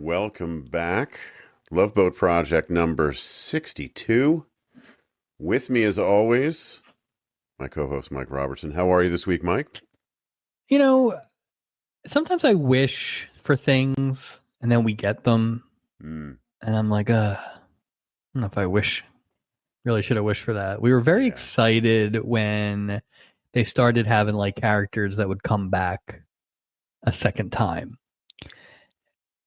Welcome back. Love Boat Project number 62. With me, as always, my co-host, Mike Robertson. How are you this week, Mike? You know, sometimes I wish for things and then we get them. And I'm like, I don't know if I really should have wished for that. We were very excited when they started having like characters that would come back a second time.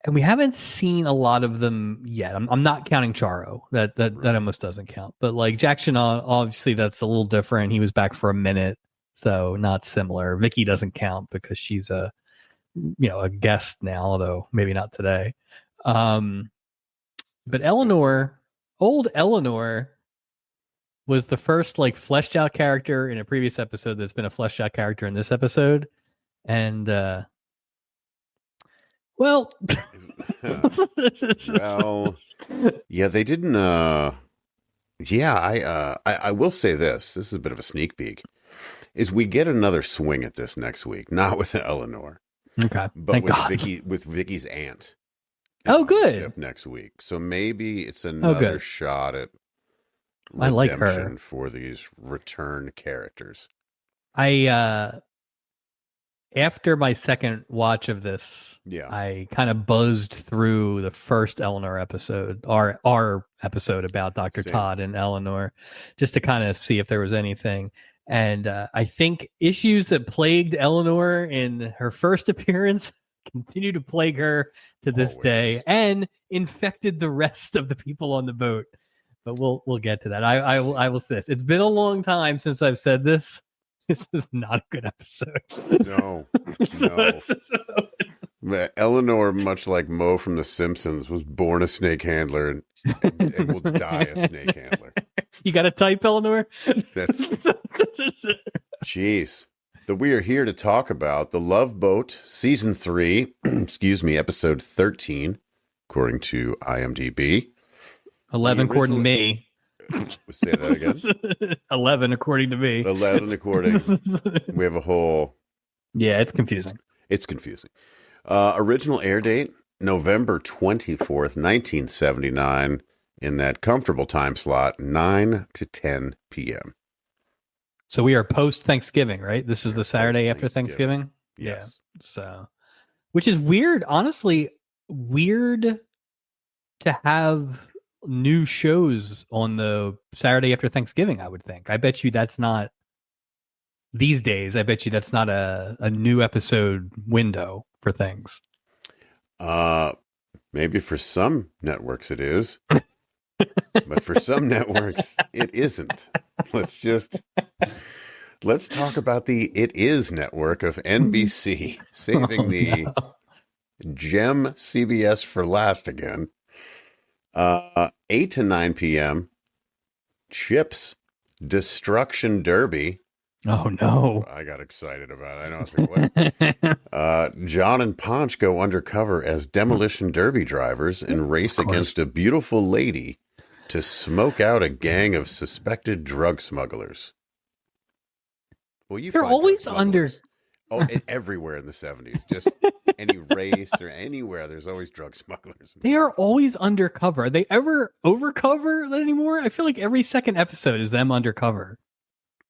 And we haven't seen a lot of them yet. I'm not counting Charo. That almost doesn't count. But like Jack Chanel, obviously that's a little different. He was back for a minute, so not similar. Vicky doesn't count because she's a guest now, although maybe not today. But Eleanor, old Eleanor, was the first like fleshed out character in a previous episode that's been a fleshed out character in this episode. And well, yeah, they didn't. I will say this. This is a bit of a sneak peek. Is we get another swing at this next week, not with Eleanor, okay, but with Vicky's aunt. Oh, good. Next week, so maybe it's another shot at redemption I like her for these return characters. After my second watch of this, I kind of buzzed through the first Eleanor episode, our episode about Dr. Todd and Eleanor, just to kind of see if there was anything. And I think issues that plagued Eleanor in her first appearance continue to plague her to this day and infected the rest of the people on the boat. But we'll get to that. I will say this. It's been a long time since I've said this. This was not a good episode. No. Eleanor, much like Moe from The Simpsons, was born a snake handler and will die a snake handler. You got a type, Eleanor? Jeez. We are here to talk about The Love Boat, Season 3, episode 13, according to IMDb. 11 according to me. Say that again. 11 according to me. 11 according. We have a whole. Yeah, it's confusing. Original air date, November 24th, 1979, in that comfortable time slot, 9 to 10 p.m. So we are post-Thanksgiving, right? This is the Saturday after Thanksgiving? Yes. Yeah. So, which is weird, honestly, weird to have new shows on the Saturday after Thanksgiving, I would think. I bet you that's not these days. I bet you that's not a new episode window for things. Maybe for some networks it is, but for some networks it isn't. Let's talk about the It Is network of NBC, saving the gem CBS for last again. 8 to 9 p.m. Chips Destruction Derby. Oh no! I got excited about it. I know. I was like, what? John and Ponch go undercover as demolition derby drivers and race against a beautiful lady to smoke out a gang of suspected drug smugglers. Well, they're always under. Everywhere in the 70s, just any race or anywhere, there's always drug smugglers. They are always undercover. Are they ever overcover anymore? I feel like every second episode is them undercover.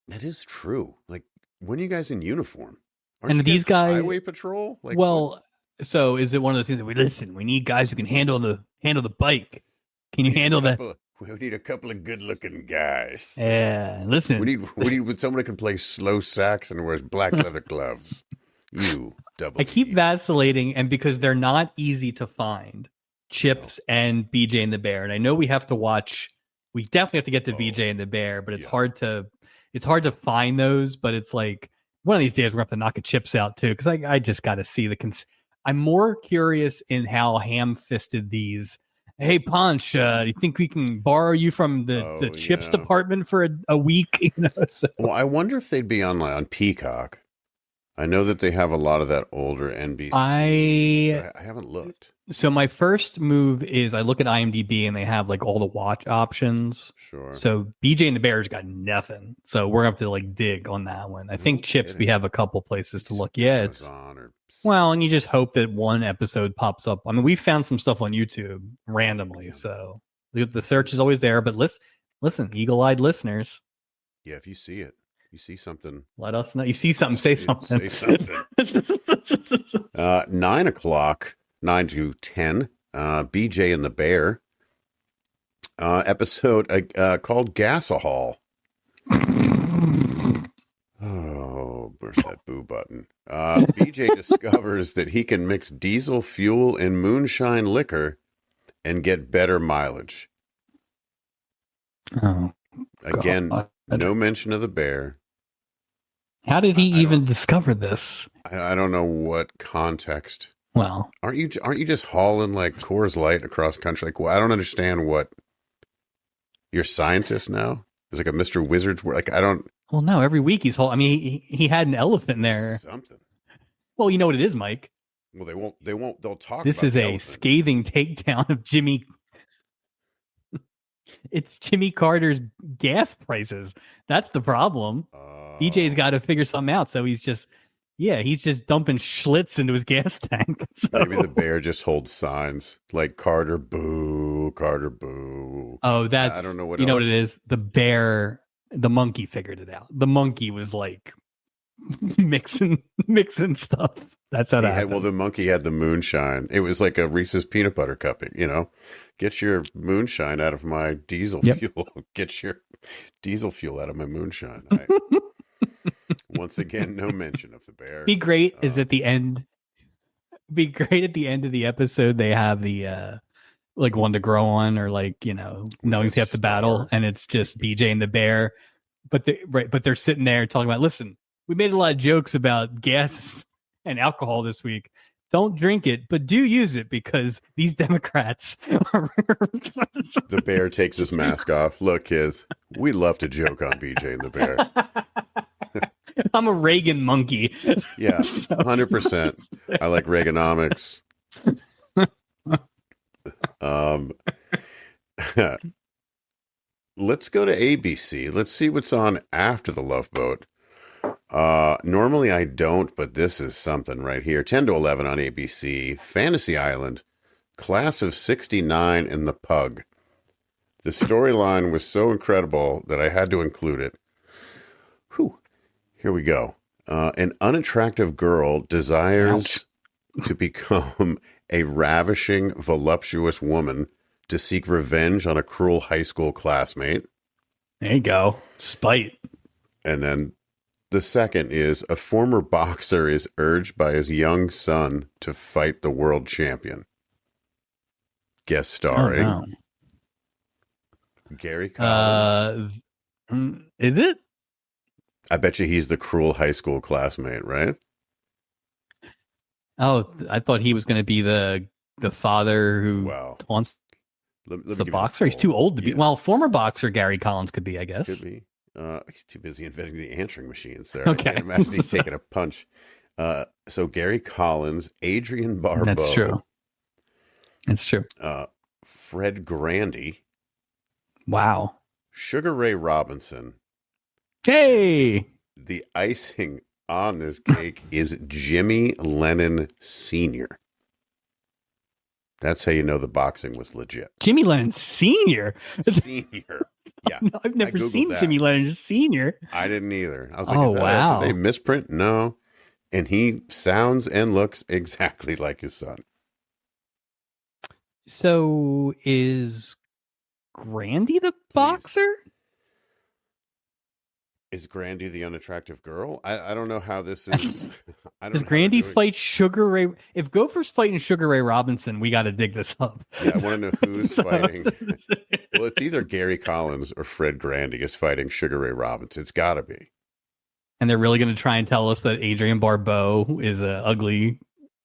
That is true. Like, when are you guys in uniform? And these guys highway patrol? Like, so is it one of those things that we need guys who can handle the bike? Can you handle that? We need a couple of good-looking guys. Yeah, listen. We need someone who can play slow sax and wears black leather gloves. I keep vacillating, and because they're not easy to find, Chips and BJ and the Bear. And I know we have to watch. We definitely have to get to BJ and the Bear, but it's hard to find those. But it's like one of these days we're going to have to knock a Chips out too, because I just got to see I'm more curious in how ham-fisted these. Hey, Ponch, do you think we can borrow you from the Chips department for a week? Well, I wonder if they'd be on Peacock. I know that they have a lot of that older NBC. I haven't looked. So my first move is I look at IMDb and they have like all the watch options. Sure. So BJ and the Bears got nothing. So we're going to have to like dig on that one. I think Chips, we have a couple places to look. Yeah, it's Amazon or Well, and you just hope that one episode pops up. I mean, we found some stuff on YouTube randomly, so the search is always there. But listen, eagle-eyed listeners. Yeah, if you see it, you see something, let us know. You see something, say something. Say something. 9 o'clock, 9 to 10. BJ and the Bear. Episode called Gasohol. Oh, where's that boo button? BJ discovers that he can mix diesel fuel and moonshine liquor and get better mileage. Oh, again, God. No mention of the bear. How did he even discover this? I don't know what context. Well, aren't you just hauling like Coors Light across country? Like, well, I don't understand what. You're a scientist now. It's like a Mr. Wizard's work. Like, I don't. Well, no. Every week he's hauling. I mean, he had an elephant there. Something. Well, you know what it is, Mike. Well, they won't. They'll talk. This about is a elephant. Scathing takedown of Jimmy. It's Jimmy Carter's gas prices. That's the problem. BJ's got to figure something out. So he's just dumping Schlitz into his gas tank. So. Maybe the bear just holds signs like Carter boo, Carter boo. Oh, that's, I don't know what you know what it is? The bear, the monkey figured it out. The monkey was like mixing stuff. That's how that happened. Well, the monkey had the moonshine. It was like a Reese's peanut butter cup, Get your moonshine out of my diesel fuel. Get your diesel fuel out of my moonshine. Once again, no mention of the bear. Be great is at the end. Be great at the end of the episode. They have the like one to grow on, or like knowing they have to battle, and it's just BJ and the bear. But they're sitting there talking about. Listen, we made a lot of jokes about gas and alcohol this week. Don't drink it, but do use it because these Democrats are. The bear takes his mask off. Look, kids, we love to joke on BJ and the bear. I'm a Reagan monkey. Yeah, 100%. I like Reaganomics. Let's go to ABC. Let's see what's on after the Love Boat. Normally I don't, but this is something right here. 10 to 11 on ABC. Fantasy Island, Class of 69 and the Pug. The storyline was so incredible that I had to include it. Whew. Here we go. An unattractive girl desires to become a ravishing, voluptuous woman to seek revenge on a cruel high school classmate. There you go. Spite. And then the second is a former boxer is urged by his young son to fight the world champion. Guest starring Gary Collins. Is it? I bet you he's the cruel high school classmate, right? Oh, I thought he was going to be the father who wants the boxer. He's too old to be. Well, former boxer Gary Collins could be, I guess. Could be. He's too busy inventing the answering machine, sir. Okay. I can't imagine he's taking a punch. So Gary Collins, Adrian Barbeau. That's true. It's true. Fred Grandy. Wow. Sugar Ray Robinson. Hey. The icing on this cake is Jimmy Lennon Sr. That's how you know the boxing was legit. Jimmy Lennon Sr.? Senior. Yeah. No, I've never seen that. Jimmy Lennon Sr. I didn't either. I was like, wow. Did they misprint? No. And he sounds and looks exactly like his son. So is Grandy the boxer? Is Grandy the unattractive girl? I don't know how this is. Does Grandy fight Sugar Ray? If Gopher's fighting Sugar Ray Robinson, we got to dig this up. Yeah, I want to know who's fighting. Well, it's either Gary Collins or Fred Grandy is fighting Sugar Ray Robinson. It's got to be. And they're really going to try and tell us that Adrian Barbeau is an ugly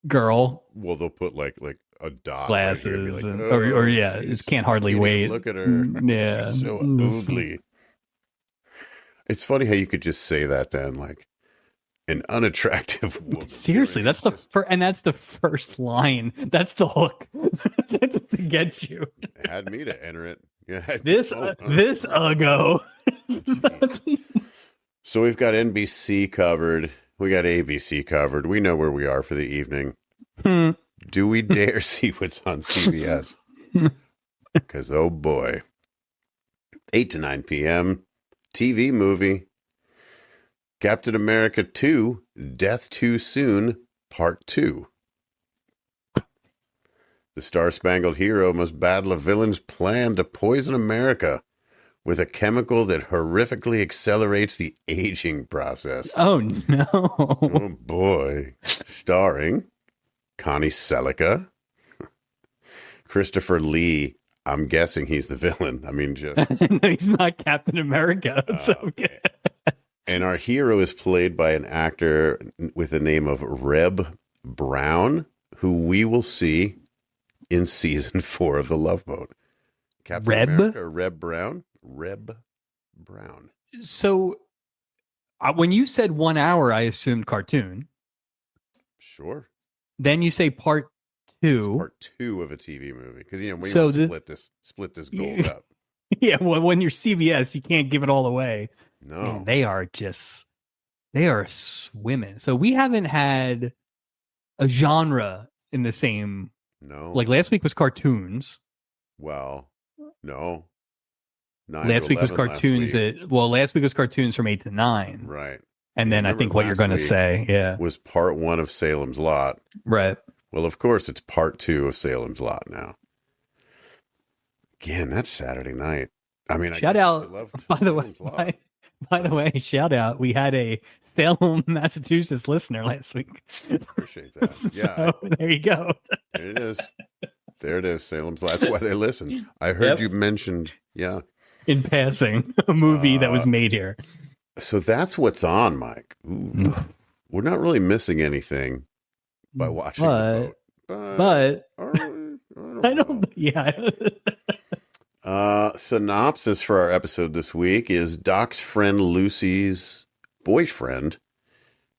girl. Well, they'll put like a dot, glasses, right or it can't hardly wait. Look at her. Yeah, she's so ugly. It's funny how you could just say that then, like an unattractive woman. Seriously, that's that's the first line. That's the hook to get you. It had me to enter it. Yeah, this uggo. So we've got NBC covered. We got ABC covered. We know where we are for the evening. Hmm. Do we dare see what's on CBS? Because, oh boy. 8 to 9 p.m. TV movie. Captain America 2, Death Too Soon, Part 2. The Star-Spangled Hero must battle a villain's plan to poison America with a chemical that horrifically accelerates the aging process. Oh, no. Oh, boy. Starring Connie Selica, Christopher Lee. I'm guessing he's the villain. I mean, just... No, he's not Captain America. It's okay. And our hero is played by an actor with the name of Reb Brown, who we will see in season 4 of The Love Boat. Captain America or Reb Brown? Reb Brown. So when you said 1 hour, I assumed cartoon. Sure. Then you say part 2. It's part 2 of a TV movie. Because, we want to split this gold up. Yeah, well, when you're CBS, you can't give it all away. No. Man, they are swimming. So we haven't had a genre in the same. No. Like last week was cartoons. Well, no. Last week was cartoons. Last week was cartoons from 8 to 9. Right. And then I think what you're going to say, was part 1 of Salem's Lot. Right. Well, of course, it's part 2 of Salem's Lot now. Again, that's Saturday night. I mean, shout out, by the way, shout out. We had a Salem, Massachusetts listener last week. Appreciate that. Yeah. So, there you go. There it is. There it is. Salem's Lot. That's why they listen. I heard you mentioned, in passing, a movie that was made here. So that's what's on, Mike. Ooh. We're not really missing anything by watching The Boat. But I don't know. Synopsis for our episode this week is Doc's friend Lucy's boyfriend,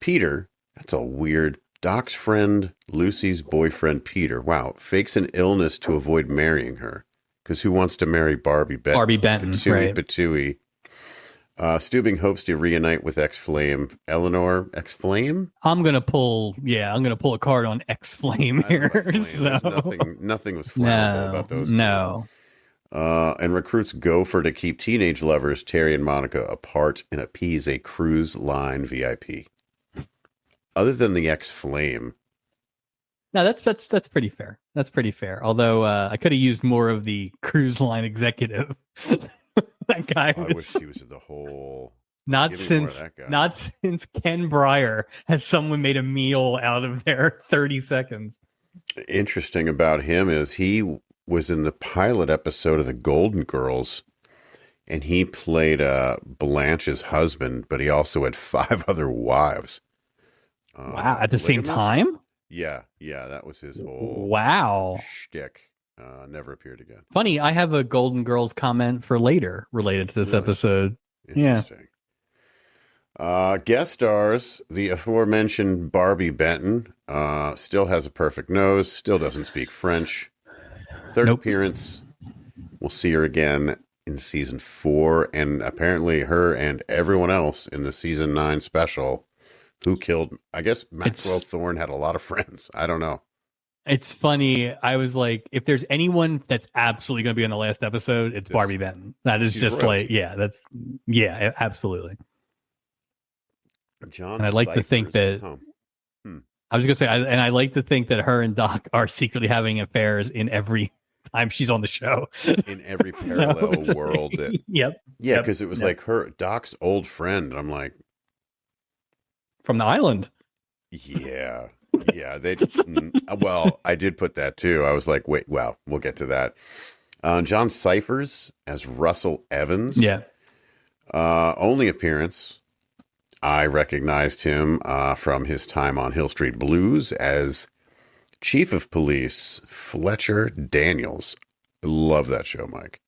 Peter. That's a weird. Doc's friend Lucy's boyfriend, Peter. Wow. Fakes an illness to avoid marrying her. Because who wants to marry Barbie Benton? Barbie Benton, right. Batui. Steubing hopes to reunite with ex-flame Eleanor. Ex-flame? I'm gonna pull a card on ex-flame here. So. Nothing was flammable about those two. No. And recruits Gopher to keep teenage lovers Terry and Monica apart and appease a cruise line VIP. Other than the ex-flame. No, that's pretty fair. That's pretty fair. Although I could have used more of the cruise line executive. That guy I wish he was the whole. Not since Ken Breyer has someone made a meal out of their 30 seconds. Interesting about him is he was in the pilot episode of the Golden Girls, and he played Blanche's husband, but he also had 5 other wives. Wow! At the same time? Yeah, that was his whole shtick. Never appeared again. Funny, I have a Golden Girls comment for later related to this episode. Interesting. Guest stars, the aforementioned Barbie Benton, still has a perfect nose, still doesn't speak French. Third appearance, we'll see her again in season 4, and apparently her and everyone else in the season 9 special who killed, I guess Maxwell Thorne had a lot of friends. I don't know. It's funny. I was like, if there's anyone that's absolutely going to be on the last episode, it's Barbie Benton. That is just royalty. Absolutely. John, and I like to think that I was going to say, and I like to think that her and Doc are secretly having affairs in every time she's on the show. In every parallel world. Yep. Yeah, because it was like her, Doc's old friend. And I'm like, from the island. Yeah. Yeah, well, I did put that too. I was like, wait, well, we'll get to that. John Cyphers as Russell Evans. Yeah. Only appearance. I recognized him from his time on Hill Street Blues as Chief of Police Fletcher Daniels. Love that show, Mike.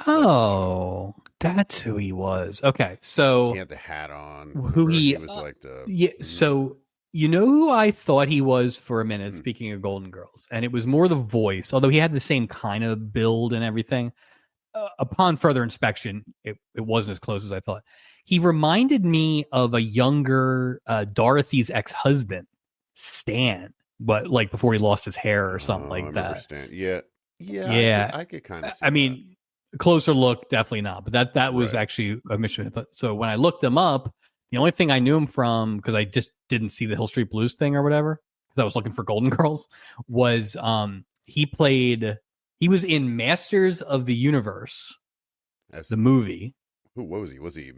Oh, that's who he was. Okay, so he had the hat on. Who he was like the So you know who I thought he was for a minute. Speaking of Golden Girls, and it was more the voice, although he had the same kind of build and everything. Upon further inspection, it wasn't as close as I thought. He reminded me of a younger Dorothy's ex-husband, Stan, but like before he lost his hair or something like I remember that. Stan. Yeah. Yeah. I could kind of see I mean, closer look, definitely not. But that was Right. actually a mission. So when I looked him up, the only thing I knew him from, because I just didn't see the Hill Street Blues thing or whatever, because I was looking for Golden Girls, was he was in Masters of the Universe, As the movie. what was he? Was he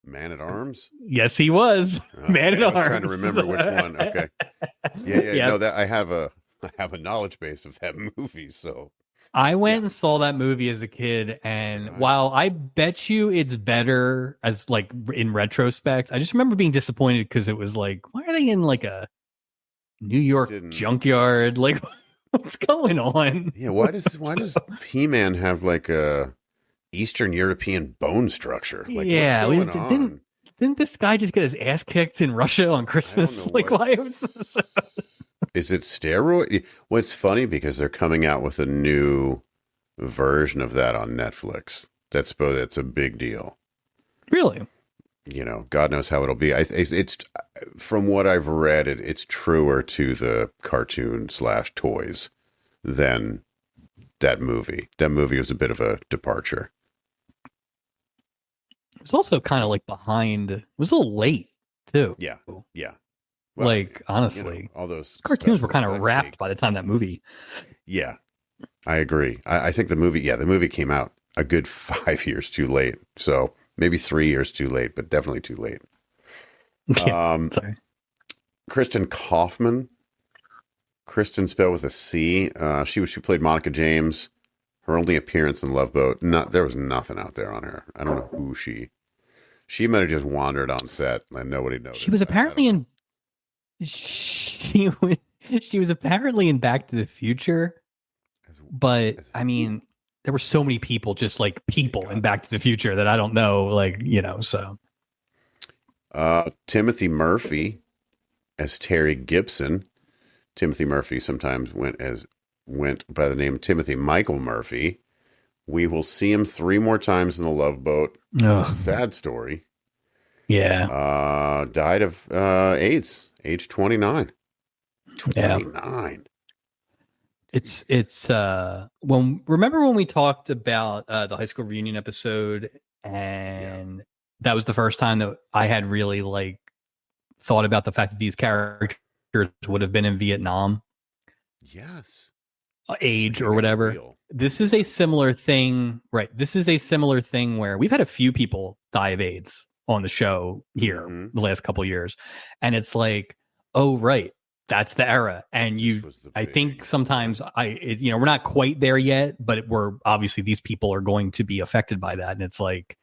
Man at Arms? Yes, he was. Man at I was Arms. trying to remember which one. Okay. Yeah. Yep. No, that I have a knowledge base of that movie. So I went and saw that movie as a kid, and while I bet you it's better as like in retrospect, I just remember being disappointed because it was like, why are they in like a New York junkyard? Like, what's going on? Yeah, why does He-Man have like a Eastern European bone structure? Like, Yeah, what's going on? didn't this guy just get his ass kicked in Russia on Christmas? Like, why was Is it steroid? Well, it's funny because they're coming out with a new version of that on Netflix. That's a big deal. Really? You know, God knows how it'll be. It's from what I've read, it's truer to the cartoon / toys than that movie. That movie was a bit of a departure. It was also kind of like behind. It was a little late too. Yeah. Well, like honestly, all those cartoons were kind of wrapped by the time that movie. Yeah, I agree. I think the movie came out a good 5 years too late. So maybe 3 years too late, but definitely too late. Sorry. Kristen Kaufman. Kristen spelled with a C. She played Monica James. Her only appearance in Love Boat. There was nothing out there on her. I don't know who she might have just wandered on set and nobody noticed. She was apparently in. She was apparently in Back to the Future, but I mean, there were so many people, just like people in Back to the Future, that I don't know, like, you know. So, Timothy Murphy as Terry Gibson. Timothy Murphy sometimes went by the name Timothy Michael Murphy. We will see him 3 more times in The Love Boat. Oh. Sad story. Yeah. Died of AIDS, age 29. 29. Yeah. It's remember when we talked about the high school reunion episode, and that was the first time that I had really like thought about the fact that these characters would have been in Vietnam. Yes. Age or whatever. This is a similar thing, right? This is a similar thing where we've had a few people die of AIDS on the show here the last couple of years, and it's like, oh right, that's the era. And I think sometimes we're not quite there yet, but we're obviously, these people are going to be affected by that, and it's like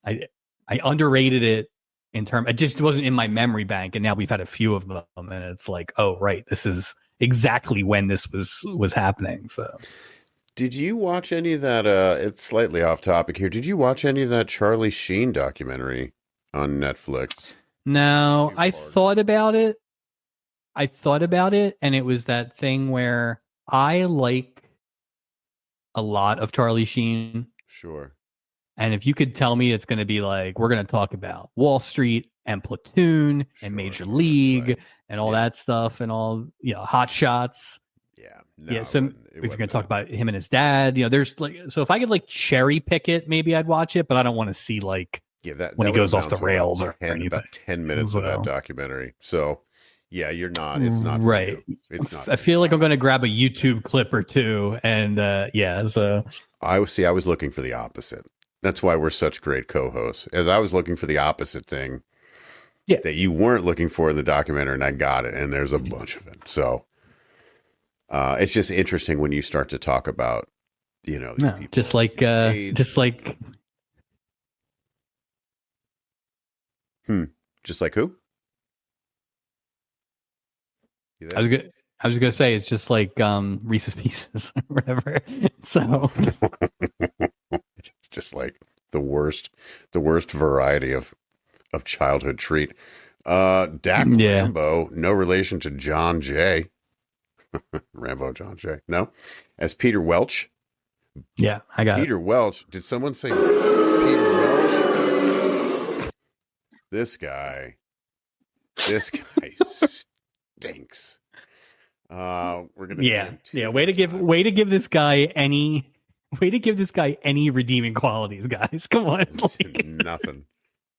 I underrated it in terms. It just wasn't in my memory bank, and now we've had a few of them, and it's like, oh right, this is exactly when this was happening. So did you watch any of that it's slightly off topic here, did you watch any of that Charlie Sheen documentary on Netflix? No, I thought about it, and it was that thing where I like a lot of Charlie Sheen. Sure. And if you could tell me it's going to be like, we're going to talk about Wall Street and Platoon and Major League and all that stuff and all, Hot Shots. Yeah. No, so if you're going to talk about him and his dad, there's like, so if I could like cherry pick it, maybe I'd watch it, but I don't want to see like when he goes off the rails or anything. About 10 minutes of that documentary. So yeah, it's not right. It's not. I feel like I'm going to grab a YouTube clip or two, and so I was looking for the opposite. That's why we're such great co-hosts. As I was looking for the opposite thing that you weren't looking for in the documentary, and I got it, and there's a bunch of it. So it's just interesting when you start to talk about, these people. Just like who? I was gonna say it's just like Reese's Pieces or whatever. So it's just like the worst variety of childhood treat. Dak Rambo, no relation to John Jay. Rambo John Jay. No. As Peter Welch. Yeah, I got Peter Welch. Did someone say Peter Welch? This guy stinks. We're gonna see him Way to give this guy any redeeming qualities, guys. Come on.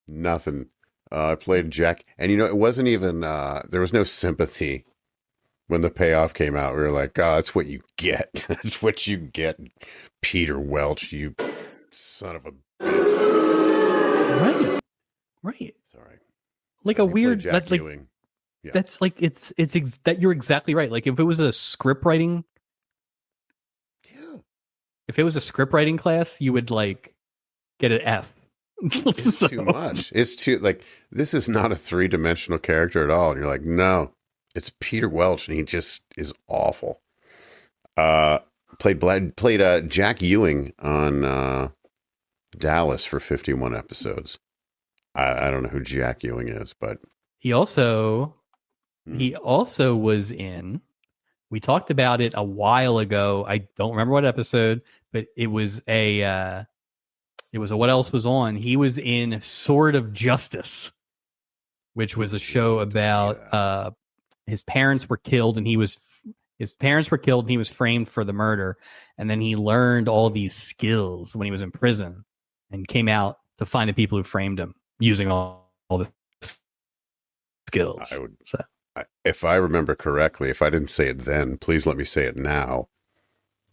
Nothing. I played Jack, and it wasn't even. There was no sympathy when the payoff came out. We were like, "Oh, that's what you get. That's what you get, Peter Welch. You son of a bitch." Right. Sorry. Like a weird Jack Ewing. Yeah. That's like that. You're exactly right. Like if it was a script writing. Yeah. If it was a script writing class, you would like get an F. It's too much. It's too this is not a 3-dimensional character at all. And you're like, no, it's Peter Welch, and he just is awful. Played Jack Ewing on Dallas for 51 episodes. I don't know who Jack Ewing is, but he also was in. We talked about it a while ago. I don't remember what episode, but it was a What Else Was On. He was in Sword of Justice, which was a show about his parents were killed and he was framed for the murder, and then he learned all these skills when he was in prison and came out to find the people who framed him using all the skills. If I remember correctly, if I didn't say it then, please let me say it now.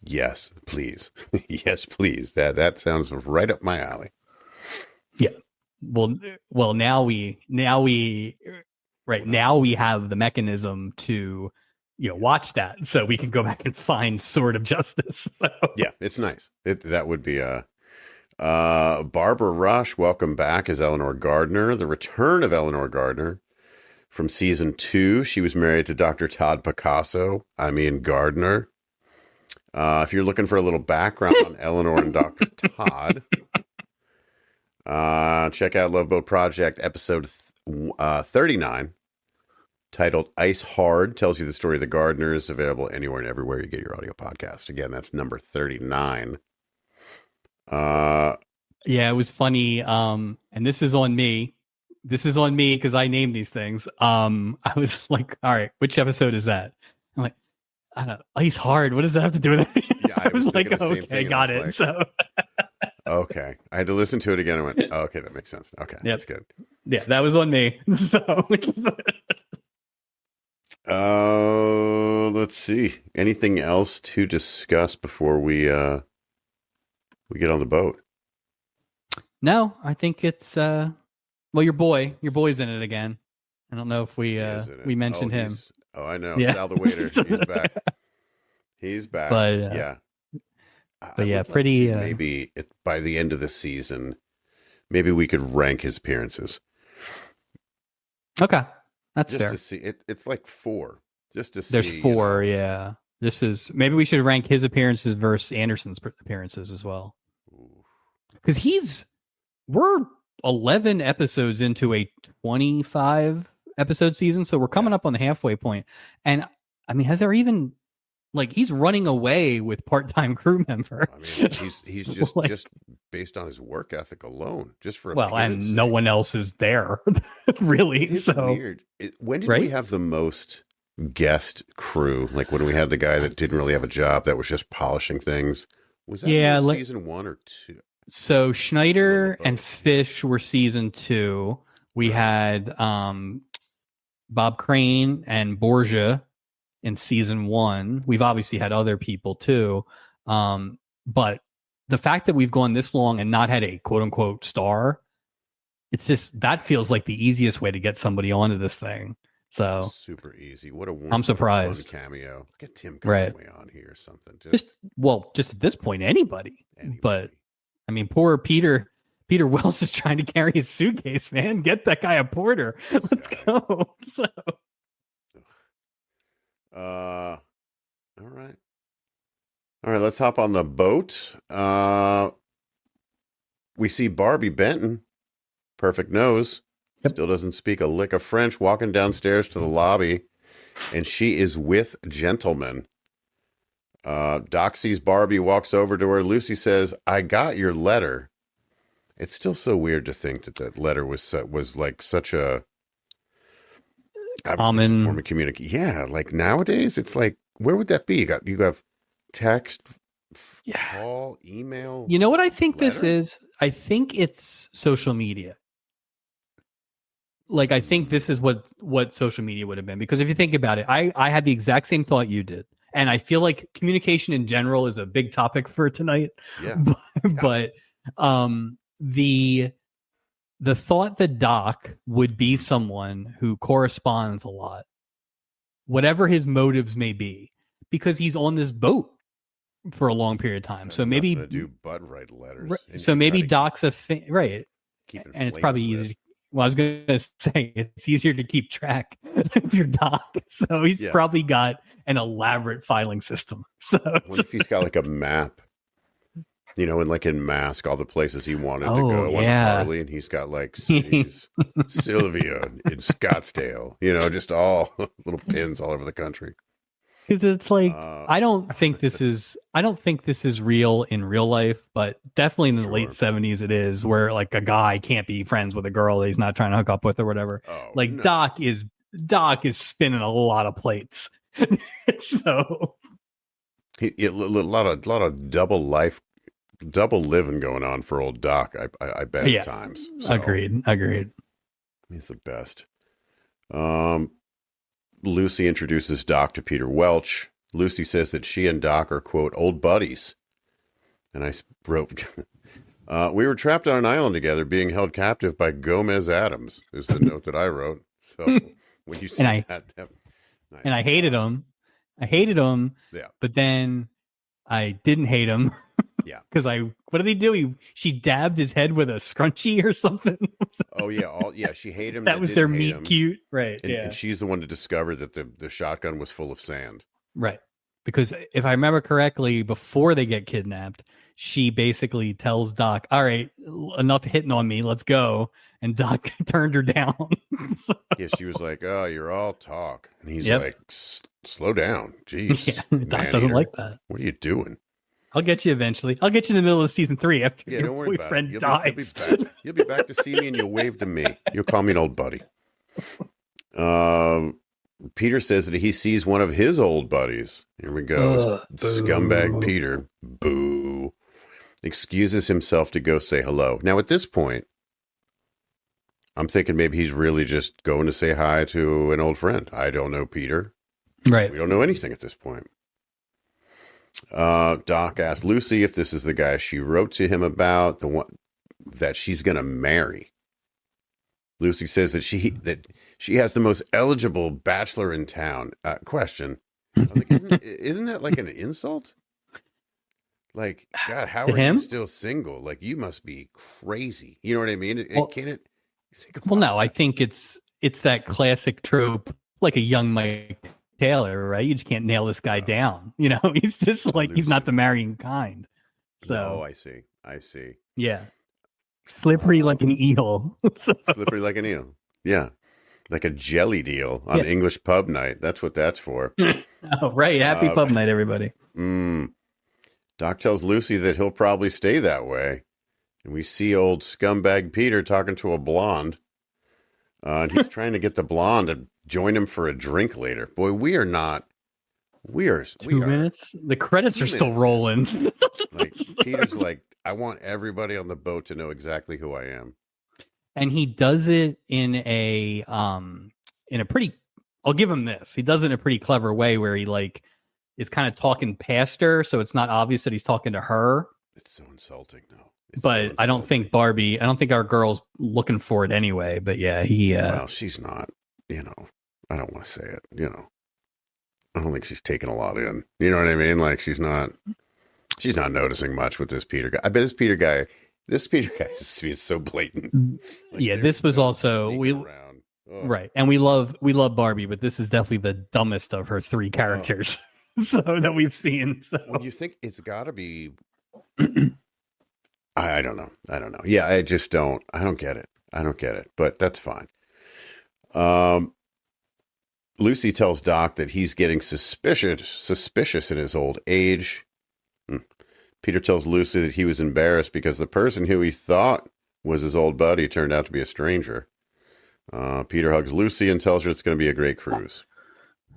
Yes, please. Yes, please. That sounds right up my alley. Yeah. Well, now we have the mechanism to, watch that, so we can go back and find Sword of Justice. So. Yeah, it's nice. That would be Barbara Rush. Welcome back as Eleanor Gardner. The return of Eleanor Gardner from season 2. She was married to Dr. Todd Gardner. If you're looking for a little background on Eleanor and Dr. Todd, check out Love Boat Project episode 39, titled Ice Hard. Tells you the story of the Gardners, available anywhere and everywhere you get your audio podcast. Again, that's number 39. Yeah, it was funny. And this is on me. Because I named these things. I was like, all right, which episode is that? I'm like, I don't know. Ice Hard. What does that have to do with it? Yeah, I was like, okay, got it. So, okay, I had to listen to it again. I went, oh, okay, that makes sense. Okay, that's good. Yeah, that was on me. So, let's see. Anything else to discuss before we get on the boat? No, I think it's your boy's in it again. I don't know if we mentioned him. Oh, I know. Yeah. Sal the waiter. He's back. But yeah. Pretty. Maybe by the end of the season, maybe we could rank his appearances. Okay, that's fair. Just to see it's like 4. Just to see. There's 4. Yeah. Maybe we should rank his appearances versus Anderson's appearances as well. Because we're 11 episodes into a 25 episode season, so we're coming up on the halfway point. And I mean, has there even he's running away with part-time crew member? I mean, he's just just based on his work ethic alone, just for and no one else is there really. It's so weird. When did we have the most guest crew? Like when we had the guy that didn't really have a job, that was just polishing things. Was that season 1 or 2? So Schneider and Fish were season 2. We had Bob Crane and Borgia in season 1. We've obviously had other people too. But the fact that we've gone this long and not had a quote unquote star, it's just, that feels like the easiest way to get somebody onto this thing. So super easy. What a I'm surprised. Fun cameo. Get Tim Conway on here or something. Just at this point, anybody. But I mean, poor Peter Wells is trying to carry his suitcase, man. Get that guy a porter. Let's go. So. All right. Let's hop on the boat. We see Barbie Benton, perfect nose. Yep. Still doesn't speak a lick of French, walking downstairs to the lobby, and she is with gentlemen. Doc sees Barbie, walks over to her. Lucy says, I got your letter. It's still so weird to think that letter was like such a Common form of communication. Yeah, like nowadays, it's like, where would that be? You have text, call, email. You know what I think letter? this is? I think it's social media. Like, I think this is what social media would have been. Because if you think about it, I had the exact same thought you did. And I feel like communication in general is a big topic for tonight. Yeah. But the thought that Doc would be someone who corresponds a lot, whatever his motives may be, because he's on this boat for a long period of time. So maybe do but write letters. So maybe Doc's right. And it's probably easy to, well, I was going to say it's easier to keep track of your Doc. So he's probably got an elaborate filing system. So what if he's got like a map, you know, and like in Mask, all the places he wanted to go on Harley, and he's got like cities, Sylvia in Scottsdale, you know, just all little pins all over the country. Because it's like, I don't think this is real in real life, but definitely in the late 70s it is, where like a guy can't be friends with a girl that he's not trying to hook up with or whatever. Doc is spinning a lot of plates. So a lot of double living going on for old Doc, I bet at times. So, agreed. He's the best. Lucy introduces Doc to Peter Welch. Lucy says that she and Doc are, quote, old buddies. And I wrote, we were trapped on an island together, being held captive by Gomez Adams, is the note that I wrote. So when you see nice. And I hated him. Yeah. But then I didn't hate him. Yeah. Because what did he do? She dabbed his head with a scrunchie or something. Oh yeah. She hated him. That was their meet cute. Right. And she's the one to discover that the shotgun was full of sand. Right. Because if I remember correctly, before they get kidnapped, she basically tells Doc, all right, enough hitting on me. Let's go. And Doc turned her down. So. Yeah. She was like, oh, you're all talk. And he's like, slow down. Jeez. Yeah, Doc doesn't like that. What are you doing? I'll get you eventually. I'll get you in the middle of season 3 after your boyfriend dies. You'll be back to see me, and you'll wave to me. You'll call me an old buddy. Peter says that he sees one of his old buddies. Here we go. Scumbag Peter. Boo. Excuses himself to go say hello. Now, at this point, I'm thinking maybe he's really just going to say hi to an old friend. I don't know Peter. Right. We don't know anything at this point. Doc asked Lucy if this is the guy she wrote to him about, the one that she's going to marry. Lucy says that she has the most eligible bachelor in town. Question. I was like, isn't that like an insult? Like, God, how are you still single? Like, you must be crazy. You know what I mean? No, I think it's that classic trope, like a young Mike Taylor, right? You just can't nail this guy down. You know, he's just like, he's not the marrying kind. So, I see. Yeah. Slippery like an eel. Slippery like an eel. Yeah. Like a jelly deal on English pub night. That's what that's for. Oh, right. Happy pub night, everybody. Doc tells Lucy that he'll probably stay that way. And we see old scumbag Peter talking to a blonde. And he's trying to get the blonde to join him for a drink later. Boy, we are 2 minutes. The credits are still rolling. Like Peter's like, I want everybody on the boat to know exactly who I am. And he does it in a pretty, I'll give him this. He does it in a pretty clever way where he like is kind of talking past her, so it's not obvious that he's talking to her. It's so insulting, though. But I don't think our girl's looking for it anyway. But yeah, well, she's not, you know, I don't want to say it, you know. I don't think she's taking a lot in. You know what I mean? Like she's not noticing much with this Peter guy. I bet this Peter guy is being so blatant. Like this was also right. And we love Barbie, but this is definitely the dumbest of her 3 characters so that we've seen. So well, you think it's got to be I don't know. Yeah, I don't get it. But that's fine. Lucy tells Doc that he's getting suspicious in his old age. Peter tells Lucy that he was embarrassed because the person who he thought was his old buddy, turned out to be a stranger. Peter hugs Lucy and tells her it's going to be a great cruise.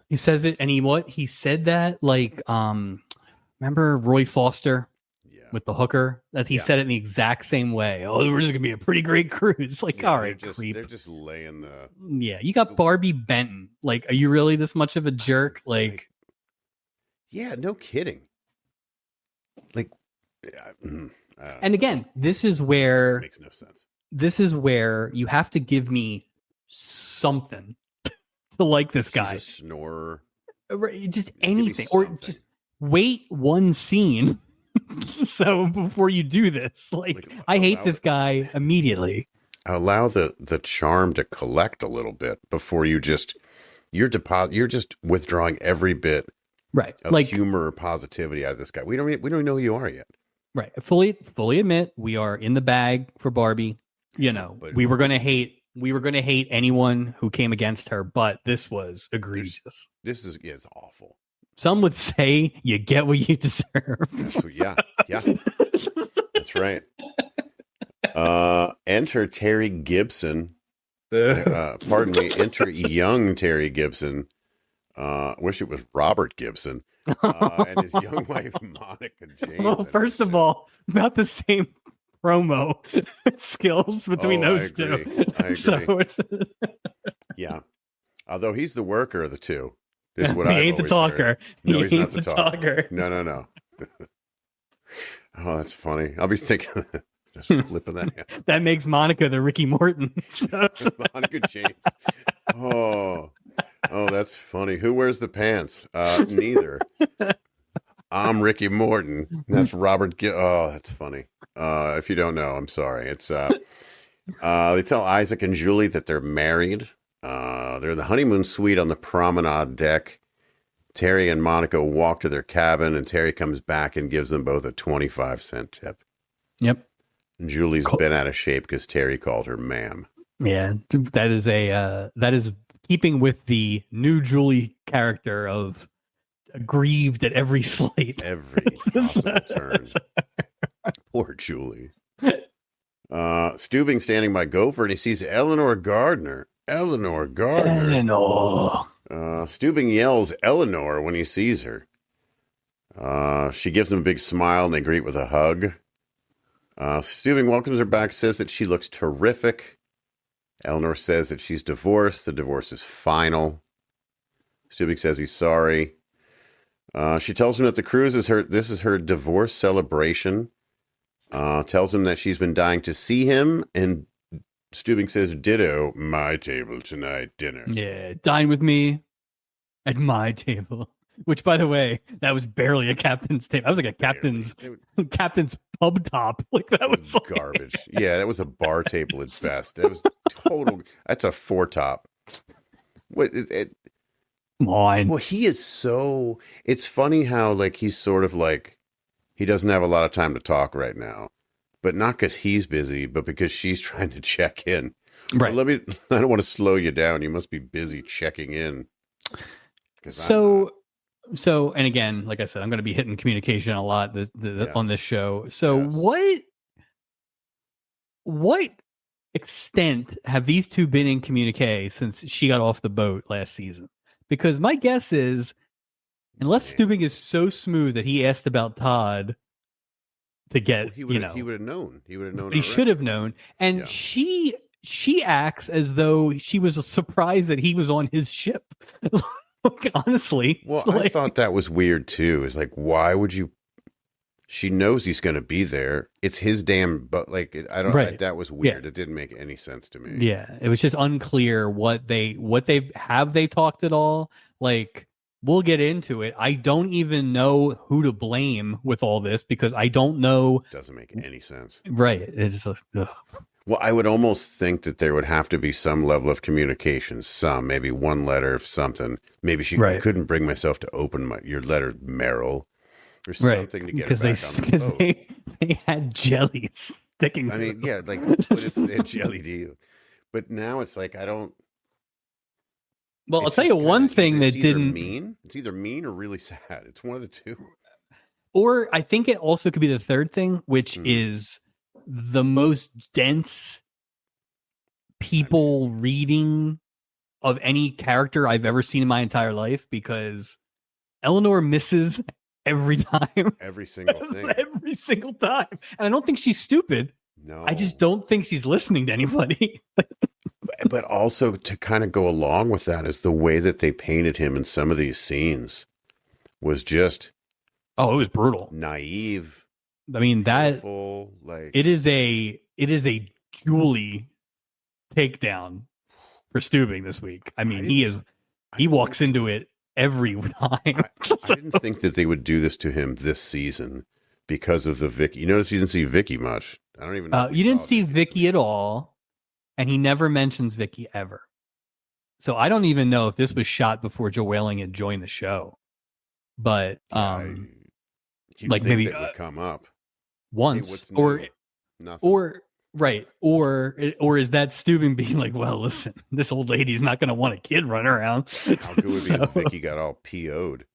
He says it, and he said that like, remember Roy Foster with the hooker? That he said it in the exact same way. Oh, we're just gonna be a pretty great cruise. Like, all right, they're just laying the. Yeah, you got Barbie Benton. Like, are you really this much of a jerk? Like, yeah, no kidding. Like, and again, this is where it makes no sense. This is where you have to give me something to like this guy. She's a snorer. Just anything, or just wait one scene. So before you do this, like I hate this guy immediately. Allow the charm to collect a little bit before you're just withdrawing every bit of like humor or positivity out of this guy. We don't even know who you are yet. Right. Fully admit we are in the bag for Barbie. You know, we were gonna hate anyone who came against her, but this was egregious. This is it's awful. Some would say you get what you deserve. Yeah. That's right. Enter Terry Gibson. Pardon me. Enter young Terry Gibson. Wish it was Robert Gibson. And his young wife, Monica James. Well, first of all, about the same promo skills between those two. I agree. So it's yeah. Although he's the worker of the two. Is what he ain't the talker. Heard. No, he's not the talker. No. Oh, that's funny. I'll be thinking, just flipping that. That makes Monica the Ricky Morton. Monica James. Oh, that's funny. Who wears the pants? Neither. I'm Ricky Morton. That's Robert. Oh, that's funny. If you don't know, I'm sorry. It's they tell Isaac and Julie that they're married. They're in the honeymoon suite on the promenade deck. Terry and Monica walk to their cabin, and Terry comes back and gives them both a 25-cent tip. Yep. And Julie's been out of shape because Terry called her ma'am. Yeah, that is keeping with the new Julie character of aggrieved at every slight. Every possible turn. Poor Julie. Steubing standing by Gopher, and he sees Eleanor Gardner. Steubing yells Eleanor when he sees her. She gives him a big smile, and they greet with a hug. Steubing welcomes her back, says that she looks terrific. Eleanor says that she's divorced. The divorce is final. Steubing says he's sorry. She tells him that the cruise is this is her divorce celebration. Tells him that she's been dying to see him, and Steubing says, ditto, my table tonight, dinner. Yeah, dine with me at my table. Which, by the way, that was barely a captain's table. That was like a captain's pub top. Like that was like... garbage. Yeah, that was a bar table at best. That was total. That's a four-top. What? Come on. Well, he is so. It's funny how like he's sort of like he doesn't have a lot of time to talk right now, but not because he's busy, but because she's trying to check in. Right. Well, I don't want to slow you down. You must be busy checking in. So, and again, like I said, I'm going to be hitting communication a lot on this show. So what extent have these two been in communique since she got off the boat last season? Because my guess is, unless Steubing is so smooth that he asked about Todd to get, he would have known. He would have known. He should have known. And she acts as though she was surprised that he was on his ship. Like, honestly. Well, I thought that was weird too. It's like, why would you? She knows he's going to be there. It's his damn, but like, that was weird. Yeah. It didn't make any sense to me. Yeah. It was just unclear what they talked at all. Like, we'll get into it. I don't even know who to blame with all this because I don't know. It doesn't make any sense. Right. It's just like, ugh. Well, I would almost think that there would have to be some level of communication, maybe one letter of something. Maybe I couldn't bring myself to open your letter, Meryl, or something to get it back on the boat. They had jelly sticking. I mean, yeah, like, but it's a jelly deal. But now it's like, I don't. Well, I'll tell you one thing that didn't mean. It's either mean or really sad. It's one of the two. Or I think it also could be the third thing, which is the most dense people reading of any character I've ever seen in my entire life, because Eleanor misses every time. Every single thing. Every single time. And I don't think she's stupid. No. I just don't think she's listening to anybody. But also, to kind of go along with that, is the way that they painted him in some of these scenes was just it was brutal. Naive. I mean, beautiful, like it is a Julie takedown for Steubing this week. I mean, he walks into it every time. I didn't think that they would do this to him this season because of the Vicky. You notice you didn't see Vicky much. I don't even know. You didn't see Vicky at all, and he never mentions Vicky ever. So I don't even know if this was shot before Joe Whaling had joined the show. But like maybe it would come up once, hey, or nothing. or right, or is that Steubing being like, well, listen, this old lady's not going to want a kid running around. How good would it be if Vicky got all PO'd?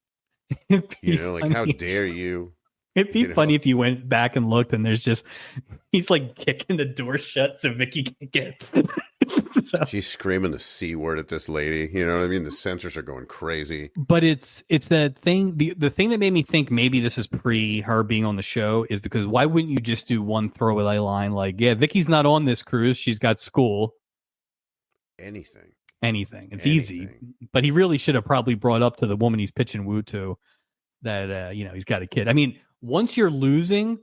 You know, like, how dare you? It'd be funny if you went back and looked, and there's just he's like kicking the door shut so Vicky can't get. So. She's screaming the C word at this lady. You know what I mean? The censors are going crazy. But it's that thing. The thing that made me think maybe this is pre her being on the show is because why wouldn't you just do one throwaway line like, yeah, Vicky's not on this cruise. She's got school. Anything. It's easy. But he really should have probably brought up to the woman he's pitching woo to that, he's got a kid. I mean, once you're losing,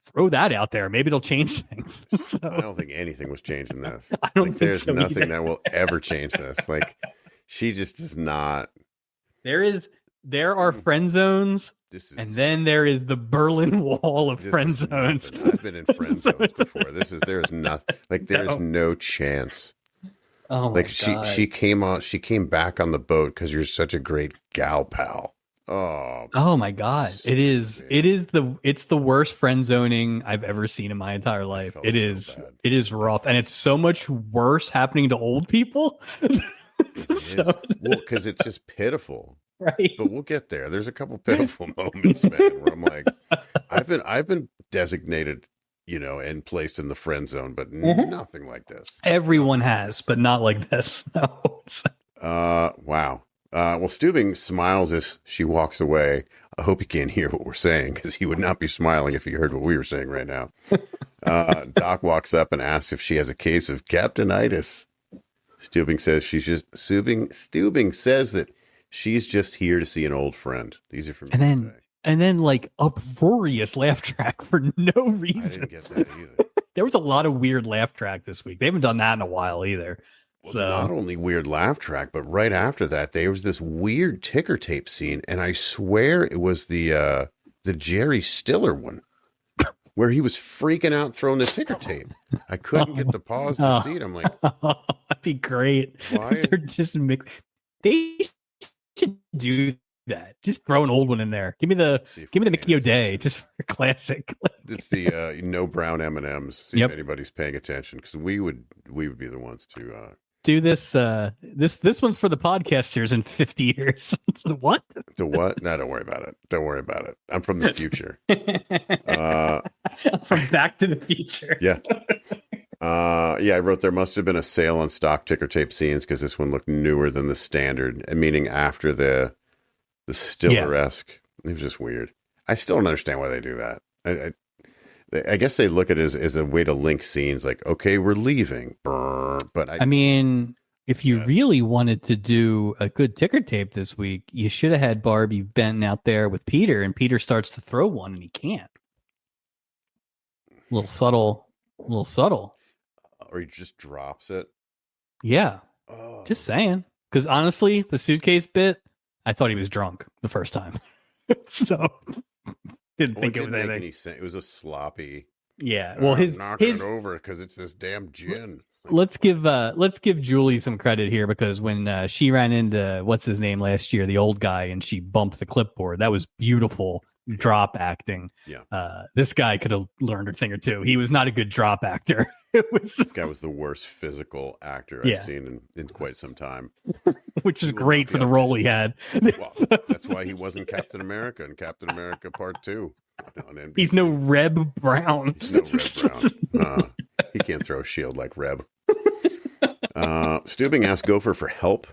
throw that out there. Maybe it'll change things. So, I don't think anything was changing this. I don't think there's so nothing either. that will ever change this. Like, she just does not. There are friend zones, and then there is the Berlin Wall of friend zones. I've been in friend zones before. There's nothing. Like, there's no chance. Oh my God. She came back on the boat because you're such a great gal pal. Oh my God. It's the worst friend zoning I've ever seen in my entire life. It is rough. And it's so much worse happening to old people. It is. Well, because it's just pitiful. Right. But we'll get there. There's a couple pitiful moments, man, where I'm like, I've been designated, and placed in the friend zone, but nothing like this. Everyone has, but not like this. No. Wow. Well, Steubing smiles as she walks away. I hope he can't hear what we're saying, because he would not be smiling if he heard what we were saying right now. Doc walks up and asks if she has a case of captainitis. Steubing says Steubing says that she's just here to see an old friend. These are from and then like uproarious laugh track for no reason. I didn't get that either. There was a lot of weird laugh track this week. They haven't done that in a while either. Well, so not only weird laugh track, but right after that, there was this weird ticker tape scene, and I swear it was the Jerry Stiller one, where he was freaking out throwing the ticker tape. I couldn't get the pause to see it. I'm like, that'd be great. Why? They're just mixed. They should do that. Just throw an old one in there. Give me the Mickey O'Day, just for classic. It's the no brown M&Ms. See if anybody's paying attention, because we would be the ones to do this. This one's for the podcasters in 50 years. What? The what? No, don't worry about it. I'm from the future. From Back to the Future. Yeah. I wrote there must have been a sale on stock ticker tape scenes, because this one looked newer than the standard, meaning after the Stiller-esque. It was just weird. I still don't understand why they do that. I guess they look at it as a way to link scenes, like, okay, we're leaving. But I mean, if you really wanted to do a good ticker tape this week, you should have had Barbie Benton out there with Peter, and Peter starts to throw one and he can't. A little subtle. Or he just drops it. Yeah. Oh. Just saying. Because honestly, the suitcase bit, I thought he was drunk the first time. So didn't think it was anything. It was a sloppy. Yeah. Well, his it over because it's this damn gin. Let's give Julie some credit here, because when she ran into what's his name last year, the old guy, and she bumped the clipboard, that was beautiful drop acting. Yeah. This guy could have learned a thing or two. He was not a good drop actor. This guy was the worst physical actor I've seen in quite some time. Which is great for the role he had. Well, that's why he wasn't Captain America in Captain America Part 2 on NBC. He's no Reb Brown. He's no Reb Brown. He can't throw a shield like Reb. Steubing asks Gopher for help.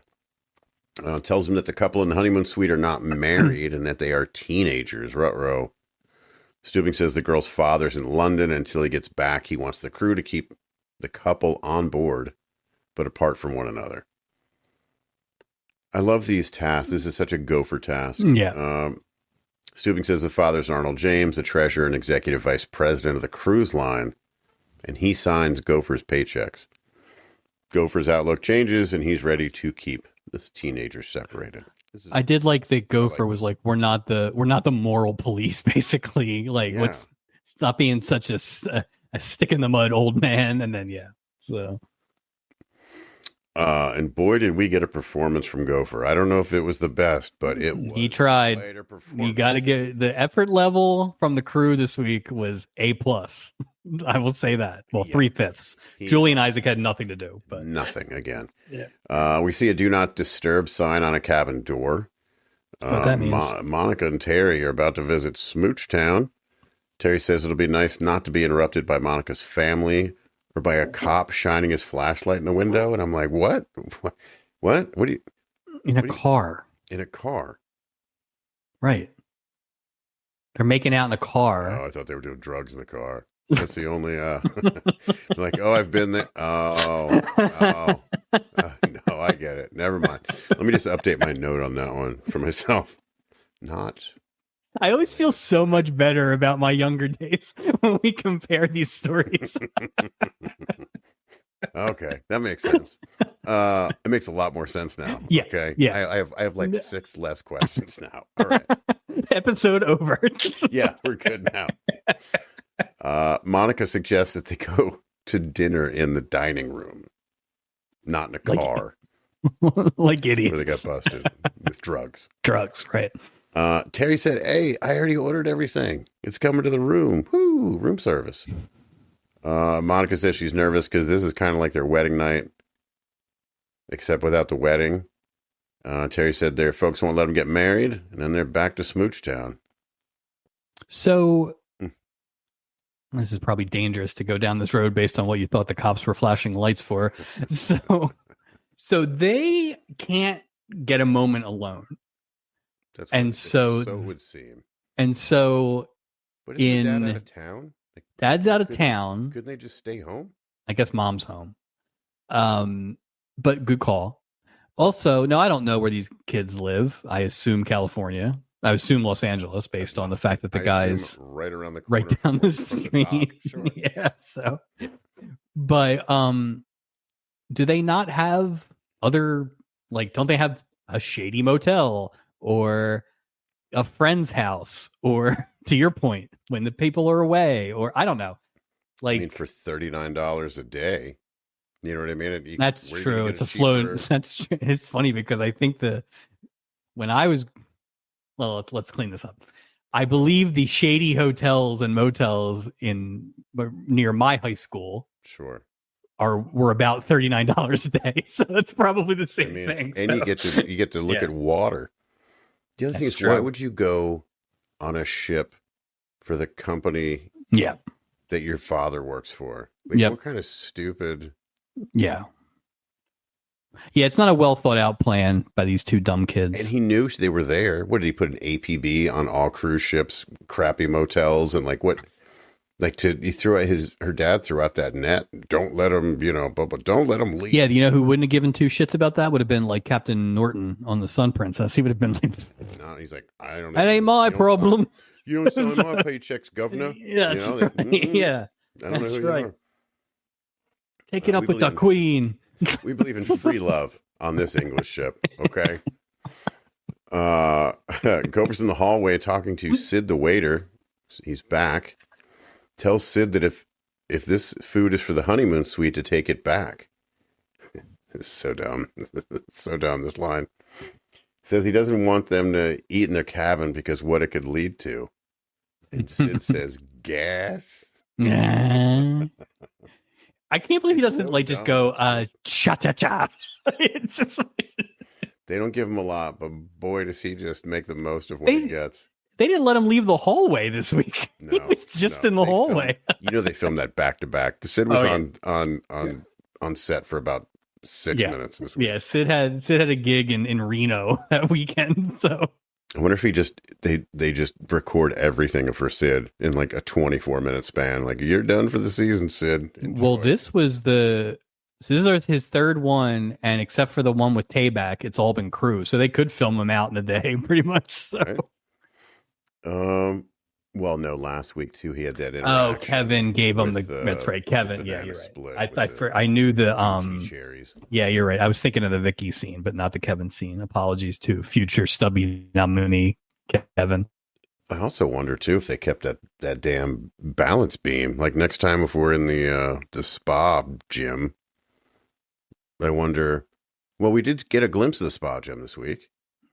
Tells him that the couple in the honeymoon suite are not married and that they are teenagers. Ruh-roh. Steubing says the girl's father's in London. Until he gets back, he wants the crew to keep the couple on board, but apart from one another. I love these tasks. This is such a Gopher task. Yeah. Steubing says the father's Arnold James, the treasurer and executive vice president of the cruise line, and he signs Gopher's paychecks. Gopher's outlook changes, and he's ready to keep this teenager separated. I did like that Gopher was like, we're not the moral police, basically. Like, let's stop being such a stick in the mud old man. And then, so. And boy, did we get a performance from Gopher. I don't know if it was the best, but it was. He tried. You got to get the effort level from the crew this week was A+. I will say that. Well, 3/5. Julian Isaac had nothing to do, but nothing again. Yeah. We see a "Do Not Disturb" sign on a cabin door. What that means. Monica and Terry are about to visit Smooch Town. Terry says it'll be nice not to be interrupted by Monica's family or by a cop shining his flashlight in the window. And I'm like, what? What do you? In a car. In a car. Right. They're making out in a car. Oh, I thought they were doing drugs in the car. That's the only, like, oh, I've been there. No, I get it. Never mind. Let me just update my note on that one for myself. I always feel so much better about my younger days when we compare these stories. Okay, that makes sense. It makes a lot more sense now. Yeah. Okay. Yeah. I have like 6 less questions now. All right. Episode over. Yeah, we're good now. Monica suggests that they go to dinner in the dining room, not in a car. Like idiots. Where they got busted with drugs. Drugs, right. Terry said, "Hey, I already ordered everything. It's coming to the room. Woo, room service." Monica says she's nervous because this is kind of like their wedding night, except without the wedding. Terry said their folks won't let them get married, and then they're back to Smooch Town. So, this is probably dangerous to go down this road based on what you thought the cops were flashing lights for. So they can't get a moment alone. That's and so it would seem. And so, but is dad out of town? Like, dad's out of town. Couldn't they just stay home? I guess mom's home. But good call. Also, no, I don't know where these kids live. I assume California. I assume Los Angeles, based on the fact that the guy's right around the corner, right down the street. Sure. Yeah. So, but do they not have other, like? Don't they have a shady motel or a friend's house, or to your point, when the people are away, or I don't know. Like, I mean, for $39 a day. You know what I mean? That's true. It's a float. That's true. It's funny because I think when I was, well, let's clean this up. I believe the shady hotels and motels near my high school, sure, were about $39 a day. So that's probably the same thing. And so. you get to look at water. The other thing is, why would you go on a ship for the company? Yeah, that your father works for? Like, what kind of stupid? Yeah. Yeah, it's not a well thought out plan by these two dumb kids. And he knew they were there. What did he put an APB on all cruise ships, crappy motels, and like what? Like her dad threw out that net. Don't let him, but don't let him leave. Yeah, you know who wouldn't have given two shits about that? Would have been like Captain Norton on the Sun Princess. He would have been like, no, he's like, I don't know. That ain't my problem. You don't sign my paychecks, governor. Yeah, that's right. Yeah, I don't know who you are. Take it up with the queen. We believe in free love on this English ship, okay? Gopher's in the hallway talking to Sid the waiter. He's back. Tells Sid that if this food is for the honeymoon suite, to take it back. It's so dumb. It's so dumb, this line. Says he doesn't want them to eat in their cabin because what it could lead to. And Sid says, gas. Yeah. I can't believe he doesn't so just dumb. go, cha-cha-cha. It's just They don't give him a lot, but boy, does he just make the most of what he gets. They didn't let him leave the hallway this week. No, he was just in the hallway. They filmed that back to back. The Sid was on set for about 6 minutes this week. Yeah, Sid had a gig in Reno that weekend. So I wonder if they just record everything for Sid in like a 24-minute span. Like, you're done for the season, Sid. Enjoy. Well, this is his third one, and except for the one with Tayback, it's all been crew. So they could film him out in a day, pretty much. So. Right. Well, no, last week too he had that interaction. Oh, Kevin gave him that's right, Kevin. Yeah, you're right. I knew the cherries. Yeah, you're right. I was thinking of the Vicky scene, but not the Kevin scene. Apologies to future stubby nominee Kevin. I also wonder too if they kept that damn balance beam. Like, next time if we're in the spa gym, I wonder. Well, we did get a glimpse of the spa gym this week.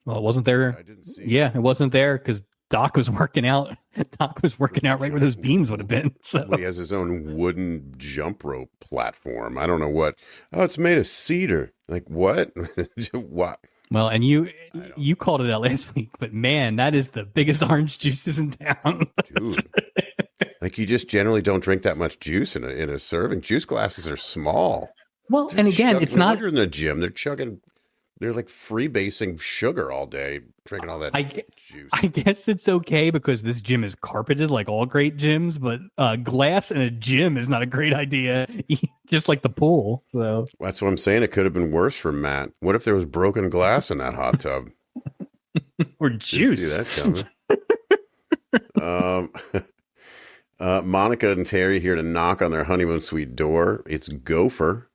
Well, it wasn't there. I didn't see. Yeah, it wasn't there because Doc was working out. Doc was working out right where those beams would have been. So. Well, he has his own wooden jump rope platform. I don't know what. Oh, it's made of cedar. Like, what? What? Well, and you called it out last week, but man, that is the biggest orange juices in town. Dude. Like, you just generally don't drink that much juice in a serving. Juice glasses are small. Well, and again, it's not. When you're in the gym, they're like freebasing sugar all day, drinking all that juice. I guess it's okay because this gym is carpeted like all great gyms, but glass in a gym is not a great idea, just like the pool. So that's what I'm saying. It could have been worse for Matt. What if there was broken glass in that hot tub? Or juice? Didn't see that coming. Monica and Terry here to knock on their honeymoon suite door. It's Gopher.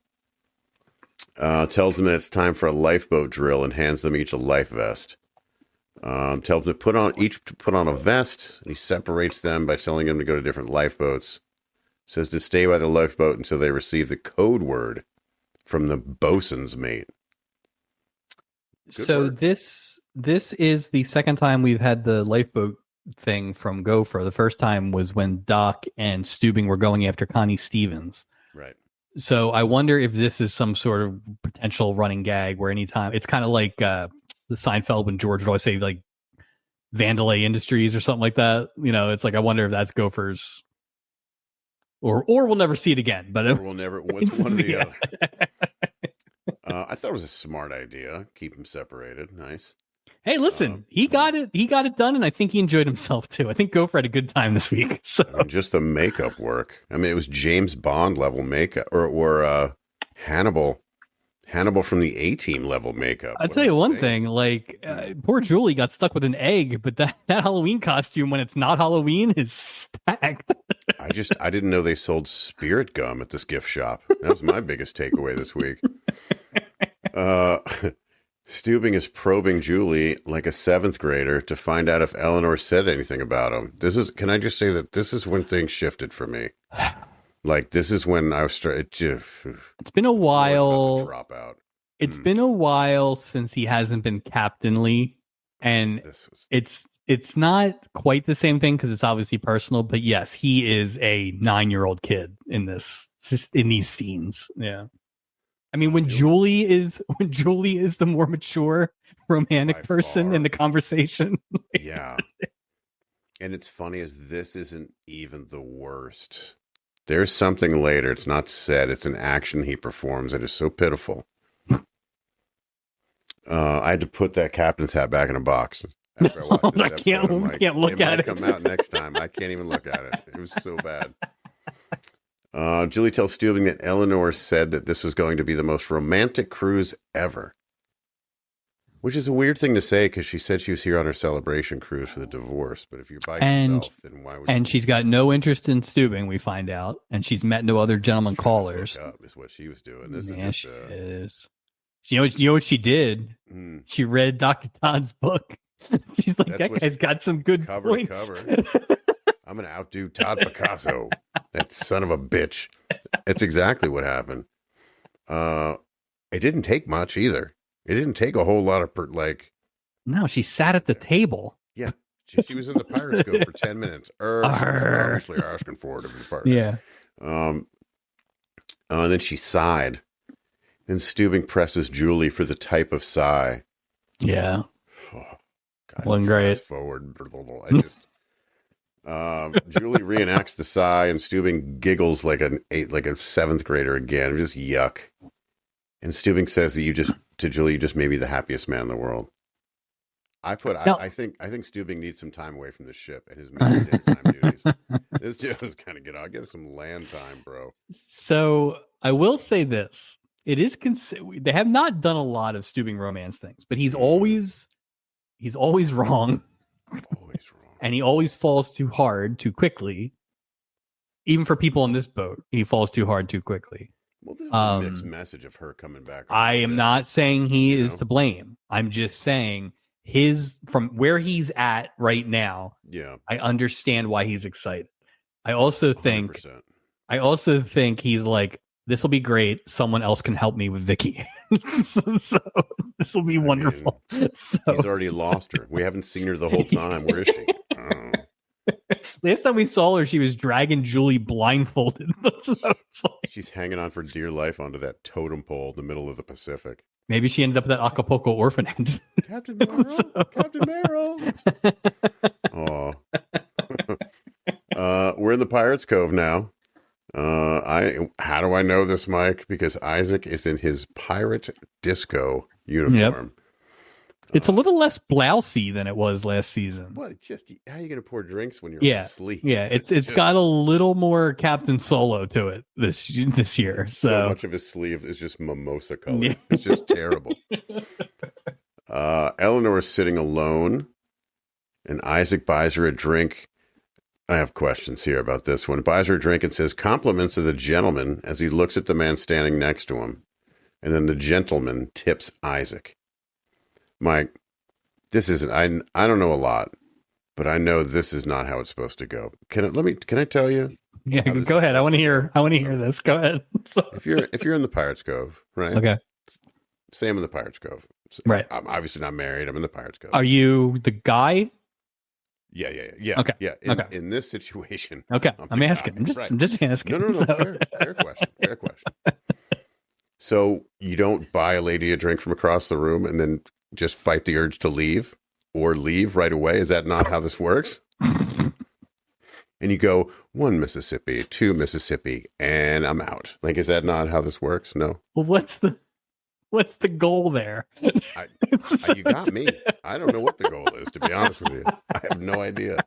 Tells them that it's time for a lifeboat drill and hands them each a life vest. Tells them to put on a vest. And he separates them by telling them to go to different lifeboats. Says to stay by the lifeboat until they receive the code word from the bosun's mate. So this is the second time we've had the lifeboat thing from Gopher. The first time was when Doc and Steubing were going after Connie Stevens. Right. So I wonder if this is some sort of potential running gag where anytime it's kind of like the Seinfeld when George would always say like Vandalay Industries or something like that. It's like, I wonder if that's Gopher's or we'll never see it again, but we'll never, what's one or the other. I thought it was a smart idea. Keep them separated. Nice. Hey, listen, he got it done, and I think he enjoyed himself too. I think Gopher had a good time this week. So just the makeup work. I mean, it was James Bond level makeup, or Hannibal from the A-Team level makeup. I'll tell you one thing, like poor Julie got stuck with an egg, but that Halloween costume when it's not Halloween is stacked. I didn't know they sold spirit gum at this gift shop. That was my biggest takeaway this week. Steubing is probing Julie like a 7th grader to find out if Eleanor said anything about him. Can I just say that this is when things shifted for me? Like, this is when I was it's been a while. Drop out. It's been a while since he hasn't been captainly, and it's not quite the same thing because it's obviously personal. But yes, he is a 9-year-old kid in these scenes. Yeah. I mean, when Julie is the more mature romantic person in the conversation. Yeah. And it's funny as this isn't even the worst. There's something later. It's not said. It's an action he performs. It is so pitiful. I had to put that captain's hat back in a box after I watched this episode. I can't look at it. It might come out next time. I can't even look at it. It was so bad. Julie tells Steubing that Eleanor said that this was going to be the most romantic cruise ever. Which is a weird thing to say because she said she was here on her celebration cruise for the divorce. But if you're by yourself, then why would you? And she's got no interest in Steubing, we find out. And she's met no other gentleman callers. Is what she was doing. This yeah, is she is. You know what she did? She read Dr. Todd's book. She's like, that guy's got some good points. I'm going to outdo Todd Picasso. That son of a bitch. That's exactly what happened. It didn't take much either. It didn't take a whole lot of, No, she sat at the table. Yeah. She was in the Pirates Cove for 10 minutes. She was obviously asking for it to be part of it. Yeah. And then she sighed. Then Steubing presses Julie for the type of sigh. Yeah. Oh, God, Wasn't great. Fast forward. I just. Julie reenacts the sigh, and Steubing giggles like a seventh grader again. Just yuck. And Steubing says that to Julie, you just may be the happiest man in the world. I think Steubing needs some time away from this ship and his military time duties. This dude is kind of get some land time, bro. So I will say this: it is they have not done a lot of Steubing romance things, but he's always wrong. Always wrong. And he always falls too hard too quickly. Even for people in this boat, he falls too hard too quickly. Well, there's a mixed message of her coming back. I am not saying he is to blame. I'm just saying from where he's at right now. Yeah, I understand why he's excited. I also think 100%. He's like, this will be great. Someone else can help me with Vicky. so this will be wonderful. He's already lost her. We haven't seen her the whole time. Where is she? Last time we saw her, she was dragging Julie blindfolded. She's hanging on for dear life onto that totem pole in the middle of the Pacific. Maybe she ended up at that Acapulco orphanage. Captain Marrow! Captain Marrow! Oh. We're in the Pirates Cove now. How do I know this, Mike? Because Isaac is in his pirate disco uniform. Yep. It's a little less blousy than it was last season. Well, just how are you going to pour drinks when you're asleep? Yeah, it's got a little more Captain Solo to it this year. So much of his sleeve is just mimosa color. Yeah. It's just terrible. Eleanor is sitting alone, and Isaac buys her a drink. I have questions here about this one. Buys her a drink and says compliments of the gentleman as he looks at the man standing next to him. And then the gentleman tips Isaac. Mike, this isn't, I don't know a lot, but I know this is not how it's supposed to go. Can I tell you? Yeah, go ahead. I want to hear this. Go ahead. If you're in the Pirates Cove, right? Okay. Say I'm in the Pirates Cove. Right. I'm obviously not married. I'm in the Pirates Cove. Are you the guy? Yeah. Okay. Yeah. In this situation. Okay. I'm asking. I'm just asking. No. Fair question. So you don't buy a lady a drink from across the room and then just fight the urge to leave or leave right away? Is that not how this works? And you go 1 Mississippi, 2 Mississippi, and I'm out. Like, is that not how this works? No. Well, what's the goal there? You got me. I don't know what the goal is, to be honest with you. I have no idea.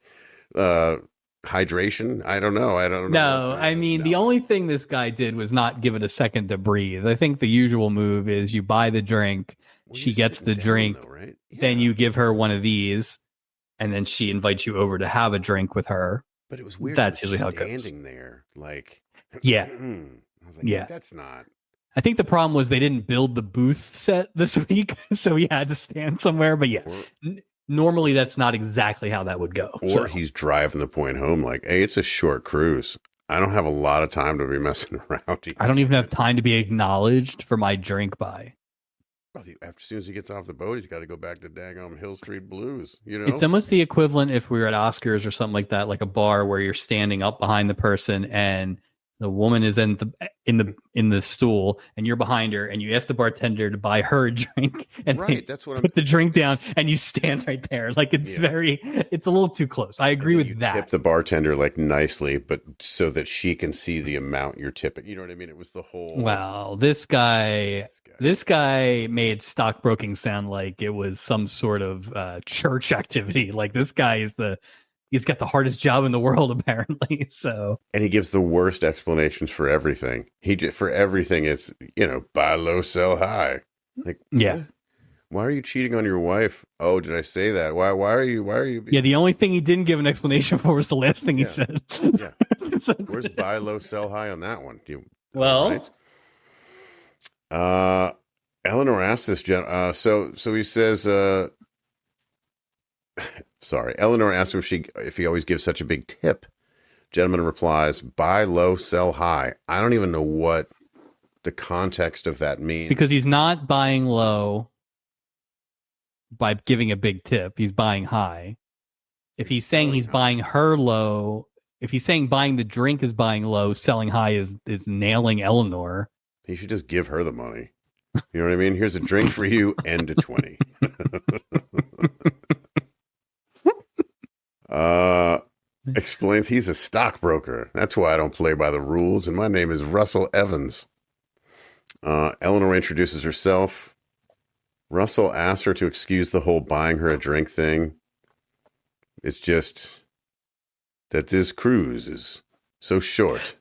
Hydration? I don't know. No, I mean, the only thing this guy did was not give it a second to breathe. I think the usual move is you buy the drink, she gets the drink, though, right? Then you give her one of these, and then she invites you over to have a drink with her. But it was weird. That's usually how it goes. Standing there, like, yeah. I was like, that's not. I think the problem was they didn't build the booth set this week, so he had to stand somewhere. But yeah, normally that's not exactly how that would go. Or he's driving the point home like, hey, it's a short cruise. I don't have a lot of time to be messing around. I don't even have time to be acknowledged for my drink by. Well, as soon as he gets off the boat, he's got to go back to daggone Hill Street Blues. You know, it's almost the equivalent if we were at Oscars or something like that, like a bar where you're standing up behind the person and the woman is in the stool and you're behind her and you ask the bartender to buy her a drink and that's what put the drink down and you stand right there. Like it's a little too close. I agree with that. Tip the bartender like nicely, but so that she can see the amount you're tipping. You know what I mean? It was the whole. Well, this guy made stockbroking sound like it was some sort of church activity. Like this guy he's got the hardest job in the world, apparently. So, and he gives the worst explanations for everything. For everything, it's buy low, sell high. Like, yeah, why are you cheating on your wife? Oh, did I say that? Why are you? Yeah, the only thing he didn't give an explanation for was the last thing he said. Yeah, where's buy low, sell high on that one? Eleanor asks this. So he says. Sorry. Eleanor asks him if he always gives such a big tip. Gentleman replies, buy low, sell high. I don't even know what the context of that means. Because he's not buying low by giving a big tip. He's buying high. if he's saying he's buying her low, if he's saying buying the drink is buying low, selling high is nailing Eleanor. He should just give her the money. You know what I mean? Here's a drink for you and a 20. Explains he's a stockbroker. That's why I don't play by the rules. And my name is Russell Evans. Eleanor introduces herself. Russell asks her to excuse the whole buying her a drink thing. It's just that this cruise is so short.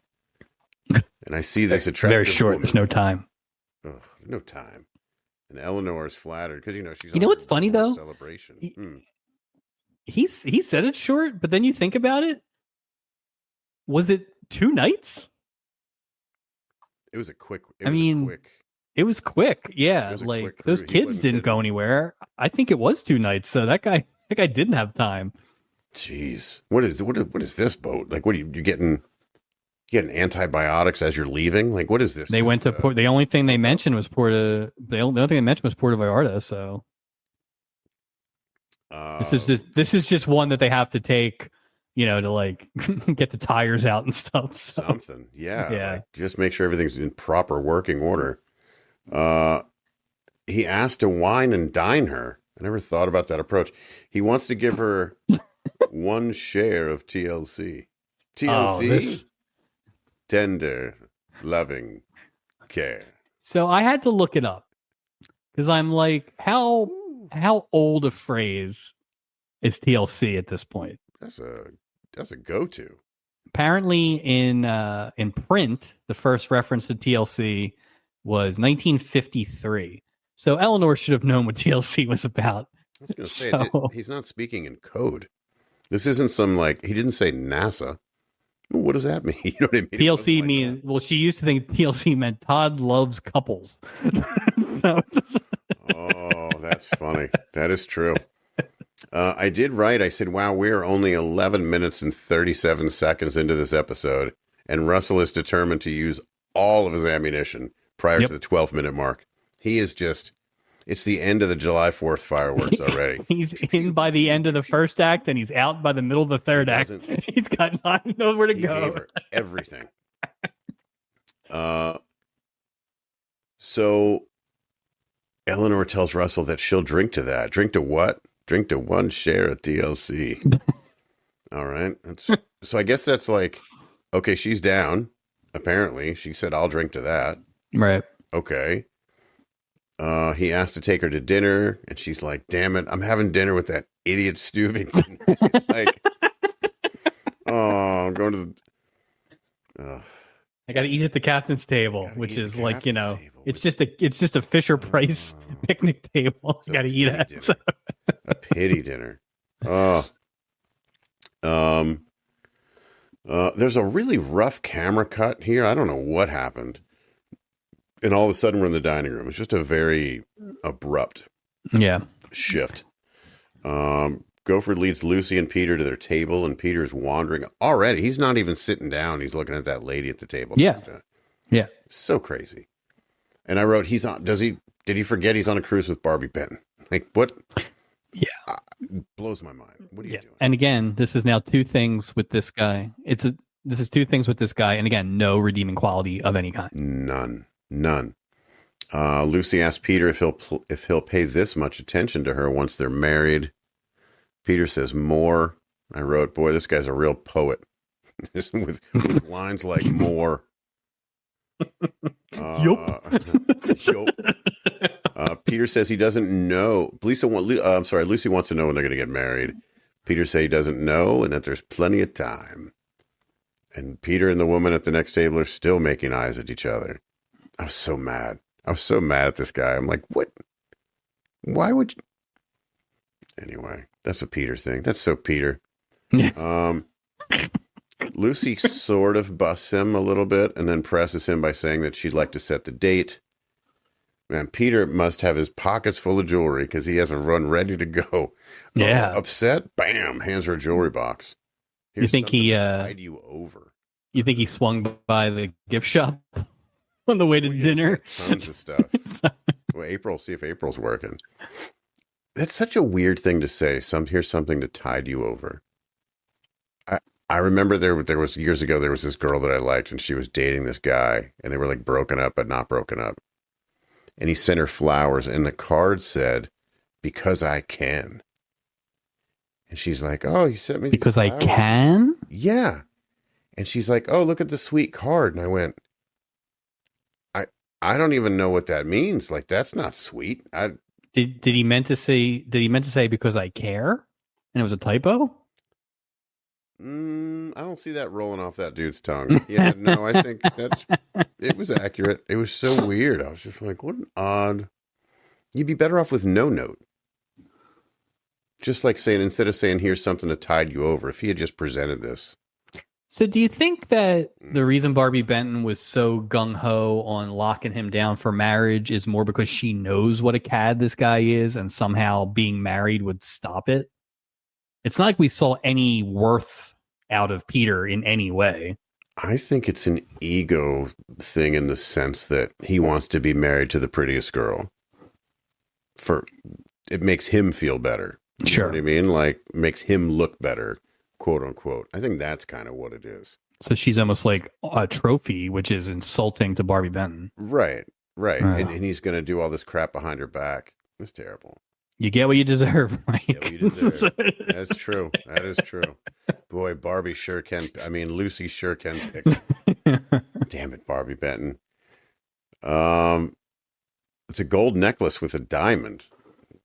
And I see this attractive very short. woman. There's no time. Ugh, no time. And Eleanor is flattered because she's. You know what's funny though? Celebration. He said it's short, but then you think about it. Was it 2 nights? It was a quick. It was quick. Yeah, like quick those kids didn't go anywhere. I think it was 2 nights. So that guy didn't have time. Jeez, what is this boat? Like, what are you getting? Getting antibiotics as you're leaving? Like, what is this? They went to Port. The only thing they mentioned was Puerto. The only thing they mentioned was Puerto Vallarta. So this is just one that they have to take, to like get the tires out and stuff. So. Something, yeah. Like, just make sure everything's in proper working order. He asked to wine and dine her. I never thought about that approach. He wants to give her 1 share of TLC. TLC. Tender, loving care. So I had to look it up because I'm like, how old a phrase is TLC at this point? That's a go-to. Apparently, in print, the first reference to TLC was 1953. So Eleanor should have known what TLC was about. I was going to say, he's not speaking in code. This isn't some he didn't say NASA. What does that mean? You know what I mean? TLC means, well, she used to think TLC meant Todd loves couples. Oh, that's funny. That is true. I did write, I said, wow, we're only 11 minutes and 37 seconds into this episode, and Russell is determined to use all of his ammunition prior to the 12-minute mark. He is just, it's the end of the July 4th fireworks already. He's in by the end of the first act, and he's out by the middle of the third act. He's got nowhere to go. Gave her everything. So Eleanor tells Russell that she'll drink to that. Drink to what? Drink to 1 share of TLC. All right. So I guess that's like, okay, she's down. Apparently, she said, I'll drink to that. Right. Okay. He asked to take her to dinner, and she's like, damn it, I'm having dinner with that idiot Stuvington. I'm going to the... I got to eat at the captain's table, which is like, it's just a Fisher Price picnic table. You got to eat at. A pity dinner. There's a really rough camera cut here. I don't know what happened. And all of a sudden we're in the dining room. It's just a very abrupt shift. Gopher leads Lucy and Peter to their table, and Peter's wandering already. He's not even sitting down. He's looking at that lady at the table. Yeah. Yeah. So crazy. And I wrote, did he forget he's on a cruise with Barbie Benton? Like, what? Yeah. Blows my mind. What are you doing? And again, this is now 2 things with this guy. This is 2 things with this guy. And again, no redeeming quality of any kind. None. Lucy asks Peter if he'll pay this much attention to her once they're married. Peter says more. I wrote, boy, this guy's a real poet. with lines like more. Yup. Peter says he doesn't know. Lucy wants to know when they're going to get married. Peter says he doesn't know and that there's plenty of time. And Peter and the woman at the next table are still making eyes at each other. I was so mad. I was so mad at this guy. I'm like, what? Why would you? Anyway, that's a Peter thing. That's so Peter. Lucy sort of busts him a little bit and then presses him by saying that she'd like to set the date. Man, Peter must have his pockets full of jewelry because he has a run ready to go. Yeah. Upset? Bam! Hands her a jewelry box. You think he tied you over? You think he swung by the gift shop on the way to dinner? Tons of stuff. Well, see if April's working. That's such a weird thing to say. Here's something to tide you over. I remember there was years ago, there was this girl that I liked and she was dating this guy and they were like broken up, but not broken up. And he sent her flowers and the card said, "Because I can." And she's like, "Oh, you sent me these Because I flowers?" can? Yeah. And she's like, "Oh, look at the sweet card." And I went, I don't even know what that means. Like, that's not sweet. Did he meant to say because I care? And it was a typo? I don't see that rolling off that dude's tongue. Yeah, no, I think it was accurate. It was so weird. I was just like, what an odd. You'd be better off with no note. Just like saying, instead of saying, "Here's something to tide you over," if he had just presented this. So do you think that the reason Barbie Benton was so gung-ho on locking him down for marriage is more because she knows what a cad this guy is and somehow being married would stop it? It's not like we saw any worth out of Peter in any way. I think it's an ego thing in the sense that he wants to be married to the prettiest girl. It makes him feel better. You know what I mean? Like, makes him look better. "Quote unquote." I think that's kind of what it is. So she's almost like a trophy, which is insulting to Barbie Benton. Right. And he's going to do all this crap behind her back. It's terrible. You get what you deserve, Mike. Get what you deserve. That's true. That is true. Boy, Barbie sure can. I mean, Lucy sure can pick. Damn it, Barbie Benton. It's a gold necklace with a diamond.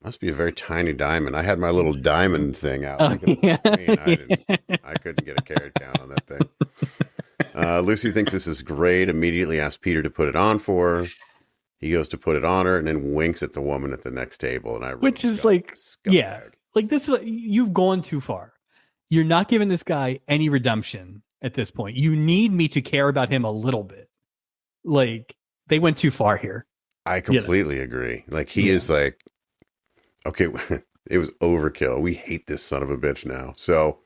Must be a very tiny diamond. I had my little diamond thing out. I couldn't get a carat count on that thing. Lucy thinks this is great. Immediately asks Peter to put it on for her. He goes to put it on her and then winks at the woman at the next table. And which is like, yeah, like this is, you've gone too far. You're not giving this guy any redemption at this point. You need me to care about him a little bit. Like, they went too far here. I completely agree. Like, he is like, okay, it was overkill. We hate this son of a bitch now. So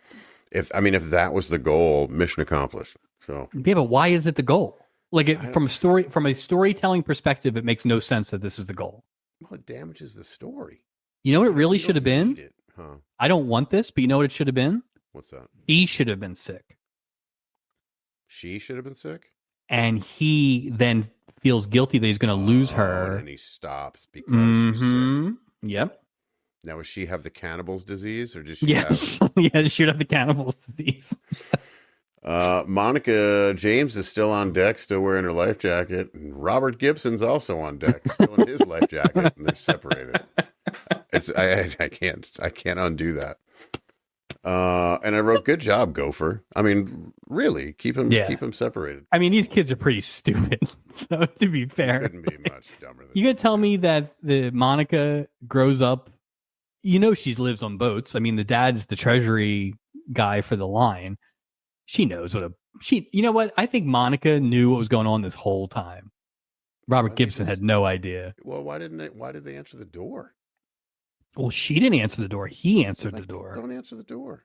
if that was the goal, mission accomplished. So yeah, but why is it the goal? Like, from a storytelling perspective, it makes no sense that this is the goal. Well, it damages the story. You know what it really should have been? It, huh? I don't want this, but you know what it should have been? What's that? He should have been sick. She should have been sick? And he then feels guilty that he's going to lose her. And he stops because she's sick. Yep. Now, does she have the cannibal's disease, or does she Yes. Yeah, she would have the cannibal's disease. Monica James is still on deck, still wearing her life jacket. And Robert Gibson's also on deck, still in his life jacket, and they're separated. I can't undo that. And I wrote, "Good job, Gopher." I mean, really, keep him separated. I mean, these kids are pretty stupid. So to be fair, couldn't be much dumber than you gonna tell me that the Monica grows up? You know, she lives on boats. I mean, the dad's the treasury guy for the line. She knows you know what? I think Monica knew what was going on this whole time. Robert Gibson had no idea. Well, why did they answer the door? Well, she didn't answer the door. He answered the door. Don't answer the door.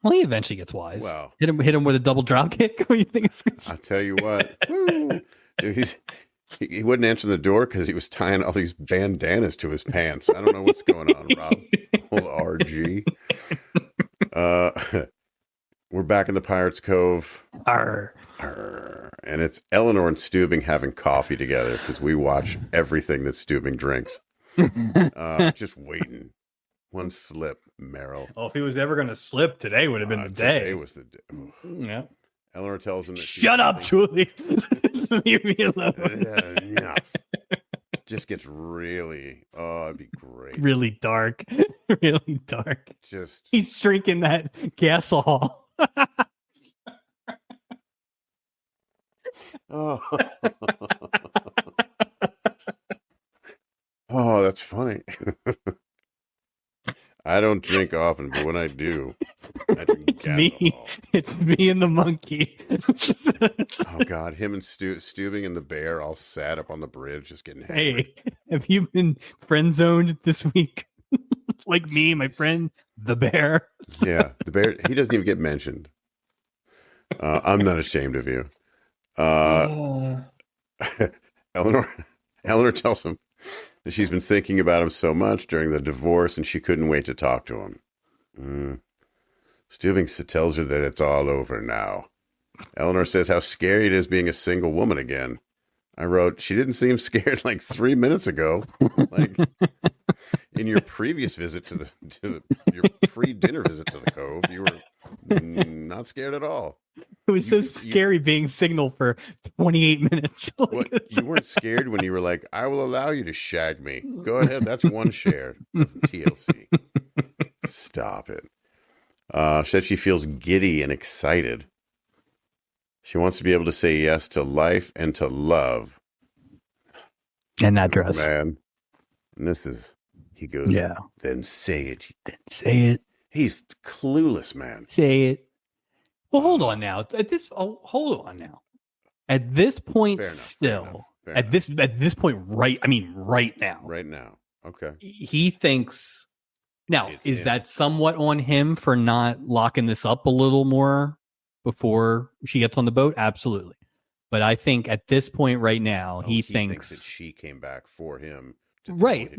Well, he eventually gets wise. Well, hit him with a double drop kick. What do you think? I'll tell you what. Woo. Dude, he wouldn't answer the door because he was tying all these bandanas to his pants. I don't know what's going on, Rob. Old RG. We're back in the Pirates Cove. Arr. And it's Eleanor and Steubing having coffee together because we watch everything that Steubing drinks. Just waiting. One slip, Meryl. Oh, if he was ever going to slip, today would have been the day. Today was the day. Yeah. Eleanor tells him that shut up, Julie. Leave me alone. Enough. Just gets really, it'd be great. Really dark. Really dark. Just he's drinking that Gasohol. Oh. Oh, that's funny. I don't drink often, but when I do, I drink it's me. It's me and the monkey. Oh God, him and Steubing and the bear all sat up on the bridge, just getting hammered. Hey, have you been friend zoned this week? Like me, my friend, the bear. Yeah, the bear. He doesn't even get mentioned. I'm not ashamed of you. Eleanor tells him that she's been thinking about him so much during the divorce and she couldn't wait to talk to him. Stubing tells her that it's all over now. Eleanor says how scary it is being a single woman again. I wrote, she didn't seem scared like 3 minutes ago. Like in your previous visit your pre-dinner visit to the Cove, you were not scared at all. It was so scary being single for 28 minutes. You weren't scared when you were like, I will allow you to shag me. Go ahead. That's one share of TLC. Stop it. Said she feels giddy and excited. She wants to be able to say yes to life and to love. And that dress. Man. And this is, he goes, yeah. Then say it. Then say it. He's clueless, man. Say it. Well, hold on now. Hold on now. At this point, at this point, right now. Right now. Okay. He thinks, now, is that somewhat on him for not locking this up a little more before she gets on the boat? Absolutely. But I think at this point right now, he thinks that she came back for him. Right. She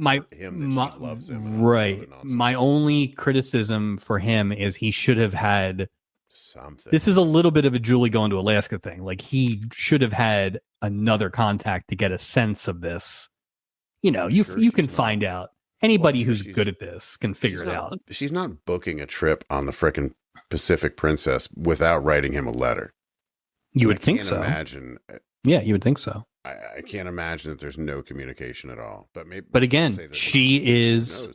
loves him. Right. My only criticism for him is he should have had something. This is a little bit of a Julie going to Alaska thing. Like, he should have had another contact to get a sense of this. You know, you can find out. Anybody who's good at this can figure it out. She's not booking a trip on the frickin' Pacific Princess without writing him a letter. You would think so. Imagine. Yeah, you would think so. I can't imagine that there's no communication at all. But again, she is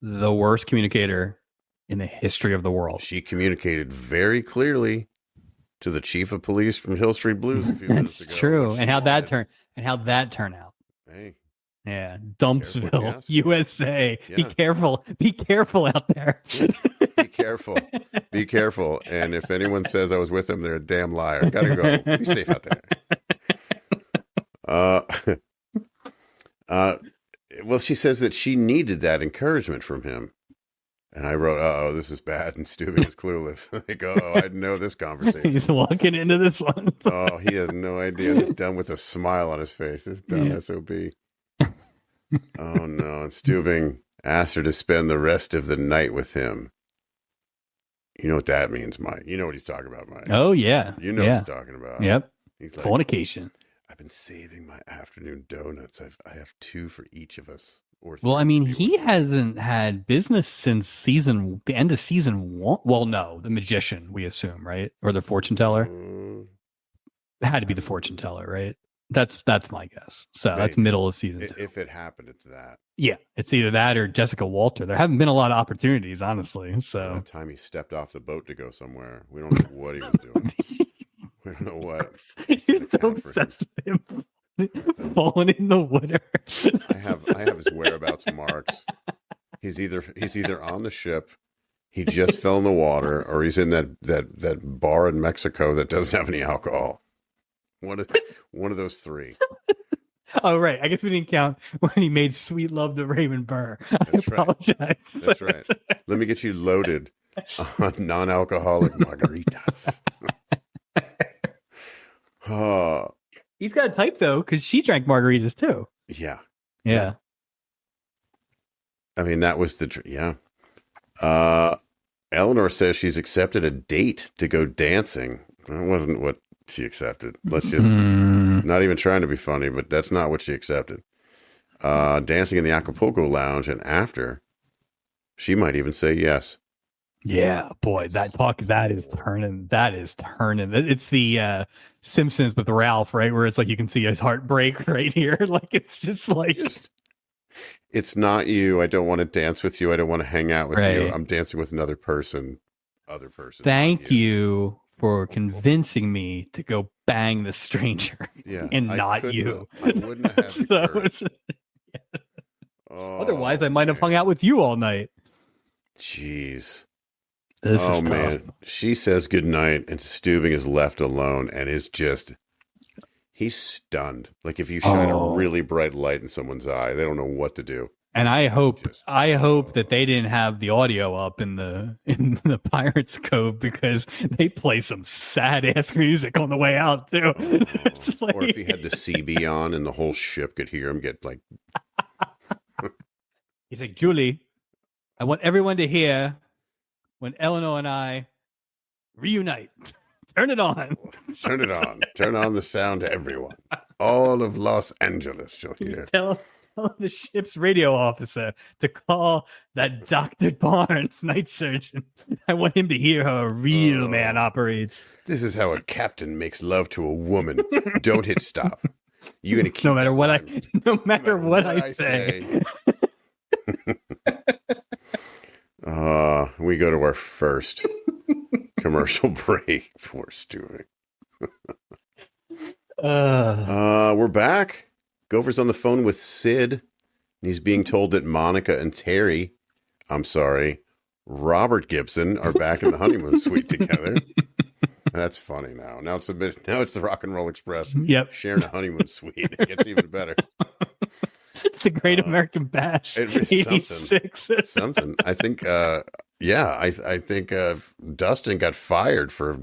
the worst communicator in the history of the world. She communicated very clearly to the chief of police from Hill Street Blues a few minutes ago. That's true. And how that turned out. Hey. Yeah, Dumpsville, USA. Yeah. Be careful out there. Be careful. And if anyone says I was with them, they're a damn liar. Gotta go. Be safe out there. Well, she says that she needed that encouragement from him. And I wrote, "Uh-oh, this is bad." And Stewie is clueless. Like, I know this conversation. He's walking into this one. He has no idea. He's done with a smile on his face. This dumb SOB. Oh, no. And Stubing asked her to spend the rest of the night with him. You know what that means, Mike. You know what he's talking about, Mike. Oh, yeah. You know what he's talking about. Yep. He's like, fornication. I've been saving my afternoon donuts. I have 2 for each of us. Well, I mean, he hasn't had business since the end of season 1. Well, no, the magician, we assume, right? Or the fortune teller. It had to be the fortune teller, right? That's my guess. So maybe. That's middle of season 2. If it happened, it's that. Yeah, it's either that or Jessica Walter. There haven't been a lot of opportunities, honestly. So that time he stepped off the boat to go somewhere, we don't know what he was doing. We don't know what. You're so obsessed with him falling in the water. I have his whereabouts marked. He's either on the ship, he just fell in the water, or he's in that bar in Mexico that doesn't have any alcohol. One of those 3. Oh, right. I guess we didn't count when he made sweet love to Raymond Burr. I apologize. That's right. Let me get you loaded on non-alcoholic margaritas. He's got a type, though, because she drank margaritas, too. Yeah. I mean, that was the... Eleanor says she's accepted a date to go dancing. That wasn't what she accepted. Let's just... Not even trying to be funny, but that's not what she accepted. Dancing in the Acapulco lounge, and after, she might even say yes. Yeah, boy, that is turning. It's the Simpsons with Ralph, right? Where it's like you can see his heart break right here. Like, it's just like... it's not you. I don't want to dance with you. I don't want to hang out with you. I'm dancing with another person. Thank you for convincing me to go bang the stranger and not you. I wouldn't have had the courage. Otherwise, I might have hung out with you all night. Jeez. This is tough. Man. She says goodnight, and Stubing is left alone and is just... He's stunned. Like if you shine a really bright light in someone's eye, they don't know what to do. And I hope that they didn't have the audio up in the Pirates Cove, because they play some sad ass music on the way out too. Like... Or if he had the CB on and the whole ship could hear him get like. He's like, Julie, I want everyone to hear when Eleanor and I reunite. Turn it on. Turn it on. Turn on the sound to everyone. All of Los Angeles, you'll hear. Tell the ship's radio officer to call that Dr. Barnes, night surgeon. I want him to hear how a real man operates. This is how a captain makes love to a woman. Don't hit stop. You're gonna keep no matter what I say. We go to our first commercial break for stewing. We're back. Gopher's on the phone with Sid. And he's being told that Monica and Robert Gibson are back in the honeymoon suite together. That's funny now. Now it's the Rock and Roll Express. Yep. Sharing a honeymoon suite. It gets even better. It's the Great American Bash. It was 86. Something. I think I think Dustin got fired for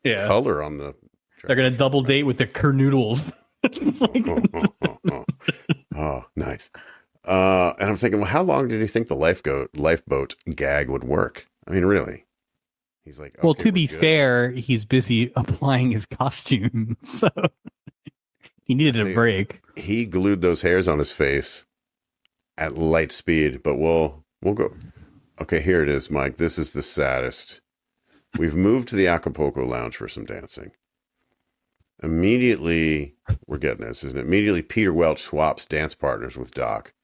color on the track. They're gonna double date with the Kernoodles. Oh, nice. And I'm thinking, well, how long did he think the lifeboat gag would work? I mean, really? He's like, okay, well, to be fair, he's busy applying his costume, so he needed a break. He glued those hairs on his face at light speed, but we'll go. Okay, here it is, Mike. This is the saddest. We've moved to the Acapulco Lounge for some dancing. Immediately, we're getting this, isn't it? Immediately, Peter Welch swaps dance partners with Doc,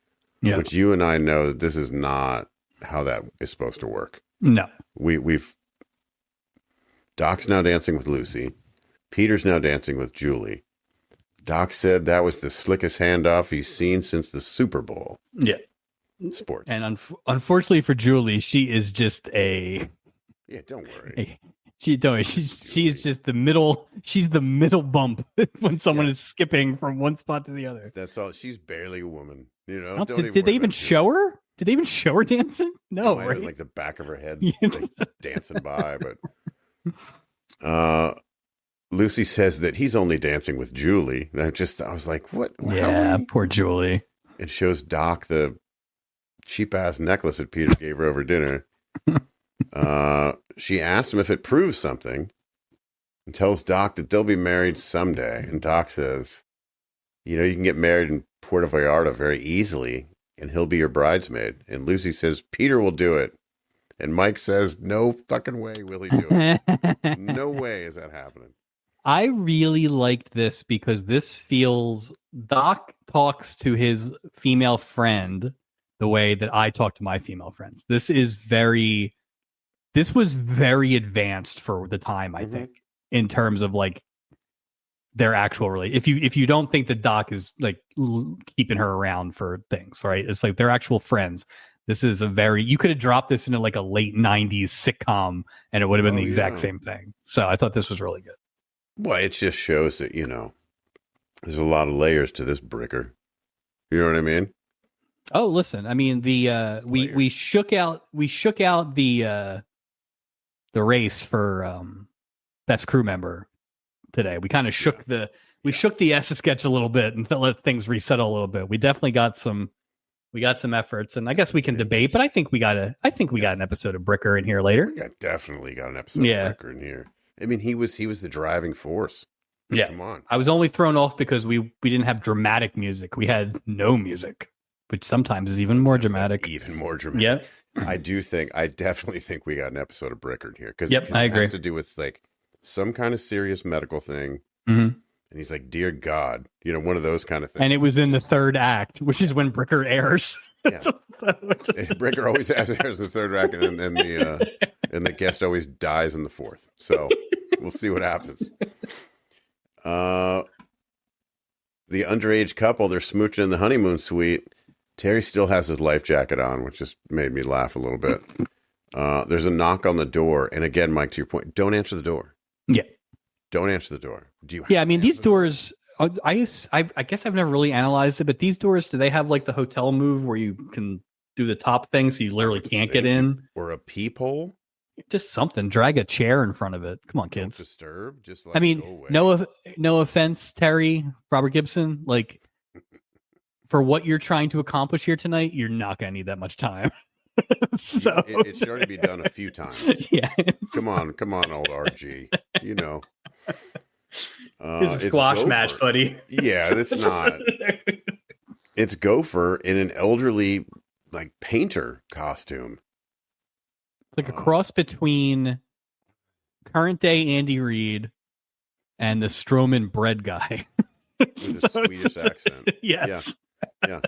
which you and I know that this is not how that is supposed to work. No. We've Doc's now dancing with Lucy. Peter's now dancing with Julie. Doc said that was the slickest handoff he's seen since the Super Bowl. Yeah. Sports. And unfortunately for Julie, she is just Yeah, don't worry. She's just the middle. She's the middle bump when someone is skipping from one spot to the other. That's all. She's barely a woman. You know. Did they even show her? Did they even show her dancing? No, right? Like the back of her head like, dancing by, but Lucy says that he's only dancing with Julie. And I was like, what? Yeah, poor Julie. It shows Doc the cheap ass necklace that Peter gave her over dinner. She asks him if it proves something and tells Doc that they'll be married someday. And Doc says, you can get married in Puerto Vallarta very easily and he'll be your bridesmaid. And Lucy says, Peter will do it. And Mike says, no fucking way will he do it. No way is that happening. I really liked this because this feels Doc talks to his female friend the way that I talk to my female friends. This was very advanced for the time, I think, in terms of like their actual relationship. If you don't think that Doc is like keeping her around for things, right? It's like they're actual friends. This is you could have dropped this into like a late 90s sitcom and it would have been the exact same thing. So I thought this was really good. Well, it just shows that, there's a lot of layers to this bricker. You know what I mean? Oh, listen, I mean, we shook out the race for best crew member today. We kind of shook shook the Etch-a-Sketch a little bit and let things resettle a little bit. We definitely got some efforts, and I guess we can debate, but I think we got an episode of Bricker in here later. We definitely got an episode of Bricker in here. I mean, he was the driving force. Yeah. Come on. I was only thrown off because we didn't have dramatic music. We had no music, which sometimes is even more dramatic. Even more dramatic. Yeah. I definitely think we got an episode of Bricker in here. Because I agree. It has to do with like some kind of serious medical thing. Mm-hmm. And he's like, dear God, one of those kind of things. And it was in the third act, which is when Bricker airs. Yeah. Bricker always airs the third act, and the guest always dies in the fourth. So we'll see what happens. The underage couple, they're smooching in the honeymoon suite. Terry still has his life jacket on, which just made me laugh a little bit. There's a knock on the door. And again, Mike, to your point, don't answer the door. Yeah. Don't answer the door. Do you? Yeah, I mean, these doors, I guess I've never really analyzed it, but these doors, do they have like the hotel move where you can do the top thing so you literally can't get in? Or a peephole? Just something. Drag a chair in front of it. Come on, kids. Don't disturb. Just I mean, no offense, Terry, Robert Gibson. Like, for what you're trying to accomplish here tonight, you're not going to need that much time. So It should already be done a few times. Yeah. Come on, old RG. You know. It's a squash match, buddy. Yeah, it's not. It's Gopher in an elderly, like, painter costume. Like a cross between current day Andy Reid and the Strowman bread guy. With a Swedish accent. Yes. Yeah.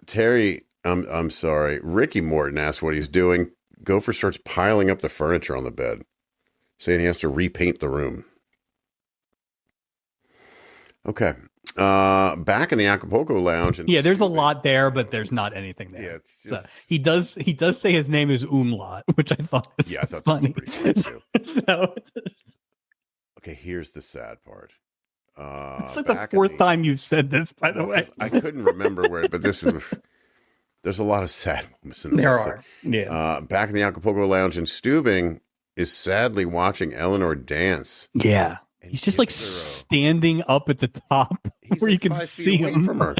Terry, I'm sorry. Ricky Morton asks what he's doing. Gopher starts piling up the furniture on the bed, saying he has to repaint the room. Okay. Back in the Acapulco Lounge. Yeah, there's a lot there, but there's not anything there. Yeah, it's just... So he does say his name is Umlaut, which I thought was I thought funny. That was pretty funny too. So... Okay, here's the sad part. It's like the fourth time you've said this, by the way. I couldn't remember where, but this is... There's a lot of sad moments in this episode. Yeah. Back in the Acapulco Lounge, and Steubing is sadly watching Eleanor dance. Yeah. He's just like standing up at the top where you can see him from her.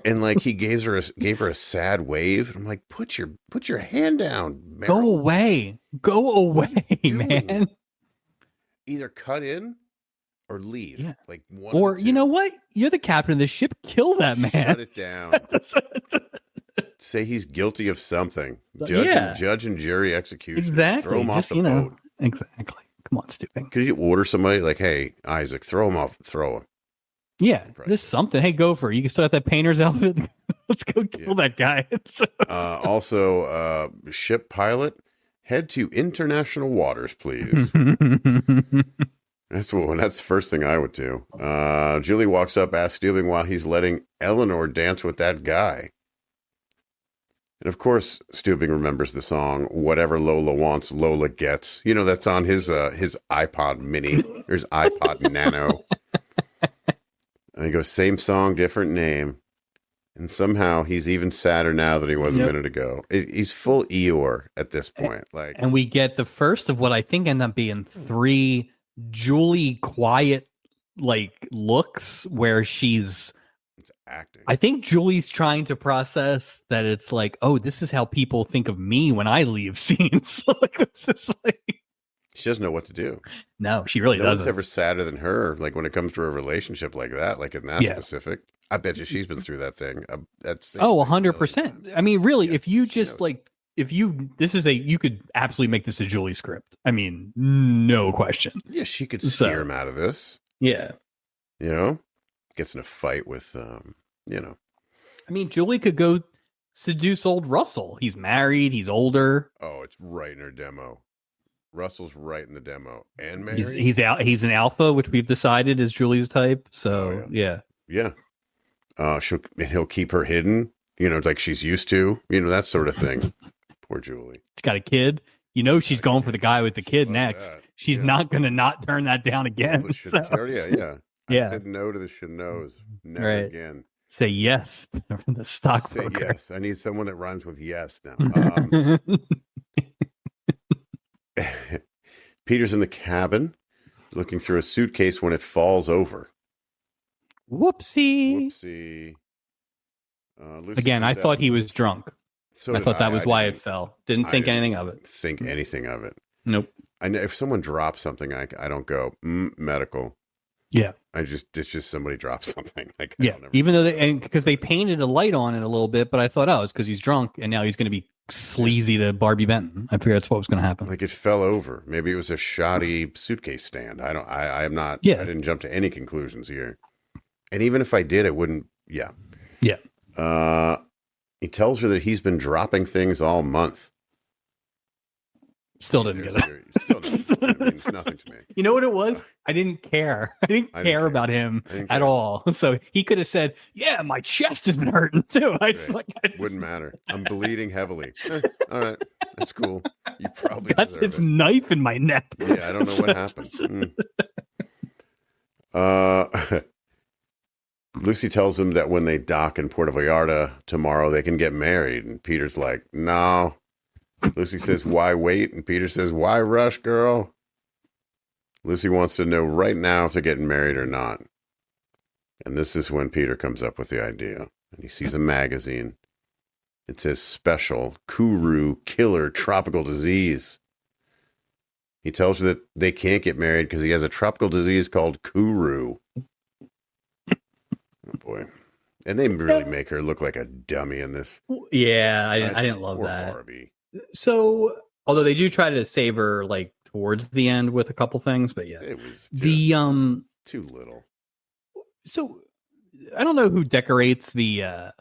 And like he gave her a sad wave. I'm like, put your hand down, Meryl. Go away, man. Either cut in or leave. Yeah. Like one or you know what? You're the captain of the ship. Kill that man. Shut it down. Say he's guilty of something. Judge and jury execution. Exactly. Throw him off the boat. Exactly. Come on, Steubing. Could you order somebody like, hey, Isaac, throw him off, throw him? Yeah, just something. Hey, Gopher, you can still have that painter's outfit. Let's go kill that guy. Also, ship pilot, head to international waters, please. That's the first thing I would do. Julie walks up, asks Steubing why he's letting Eleanor dance with that guy. And of course, Steubing remembers the song "Whatever Lola Wants, Lola Gets." You know, that's on his iPod Mini. There's iPod Nano. And he goes, same song, different name. And somehow he's even sadder now than he was a minute ago. He's full Eeyore at this point. And we get the first of what I think end up being 3 Julie quiet looks where she's acting. I think Julie's trying to process that it's like, oh, this is how people think of me when I leave scenes. She doesn't know what to do. No, she really doesn't. No one's ever sadder than her. Like when it comes to a relationship like that, like in that specific. I bet you she's been through that thing. That's 100%. I mean, really, if you just you could absolutely make this a Julie script. I mean, no question. Yeah, she could steer him out of this. Yeah. You know? Gets in a fight with, I mean, Julie could go seduce old Russell. He's married. He's older. Oh, it's right in her demo. Russell's right in the demo. And married? He's an alpha, which we've decided is Julie's type. So, yeah. He'll keep her hidden, it's like she's used to, that sort of thing. Poor Julie. She's got a kid. She's going for the guy with the kid next. She's not going to not turn that down again. I said no to the Chanels. Never again. Say yes to the stockbroker. Say yes. I need someone that rhymes with yes now. Peter's in the cabin looking through a suitcase when it falls over. Whoopsie. Again, I thought he was drunk. So I thought that was why it fell. Didn't think anything of it. Think anything of it. Nope. I know if someone drops something, I don't go medical. Yeah. It's just somebody drops something. Even though because they painted a light on it a little bit, but I thought, it's because he's drunk and now he's going to be sleazy to Barbie Benton. I figured that's what was going to happen. Like it fell over. Maybe it was a shoddy suitcase stand. I'm not. I didn't jump to any conclusions here. And even if I did, it wouldn't. Yeah. Yeah. He tells her that he's been dropping things all month. Still didn't get it. Still doesn't. It means nothing to me. You know what it was? I didn't care. I didn't care about him at all. So he could have said, "Yeah, my chest has been hurting too." Wouldn't matter. I'm bleeding heavily. All right, that's cool. You probably got this knife in my neck. Yeah, I don't know what happened. Lucy tells him that when they dock in Puerto Vallarta tomorrow, they can get married. And Peter's like, no. Lucy says, why wait? And Peter says, why rush, girl? Lucy wants to know right now if they're getting married or not. And this is when Peter comes up with the idea. And he sees a magazine. It says special Kuru killer tropical disease. He tells her that they can't get married because he has a tropical disease called Kuru. Oh boy. And they really make her look like a dummy in this. Yeah, I didn't love that. Barbie. So, although they do try to save her like towards the end with a couple things, but yeah, it was just too little. So, I don't know who decorates the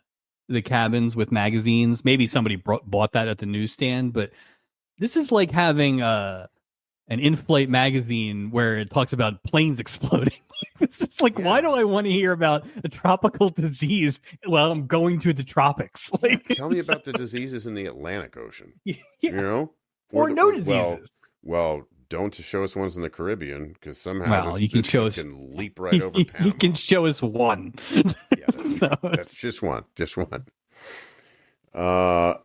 cabins with magazines. Maybe somebody bought that at the newsstand, but this is like having an in-flight magazine where it talks about planes exploding. It's like, why do I want to hear about a tropical disease while I'm going to the tropics? Like, tell me about the diseases in the Atlantic Ocean. Yeah. You know, or no diseases. Well, don't show us ones in the Caribbean because somehow you can show us. Can leap right over Panama. You can show us one. Yeah, that's true. That's just one. Just one.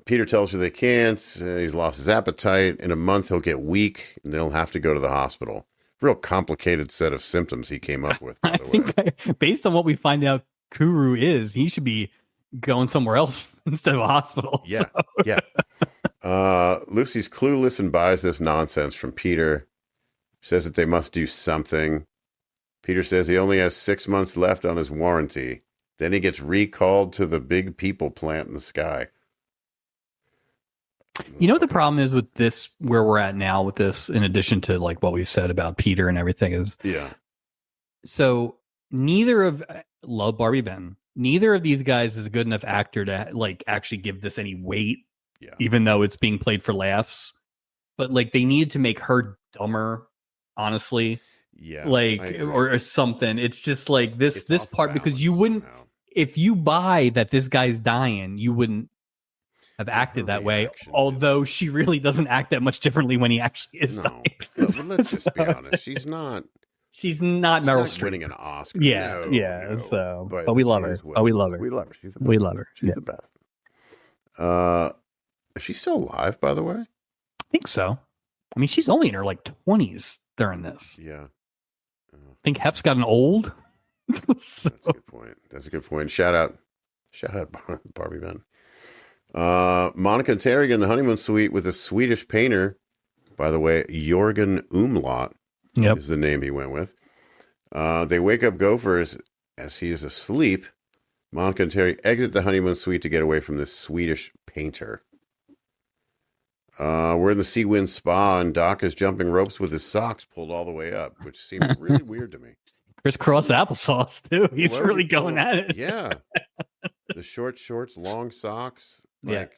Peter tells her they can't. He's lost his appetite. In a month, he'll get weak, and they'll have to go to the hospital. Real complicated set of symptoms he came up with, by the way. Based on what we find out Kuru is, he should be going somewhere else instead of a hospital. Yeah, yeah. Lucy's clueless and buys this nonsense from Peter. Says that they must do something. Peter says he only has 6 months left on his warranty. Then he gets recalled to the big people plant in the sky. You know what the problem is with this, where we're at now with this, in addition to like what we've said about Peter and everything, is so neither of love Barbie Ben, neither of these guys is a good enough actor to like actually give this any weight, even though it's being played for laughs. But like they needed to make her dumber, honestly. Yeah. Like or something. It's just like this part, because you wouldn't if you buy that this guy's dying, you wouldn't have acted that way, although she really doesn't act that much differently when he actually is dying. No, but let's just be honest. She's not Meryl Streep winning an Oscar. No. So, but we love her. We love her. We love her. We love her. She's the best. Is she still alive, by the way? I think so. I mean, she's only in her like 20s during this. Yeah. I think Hep's gotten old. So. That's a good point. Shout out Barbie Ben. Monica and Terry in the honeymoon suite with a Swedish painter. By the way, Jorgen Umlaut is the name he went with. They wake up Gopher as he is asleep. Monica and Terry exit the honeymoon suite to get away from this Swedish painter. We're in the Seawind Spa, and Doc is jumping ropes with his socks pulled all the way up, which seemed really weird to me. Crisscross applesauce, too. He's really going at it. Yeah. The short shorts, long socks. They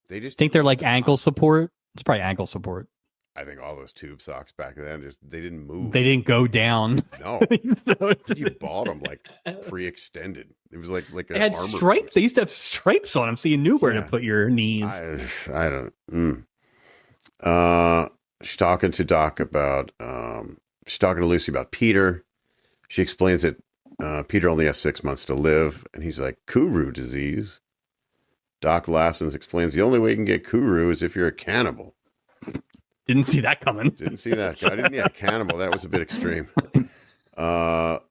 just think they're like ankle support. It's probably ankle support. I think all those tube socks back then they didn't move. They didn't go down. No, you bought them like pre-extended. It was like they had stripes. They used to have stripes on them, so you knew where to put your knees. I don't. She's talking to Doc about. She's talking to Lucy about Peter. She explains that Peter only has 6 months to live, and he's like, Kuru disease. Doc laughs and explains the only way you can get Kuru is if you're a cannibal. Didn't see that coming. Didn't see that. I didn't. Yeah, cannibal. That was a bit extreme.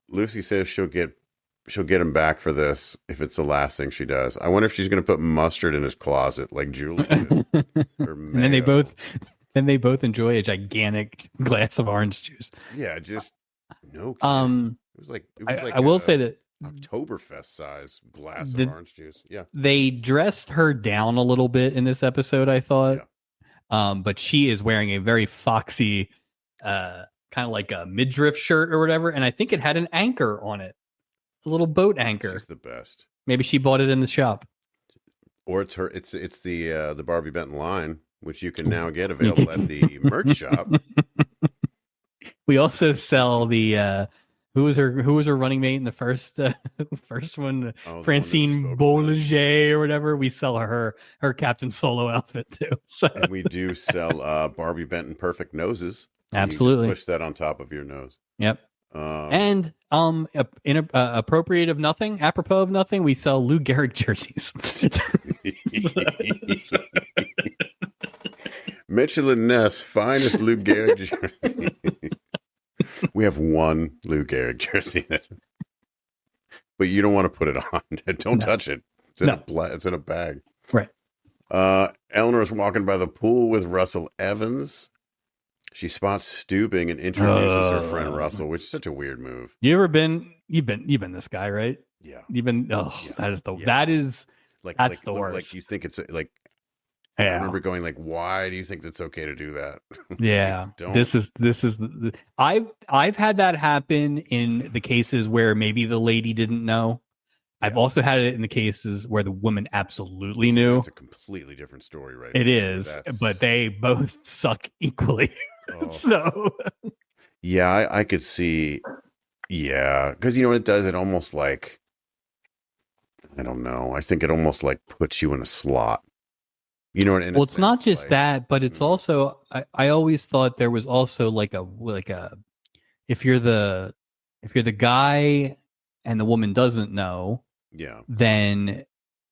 Lucy says she'll get him back for this if it's the last thing she does. I wonder if she's going to put mustard in his closet like Julie did. And then they both enjoy a gigantic glass of orange juice. Yeah, just no. It was like I will say that Oktoberfest size glass of orange juice. Yeah, they dressed her down a little bit in this episode, I thought. Yeah. But she is wearing a very foxy, kind of like a midriff shirt or whatever, and I think it had an anchor on it, a little boat anchor. She's the best. Maybe she bought it in the shop, or it's her. It's the Barbie Benton line, which you can now get available at the merch shop. We also sell the who was her running mate in the first one, Francine Bollinger or whatever. We sell her Captain Solo outfit too. So. And we do sell Barbie Benton perfect noses. Absolutely, you push that on top of your nose. Yep. And appropriate of nothing, apropos of nothing, we sell Lou Gehrig jerseys. Michelin Ness finest Lou Gehrig jersey. We have one Lou Gehrig jersey, but you don't want to put it on. Don't touch it. It's in a bag. Right. Eleanor's walking by the pool with Russell Evans. She spots Stubing and introduces her friend Russell, which is such a weird move. You've been this guy, right? Yeah. You've been. Oh, yeah. That is that's the worst. Like you think it's like. Yeah. I remember going like, why do you think that's okay to do that? Yeah. This is I've had that happen in the cases where maybe the lady didn't know. I've also had it in the cases where the woman absolutely knew. That's a completely different story, right? It is, but they both suck equally. Oh. So, yeah, I could see. Yeah, because you know what it does? It almost like, I don't know. I think it almost like puts you in a slot. You know, well, it's not just like, that, but it's also. I always thought there was also like a if you're the guy and the woman doesn't know, yeah, then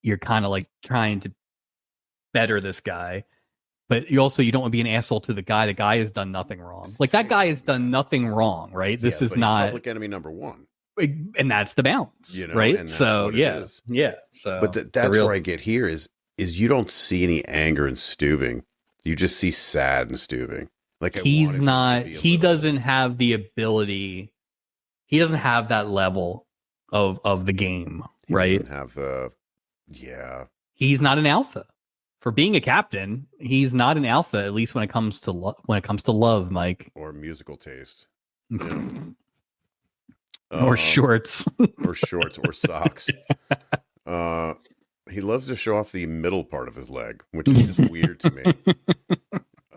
you're kind of like trying to better this guy, but you don't want to be an asshole to the guy. The guy has done nothing wrong. Like that guy has done nothing wrong, right? This is not public enemy number one, and that's the balance, you know, right? So yeah. So, but that's where I get here is you don't see any anger in Stubing. You just see sad in Stubing. Like he's not. He doesn't have the ability. He doesn't have that level of the game, right? He doesn't have the. Yeah. He's not an alpha. For being a captain, he's not an alpha. At least when it comes to love, Mike. Or musical taste. Or shorts. Or shorts or socks. He loves to show off the middle part of his leg, which is just weird to me.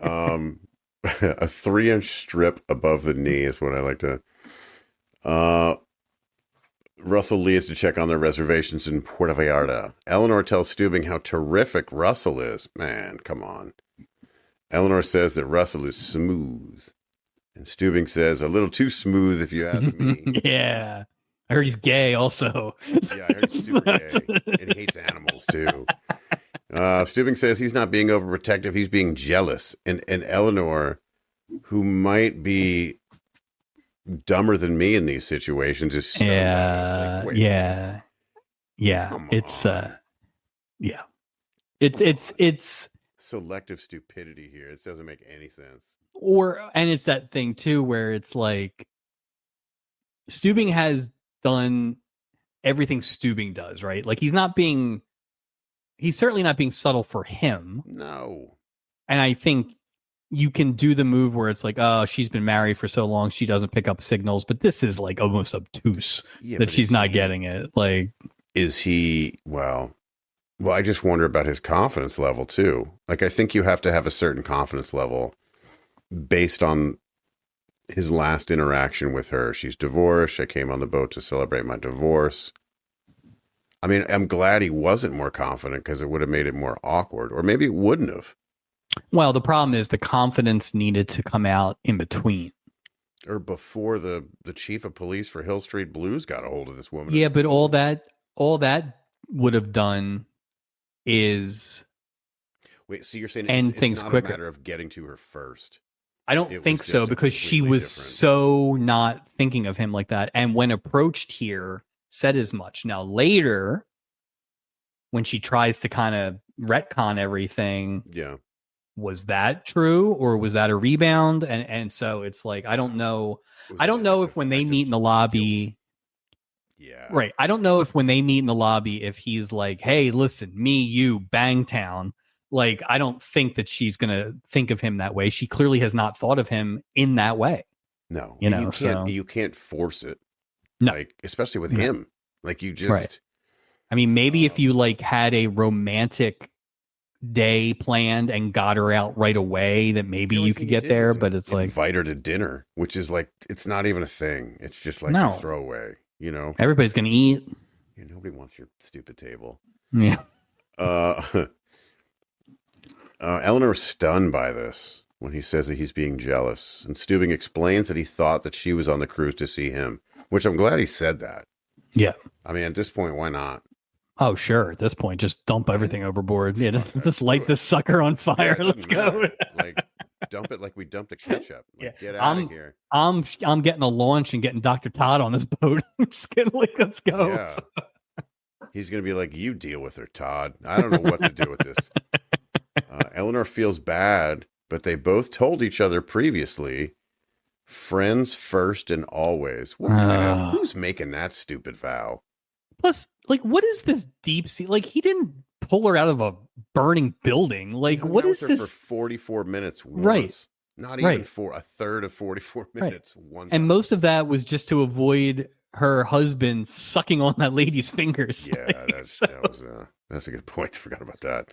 A 3-inch strip above the knee is what I like to. Russell leaves to check on their reservations in Puerto Vallarta. Eleanor tells Stubing how terrific Russell is. Man, come on. Eleanor says that Russell is smooth. And Stubing says, a little too smooth if you ask me. Yeah. I heard he's gay also. Yeah, I heard he's super gay. And he hates animals too. Stubing says he's not being overprotective. He's being jealous. And Eleanor, who might be dumber than me in these situations, is so like, yeah. It's yeah. It's selective stupidity here. It doesn't make any sense. And it's that thing too where it's like Stubing has done everything Stubing does, right? Like he's certainly not being subtle for him. No. And I think you can do the move where it's like, oh, she's been married for so long, she doesn't pick up signals. But this is like almost obtuse that she's not getting it. Like, is he, well, I just wonder about his confidence level too. Like, I think you have to have a certain confidence level based on his last interaction with her. She's divorced. I came on the boat to celebrate my divorce. I mean, I'm glad he wasn't more confident because it would have made it more awkward, or maybe it wouldn't have. Well, the problem is the confidence needed to come out in between. Or before the chief of police for Hill Street Blues got a hold of this woman. Yeah, but all that would have done is... Wait, so you're saying it's things not quicker. A matter of getting to her first? I don't think so, because she was so not thinking of him like that. And when approached here, said as much. Now later, when she tries to kind of retcon everything... Yeah. Was that true, or was that a rebound? And so it's like, I don't know. I don't know if when they meet in the lobby, yeah, right. I don't know if when they meet in the lobby, if he's like, hey, listen, me, you, Bangtown. Like, I don't think that she's going to think of him that way. She clearly has not thought of him in that way. No, you know, you can't force it. No, like, especially with him. Like, you just, right. I mean, maybe if you like had a romantic day planned and got her out right away, that maybe you could get there, but it's like invite her to dinner, which is like, it's not even a thing. It's just like a throwaway, you know. Everybody's gonna eat. Yeah, nobody wants your stupid table. Yeah. Eleanor's stunned by this when he says that he's being jealous, and Stubing explains that he thought that she was on the cruise to see him, which I'm glad he said that. Yeah. I mean, at this point, why not? Oh, sure. At this point, just dump everything overboard. Yeah, just light this sucker on fire. Let's go. Like, dump it like we dumped the ketchup. Like, get out of here. I'm getting a launch and getting Dr. Todd on this boat. I'm just kidding. Like, let's go. Yeah. He's going to be like, you deal with her, Todd. I don't know what to do with this. Eleanor feels bad, but they both told each other previously, friends first and always. Who's making that stupid vow? Plus, like, what is this deep sea? Like, he didn't pull her out of a burning building. Like, what is this? For 44 minutes once. Right. Not even for a third of 44 minutes one time. And most of that was just to avoid her husband sucking on that lady's fingers. Yeah, that's a good point. I forgot about that.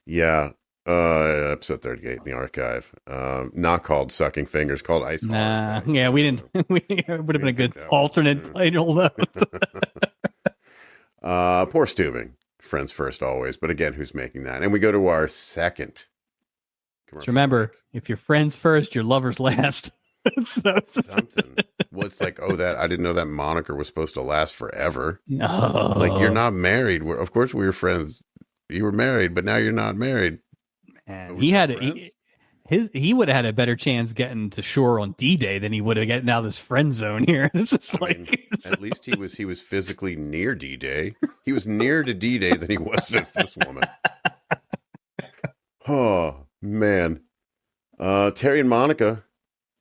Yeah. Episode 38 in the archive. Not called Sucking Fingers, called Ice. Nah, yeah, we didn't. It would have been a good alternate title, though. Poor Steubing. Friends first always. But again, who's making that? And we go to our second commercial. Remember, if you're friends first, your lovers last. Something. Well, it's like, that I didn't know that moniker was supposed to last forever. No. Like, you're not married. Of course we were friends. You were married, but now you're not married. And he would have had a better chance getting to shore on D-Day than he would have getting out of this friend zone here. This is at least he was physically near D-Day. He was nearer to D-Day than he was to this woman. Oh man. Terry and Monica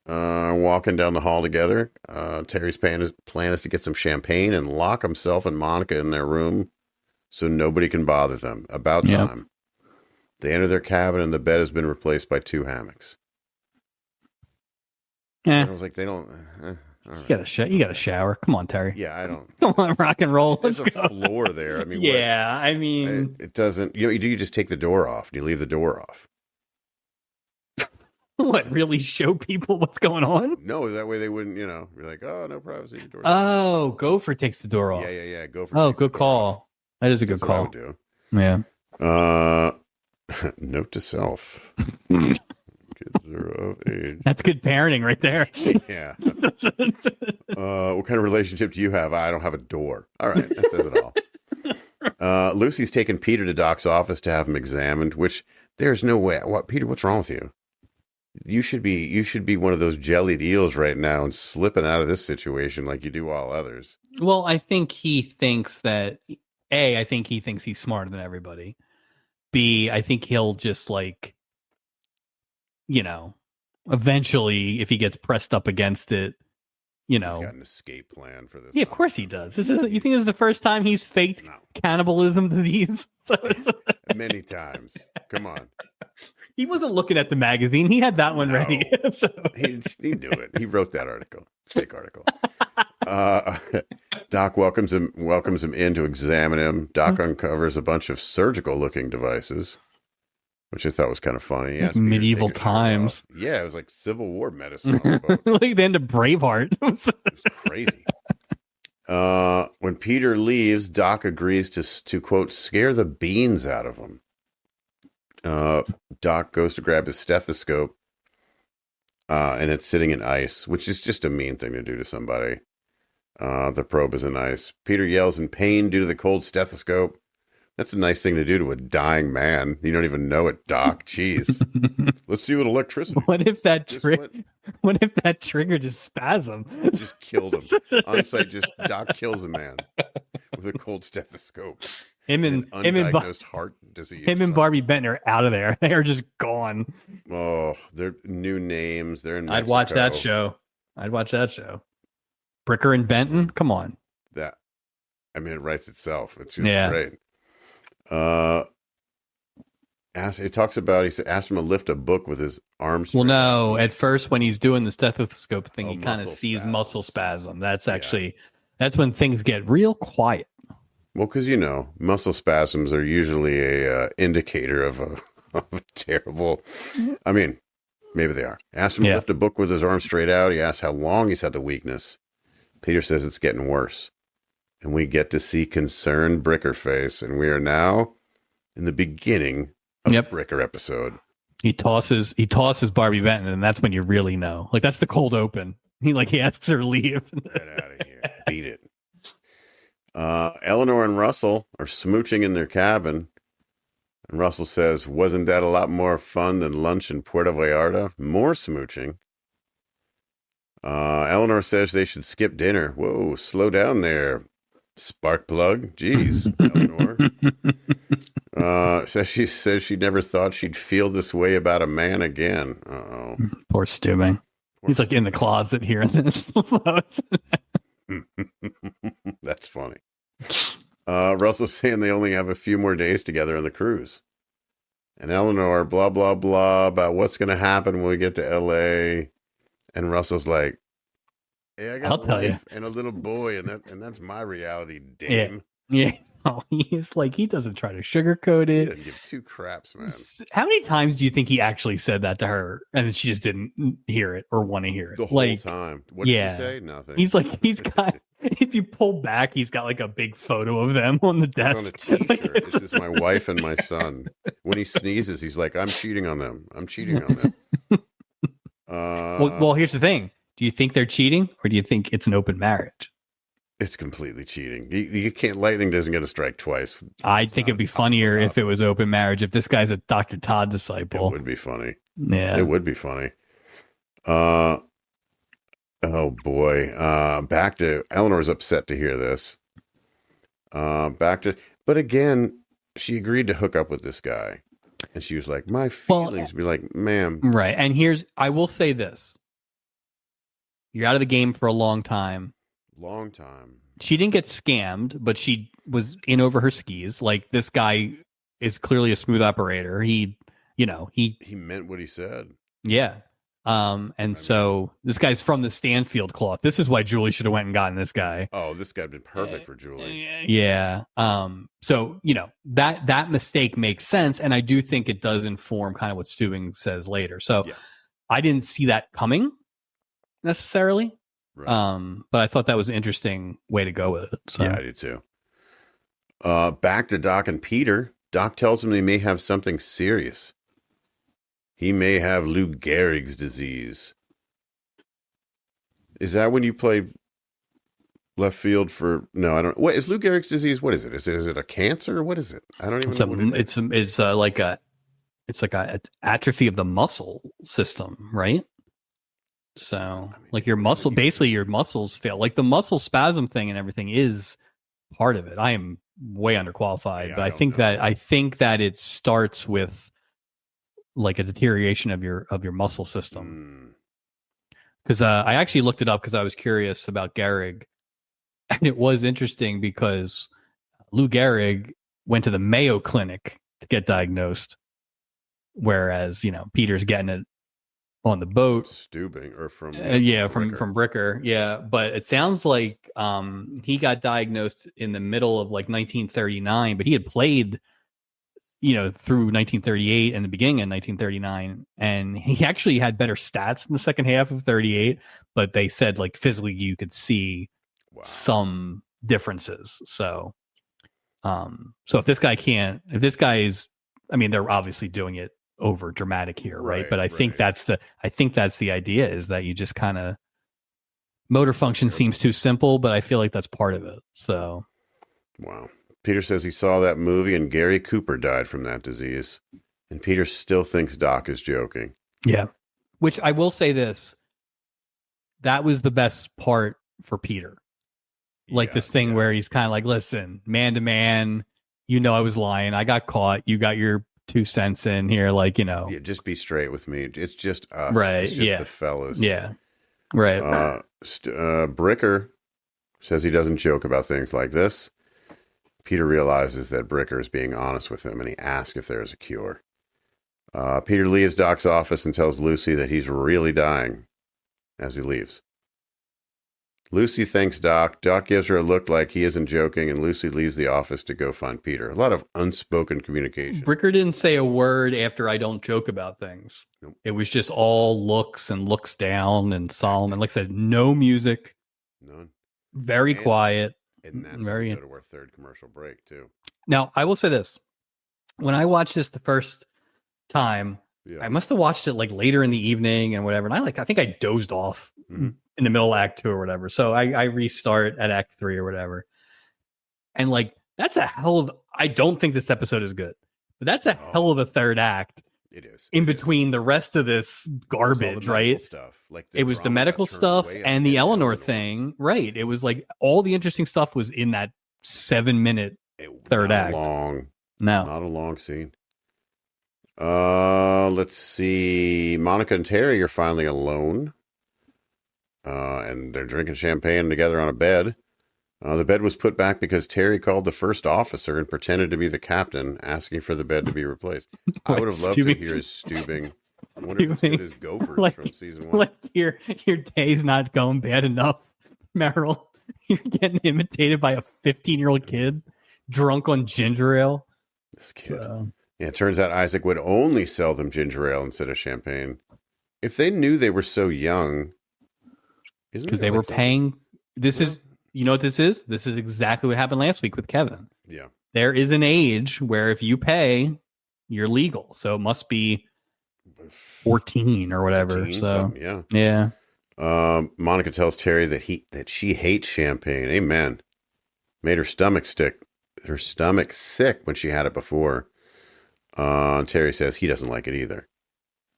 walking down the hall together. Terry's plan is to get some champagne and lock himself and Monica in their room so nobody can bother them. About time. They enter their cabin and the bed has been replaced by 2 hammocks. I was like, they don't. Right. You got to shower. Come on, Terry. Yeah, I don't. Come on, rock and roll. There's a floor there. I mean, it doesn't. You just take the door off. Do you leave the door off? What, really show people what's going on? No, that way they wouldn't. Be like, oh, no privacy. Gopher takes the door off. Yeah. Gopher. Oh, good call. Off. That is a good call. What I would do. Yeah. Note to self. Kids are of age. That's good parenting right there. Yeah. What kind of relationship do you have? I don't have a door. All right. That says it all. Lucy's taken Peter to Doc's office to have him examined, which there's no way. What, Peter, what's wrong with you? You should be one of those jellied eels right now and slipping out of this situation like you do all others. Well, I think he thinks that I think he thinks he's smarter than everybody. B, I think he'll just eventually, if he gets pressed up against it, he's got an escape plan for this. Yeah, of course he does. You think this is the first time he's faked cannibalism to these? Many times. Come on. He wasn't looking at the magazine. He had that one ready. So. He knew it. He wrote that article. Fake article. Doc welcomes him in to examine him. Doc uncovers a bunch of surgical-looking devices, which I thought was kind of funny. Like medieval times. Yeah, it was like Civil War medicine. Like the end of Braveheart. It was crazy. When Peter leaves, Doc agrees to quote, scare the beans out of him. Doc goes to grab his stethoscope, and it's sitting in ice, which is just a mean thing to do to somebody. The probe is in ice. Peter yells in pain due to the cold stethoscope. That's a nice thing to do to a dying man. You don't even know it, Doc. Jeez. Let's see what electricity. What if that trigger just spasm? Just killed him. On site, Doc kills a man with a cold stethoscope. Him and undiagnosed heart disease. Him and Barbie Benton are out of there. They are just gone. Oh, they're new names. They're in Mexico. I'd watch that show. Bricker and Benton. Come on. It writes itself. It's great. It talks about, he asked him to lift a book with his arms. Well, no, at first when he's doing the stethoscope thing, he kind of sees muscle spasm. That's that's when things get real quiet. Well, because, muscle spasms are usually a indicator of a terrible, maybe they are. Asked him to lift a book with his arms straight out. He asked how long he's had the weakness. Peter says it's getting worse. And we get to see concerned Bricker face. And we are now in the beginning of the Bricker episode. He tosses Barbie Benton, and that's when you really know. Like, that's the cold open. He asks her to leave. Get out of here. Beat it. Eleanor and Russell are smooching in their cabin. And Russell says, wasn't that a lot more fun than lunch in Puerto Vallarta? More smooching. Eleanor says they should skip dinner. Whoa, slow down there, Spark plug. Jeez, Eleanor. She says she never thought she'd feel this way about a man again. Uh-oh. Poor Steubing. He's like in the closet hearing this. That's funny. Russell's saying they only have a few more days together on the cruise. And Eleanor, blah, blah, blah, about what's going to happen when we get to L.A. And Russell's like, hey, I got a wife and a little boy, and that's my reality, dame. Yeah. Oh, he's like, he doesn't try to sugarcoat it. He doesn't give two craps, man. How many times do you think he actually said that to her and then she just didn't hear it or want to hear it? The whole time. What did you say? Nothing. He's like, he's got, if you pull back, he's got like a big photo of them on the desk. It's on a t-shirt. This is my wife and my son. When he sneezes, he's like, I'm cheating on them. I'm cheating on them. Well, here's the thing. Do you think they're cheating or do you think it's an open marriage? It's completely cheating. You can't. Lightning doesn't get a strike twice. I think it'd be funnier if it was open marriage. If this guy's a Dr. Todd disciple, it would be funny. Yeah, it would be funny. Oh boy. Back to Eleanor's upset to hear this. But again, she agreed to hook up with this guy, and she was like, "My feelings." Be like, "Ma'am." Right. And I will say this: you're out of the game for a long time. Long time. She didn't get scammed, but she was in over her skis. Like, this guy is clearly a smooth operator. He meant what he said. Yeah. So this guy's from the Stanfield cloth. This is why Julie should have went and gotten this guy. Oh, this guy'd been perfect for Julie. Yeah. So, that mistake makes sense. And I do think it does inform kind of what Steubing says later. So I didn't see that coming necessarily. Right. But I thought that was an interesting way to go with it. So. Yeah, I did too. Back to Doc and Peter. Doc tells him he may have something serious. He may have Lou Gehrig's disease. Is that when you play left field for? No, I don't. What is Lou Gehrig's disease? What is it? Is it a cancer? What is it? I don't even know what it is. It's like a atrophy of the muscle system, right? So, like your muscle, basically your muscles fail. Like the muscle spasm thing and everything is part of it. I am way underqualified, but I think that it starts with like a deterioration of your muscle system. Because I actually looked it up because I was curious about Gehrig, and it was interesting because Lou Gehrig went to the Mayo Clinic to get diagnosed, whereas Peter's getting it on the boat. Steubing or from from Bricker. Yeah, but it sounds like he got diagnosed in the middle of like 1939, but he had played through 1938 and the beginning of 1939, and he actually had better stats in the second half of 38, but they said like physically you could see some differences. So if this guy is, I mean, they're obviously doing it over dramatic here, right? But I think that's the idea, is that you just kind of, motor function seems too simple, but I feel like that's part of it. So wow. Peter says he saw that movie and Gary Cooper died from that disease, and Peter still thinks Doc is joking. Yeah, which I will say this, that was the best part for Peter, like this thing where he's kind of like, listen, man to man, I was lying, I got caught, you got your 2 cents in here, like, just be straight with me. It's just us. Right. It's just the fellas. Yeah. Right. Bricker says he doesn't joke about things like this. Peter realizes that Bricker is being honest with him, and he asks if there is a cure. Peter leaves Doc's office and tells Lucy that he's really dying as he leaves. Lucy thanks Doc. Doc gives her a look like he isn't joking, and Lucy leaves the office to go find Peter. A lot of unspoken communication. Bricker didn't say a word after "I don't joke about things." Nope. It was just all looks and looks down and solemn. And like I said, no music. None. Very quiet. And that's very go to our third commercial break, too. Now, I will say this. When I watched this the first time, I must have watched it like later in the evening and whatever. And I think I dozed off in the middle of Act 2 or whatever. So I restart at Act 3 or whatever. And like, that's a hell of, I don't think this episode is good, but that's a hell of a third act. It is. In between the rest of this garbage, right? Stuff. Like it was the medical stuff and the Eleanor thing, right? It was like all the interesting stuff was in that 7-minute third not act. Long. No. Not a long scene. Let's see. Monica and Terry are finally alone. And they're drinking champagne together on a bed. The bed was put back because Terry called the first officer and pretended to be the captain, asking for the bed to be replaced. I would have loved to hear his Stubing. I wonder if it's good as Gophers from season 1. Like your day's not going bad enough, Meryl. You're getting imitated by a 15-year-old kid drunk on ginger ale. This kid. Yeah, it turns out Isaac would only sell them ginger ale instead of champagne. If they knew they were so young, because they were paying. This is, you know what this is? This is exactly what happened last week with Kevin. Yeah. There is an age where if you pay, you're legal. So it must be 14 or whatever. 14, so yeah. Monica tells Terry that she hates champagne. Amen. Made her stomach sick when she had it before. Terry says he doesn't like it either.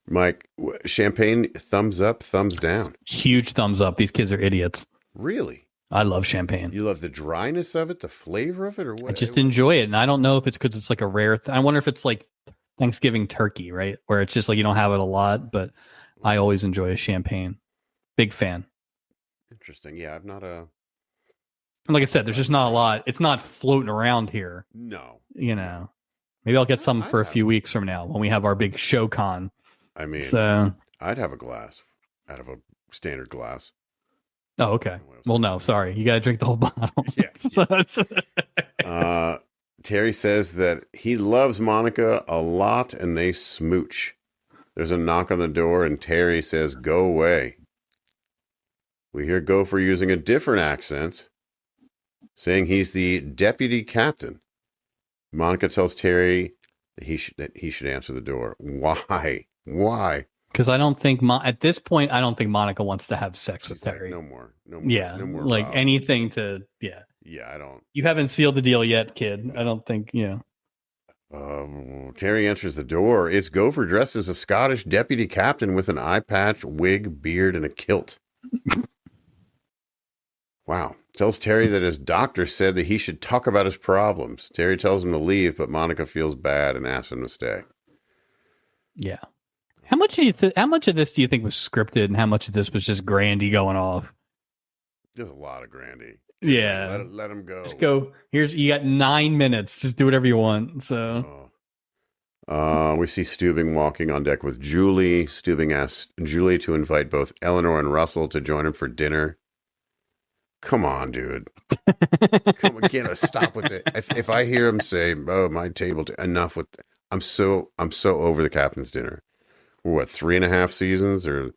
Mike, champagne, thumbs up, thumbs down? Huge thumbs up. These kids are idiots. Really? I love champagne. You love the dryness of it, the flavor of it, or what? I just enjoy it. And I don't know if it's because it's like a rare I wonder if it's like Thanksgiving turkey, right? Where it's just like you don't have it a lot, but I always enjoy a champagne. Big fan. Interesting. Yeah, I'm not a... Like I said, there's just not a lot. It's not floating around here. No. You know. Maybe I'll get some for a few weeks from now when we have our big show con. I mean, I'd have a glass out of a standard glass. Oh, okay. Well, no, sorry. You got to drink the whole bottle. Yeah. Terry says that he loves Monica a lot and they smooch. There's a knock on the door and Terry says, "Go away." We hear Gopher using a different accent, saying he's the deputy captain. Monica tells Terry that he should answer the door. Why? Because I don't think at this point I don't think Monica wants to have sex with Terry. Like, no more. Yeah, no more. Like anything to Yeah, I don't. You haven't sealed the deal yet, kid. I don't think. Yeah. Terry enters the door. It's Gopher dressed as a Scottish deputy captain with an eye patch, wig, beard, and a kilt. Wow. Tells Terry that his doctor said that he should talk about his problems. Terry tells him to leave, but Monica feels bad and asks him to stay. Yeah. How much of this do you think was scripted, and how much of this was just Grandy going off? There's a lot of Grandy. Yeah. Let him go. Just go. You got 9 minutes. Just do whatever you want. So. We see Stubing walking on deck with Julie. Stubing asks Julie to invite both Eleanor and Russell to join him for dinner. Come on, dude. Come on, get a stop with it. If I hear him say, "Oh, my table," enough with. I'm so over the captain's dinner. We're what, 3.5 seasons or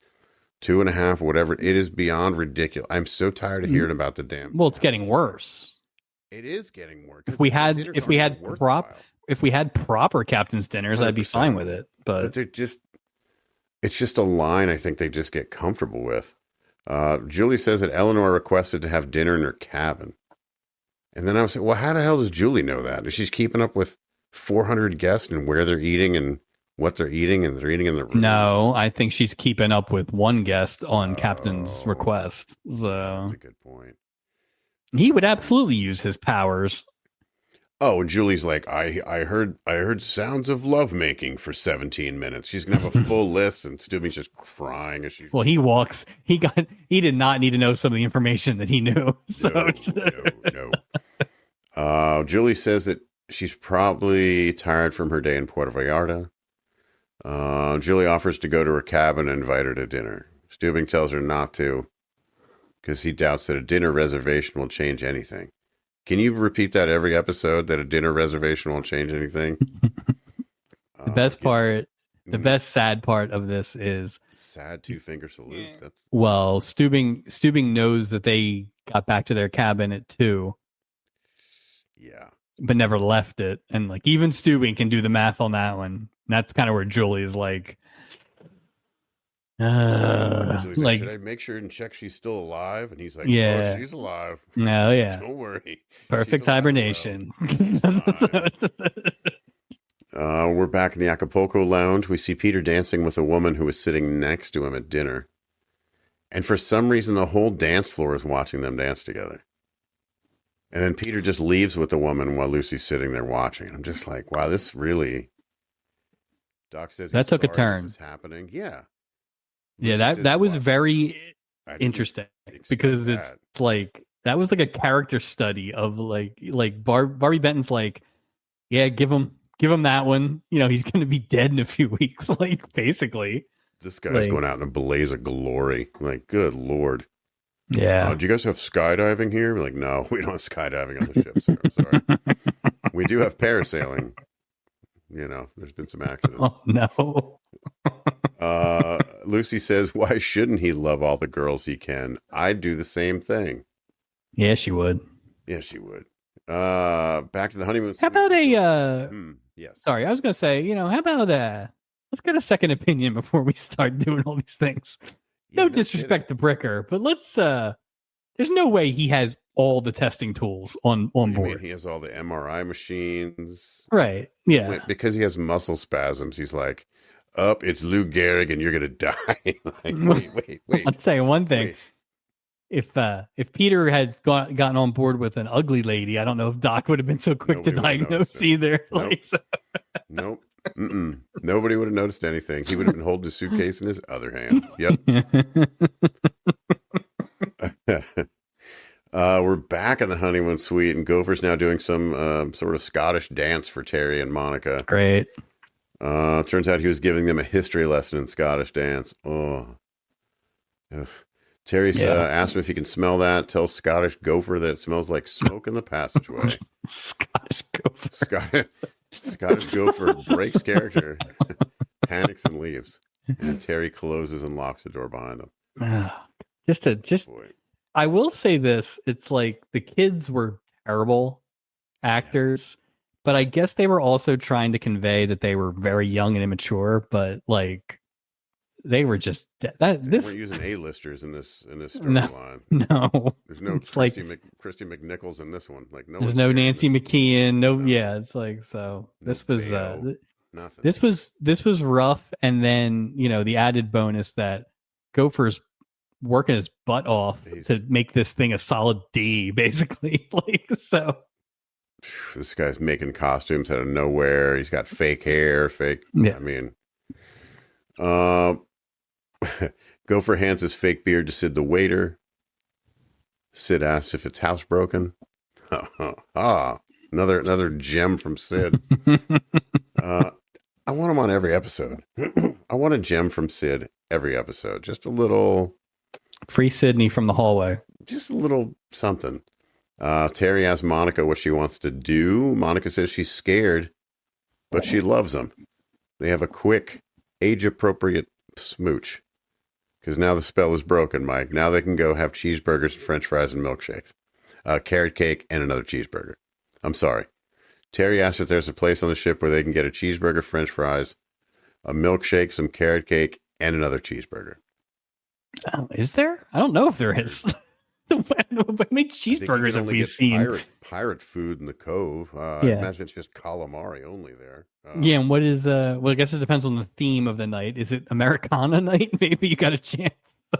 2.5, whatever. It is beyond ridiculous. I'm so tired of hearing about the damn. Well, it's getting worse. It is getting worse. If we had proper captain's dinners, I'd be fine with it. But they're just, it's just a line I think they just get comfortable with. Julie says that Eleanor requested to have dinner in her cabin. And then I was like, well, how the hell does Julie know that? Is she keeping up with 400 guests and where they're eating and what they're eating, and they're eating in the room? No, I think she's keeping up with one guest on Captain's request. So that's a good point. He would absolutely use his powers. Oh, and Julie's like, I heard sounds of lovemaking for 17 minutes. She's gonna have a full list, and Stubing's just crying as she. Well, he walks. He did not need to know some of the information that he knew. So. No. Julie says that she's probably tired from her day in Puerto Vallarta. Julie offers to go to her cabin and invite her to dinner. Stubing tells her not to because he doubts that a dinner reservation will change anything. Can you repeat that every episode, that a dinner reservation won't change anything? The best sad part of this is sad 2-finger salute. Well, Stubing knows that they got back to their cabin at 2. Yeah. But never left it. And like even Stubing can do the math on that one. And that's kind of where Julie is like, should I make sure and check she's still alive? And he's like, yeah, oh, she's alive. No, yeah. Don't worry. Perfect hibernation. We're back in the Acapulco lounge. We see Peter dancing with a woman who was sitting next to him at dinner. And for some reason, the whole dance floor is watching them dance together. And then Peter just leaves with the woman while Lucy's sitting there watching. I'm just like, wow, this really. Doc says That he's took a sorry turn. this is happening. Yeah. Yeah, Lucy says, that was "What? very I didn't interesting expect because that." it's like that was like a character study of like Barbie Benton's like, yeah, give him that one. You know, he's going to be dead in a few weeks. Like basically, This guy's like, going out in a blaze of glory. Like, good Lord. yeah. Do you guys have skydiving here? We're like, no, we don't have skydiving on the ship, sir. I'm sorry. We do have parasailing. You know, there's been some accidents. Oh no. Lucy says, why shouldn't he love all the girls he can? I'd do the same thing. Yeah, she would. Yes, she would. Back to the honeymoon How suite. about yes. Sorry, I was going to say, you know, how about let's get a second opinion before we start doing all these things. Yeah, No disrespect to Bricker, but let's there's no way he has all the testing tools on You board. mean he has all the MRI machines? Right. Yeah. Because he has muscle spasms. He's like, up, it's Lou Gehrig and you're going to die. Like, wait. I'll tell you one thing. Wait. If Peter had gotten on board with an ugly lady, I don't know if Doc would have been so quick to diagnose either. Nope. Like, so. Nope. Nobody would have noticed anything. He would have been holding his suitcase in his other hand. Yep. We're back in the honeymoon suite, and Gopher's now doing some sort of Scottish dance for Terry and Monica. Great. Turns out he was giving them a history lesson in Scottish dance. Oh. Ugh. Terry asked him if he can smell that. Tells Scottish Gopher that it smells like smoke in the passageway. Scottish Gopher. Scottish Gopher breaks character, panics and leaves. And Terry closes and locks the door behind him. Boy. I will say this. It's like the kids were terrible actors, but I guess they were also trying to convey that they were very young and immature, but like they were just weren't using A-listers in this storyline. No. There's no Christy McNichols in this one. Like there's no Nancy McKeon. No, yeah, it's like so. This was nothing. This was rough, and then the added bonus that Gopher's working his butt off to make this thing a solid D, basically. Like so. This guy's making costumes out of nowhere. He's got fake hair, Yeah. I mean, Gopher hands his fake beard to Sid the waiter. Sid asks if it's housebroken. Another gem from Sid. I want him on every episode. I want a gem from Sid every episode. Just a little free Sydney from the hallway. Just a little something. Terry asks Monica what she wants to do. Monica says she's scared, but she loves him. They have a quick, age-appropriate smooch. Because now the spell is broken, Mike. Now they can go have cheeseburgers, French fries, and milkshakes. Carrot cake, and another cheeseburger. I'm sorry. Terry asks if there's a place on the ship where they can get a cheeseburger, French fries, a milkshake, some carrot cake, and another cheeseburger. Oh, is there? I don't know if there is. How many cheeseburgers have we seen? Pirate food in the Cove. I imagine it's just calamari only there. And what is well, I guess it depends on the theme of the night. Is it Americana night? Maybe you got a chance.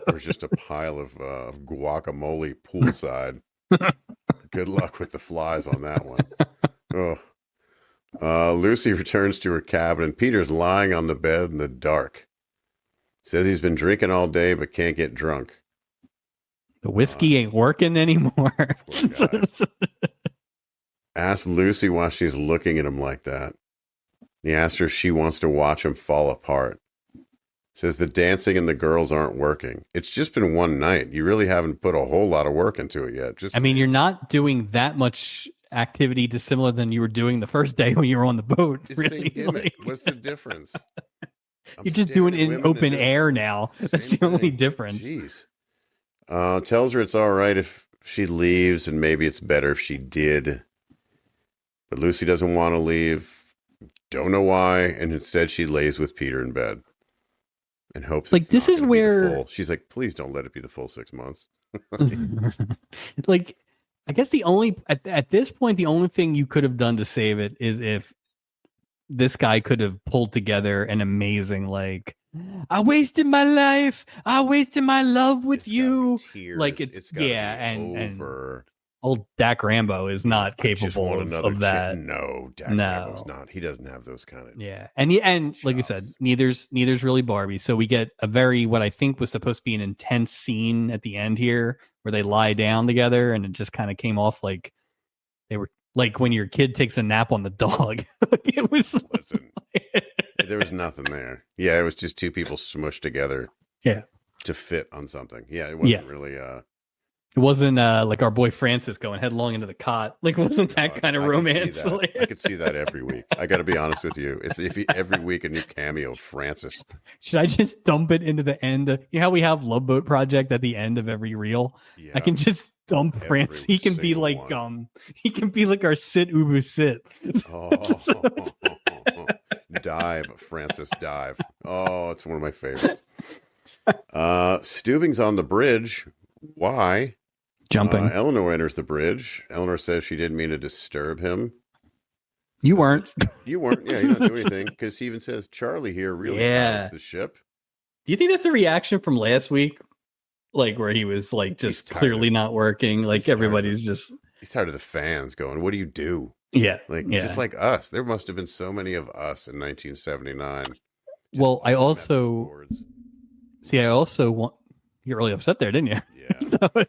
There's just a pile of guacamole poolside. Good luck with the flies on that one. Lucy returns to her cabin, and Peter's lying on the bed in the dark. Says he's been drinking all day but can't get drunk. The whiskey ain't working anymore. Ask Lucy why she's looking at him like that. He asks her if she wants to watch him fall apart. Says the dancing and the girls aren't working. It's just been one night. You really haven't put a whole lot of work into it yet. I mean, you're not doing that much activity dissimilar than you were doing the first day when you were on the boat. It's really, like, what's the difference? You're just doing it in open air now. That's the only difference. Jeez. Tells her it's all right if she leaves, and maybe it's better if she did. But Lucy doesn't want to leave. Don't know why, and instead she lays with Peter in bed and hopes. Like this is where she's like, please don't let it be the full 6 months. Like, I guess the only at this point the only thing you could have done to save it is if this guy could have pulled together an amazing I wasted my life. I wasted my love with you. Tears. Like it's and over. Old Dak Rambo is not I just want capable another of that. No, Dak Rambo's not. He doesn't have those kind of. Yeah, and like you said, neither's really Barbie. So we get a very what I think was supposed to be an intense scene at the end here, where they lie down together, and it just kind of came off like they were like when your kid takes a nap on the dog. It was. Listen, there was nothing there. Yeah, it was just two people smushed together. Yeah, to fit on something. Yeah, it wasn't really. It wasn't like our boy Francis going headlong into the cot. Like, it wasn't that kind of romance. I could see that every week. I got to be honest with you. If every week a new cameo of Francis. Should I just dump it into the end? You know how we have Love Boat Project at the end of every reel? Yeah. I can just dump Francis. He can be like he can be like our sit ubu sit. Dive, Francis, dive. Oh, it's one of my favorites. Steubing's on the bridge. Why? Jumping. Eleanor enters the bridge. Eleanor says she didn't mean to disturb him. You weren't. You weren't. Yeah, you don't do anything. Because he even says, Charlie here really drives the ship. Do you think that's a reaction from last week? Like, where he was like just clearly not working. Like, everybody's just. He's tired of the fans going, what do you do? Yeah. Just like us. There must have been so many of us in 1979. Well, I also want. You're really upset there, didn't you? Yeah. So,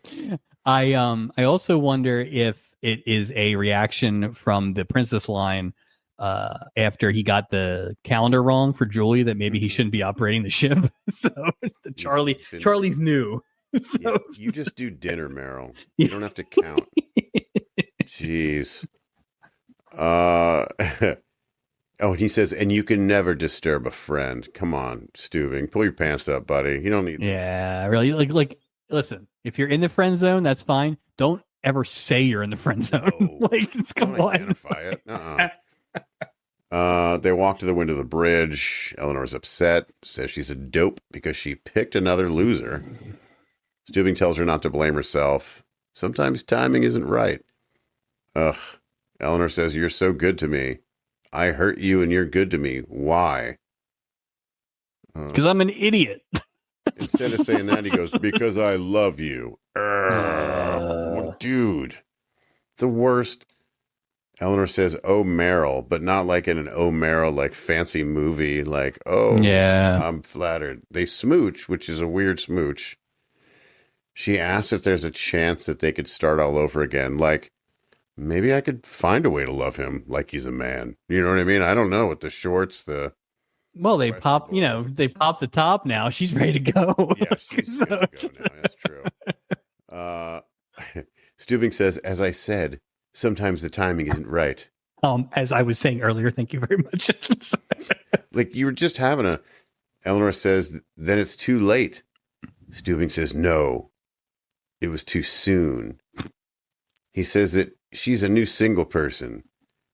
I also wonder if it is a reaction from the Princess line after he got the calendar wrong for Julie, that maybe he shouldn't be operating the ship. So Charlie's new. So, yeah, you just do dinner, Meryl. You don't have to count. Jeez. Oh, and he says, and you can never disturb a friend. Come on, Steubing. Pull your pants up, buddy. You don't need this. Yeah, really. Like, listen, if you're in the friend zone, that's fine. Don't ever say you're in the friend zone. No. Like, it's come on. Identify it. They walk to the window of the bridge. Eleanor's upset, says she's a dope because she picked another loser. Steubing tells her not to blame herself. Sometimes timing isn't right. Ugh. Eleanor says, you're so good to me. I hurt you and you're good to me. Why? Because I'm an idiot. Instead of saying that, he goes, because I love you. Dude. The worst. Eleanor says, oh, Meryl, but not like in an oh, Meryl, like fancy movie. Like, oh, yeah, I'm flattered. They smooch, which is a weird smooch. She asks if there's a chance that they could start all over again. Like, maybe I could find a way to love him like he's a man. You know what I mean? I don't know. With the shorts, well, they pop, they pop the top now. She's ready to go. Yeah, she's ready to go now. That's true. Steubing says, as I said, sometimes the timing isn't right. As I was saying earlier, thank you very much. Like you were just having Eleanor says, then it's too late. Steubing says, no, it was too soon. He says that she's a new single person,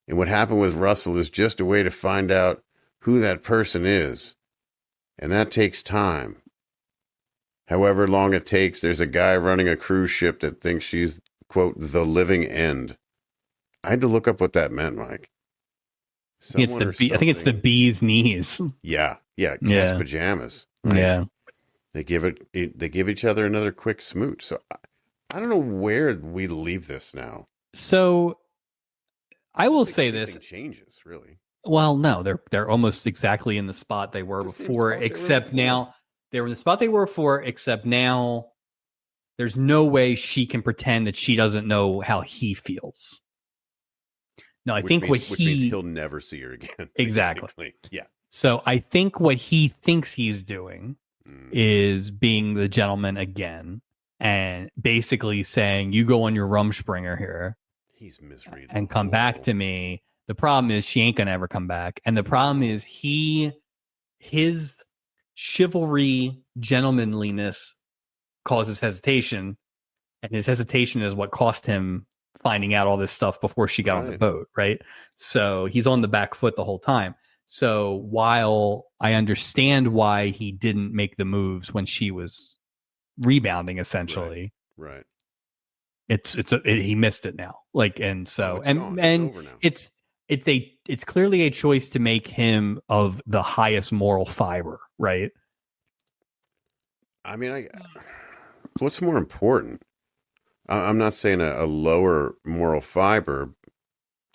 and what happened with Russell is just a way to find out who that person is, and that takes time. However long it takes, there's a guy running a cruise ship that thinks she's, quote, the living end. I had to look up what that meant, Mike. I think it's the bee's knees. Yeah, cat's pajamas. Right? Yeah, they give each other another quick smooch. So I don't know where we leave this now. So I will say this changes really. Well, no, they're almost exactly in the spot they were before, except now they were in the spot they were before, except now there's no way she can pretend that she doesn't know how he feels. No, I think which means he'll never see her again. Exactly. Basically. Yeah. So I think what he thinks he's doing is being the gentleman again and basically saying, you go on your Rumspringer here. He's misreading. And come back to me. The problem is she ain't going to ever come back. And the problem is his chivalry, gentlemanliness causes hesitation. And his hesitation is what cost him finding out all this stuff before she got on the boat, right? So he's on the back foot the whole time. So while I understand why he didn't make the moves when she was rebounding, essentially, right? He missed it now. Like, and so it's clearly a choice to make him of the highest moral fiber, right? I mean, what's more important? I'm not saying a lower moral fiber,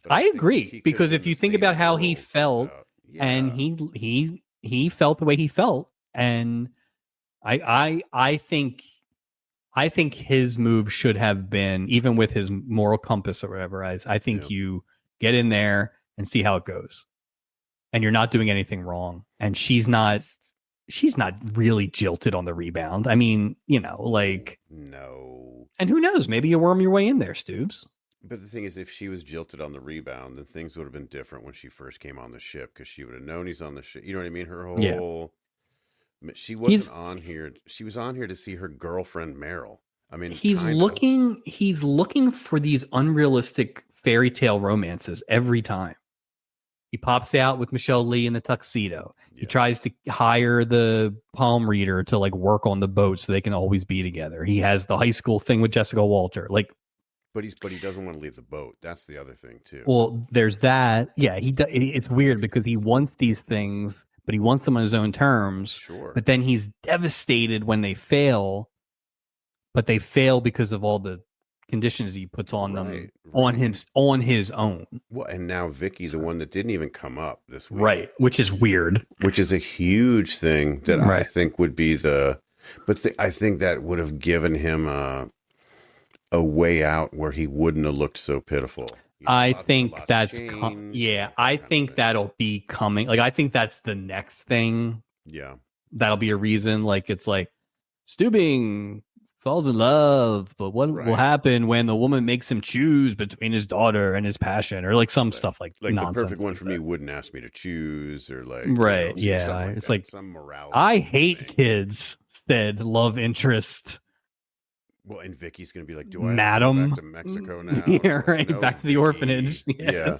but I I think agree, he could have because been if the you think same about how he world felt, without. and Yeah, he felt the way he felt, and I think his move should have been, even with his moral compass or whatever. I yeah. think you get in there and see how it goes, and you're not doing anything wrong, and she's not really jilted on the rebound. I mean, like, No. and who knows? Maybe you worm your way in there, Stoops. But the thing is, if she was jilted on the rebound, then things would have been different when she first came on the ship because she would have known he's on the ship. You know what I mean? Her Yeah, whole. She wasn't he's on here. She was on here to see her girlfriend Meryl. I mean, he's kind of. looking for these unrealistic fairy tale romances every time. He pops out with Michelle Lee in the tuxedo. He Yeah. tries to hire the palm reader to like work on the boat so they can always be together. He has the high school thing with Jessica Walter. Like, But he doesn't want to leave the boat. That's the other thing too. well, there's that. Yeah, it's weird because he wants these things, but he wants them on his own terms. Sure. But then he's devastated when they fail, but they fail because of all the conditions he puts on them on his own. Well, and now Vicky, the one that didn't even come up this week, Right, which is weird. which is a huge thing that I think would be I think that would have given him a way out where he wouldn't have looked so pitiful. I think that's I think that'll be coming. Like, I think that's the next thing. Yeah, that'll be a reason. Like, it's like Steubing falls in love, but what will happen when the woman makes him choose between his daughter and his passion, or like some stuff like nonsense. The perfect one like for that. me wouldn't ask me to choose, or like It's like some morality. I hate kids. Said love interest. Well, and Vicky's gonna be like, "Do I Madam, have to go back to Mexico now?" Yeah, right. No, back to the Vicky. orphanage. Yeah.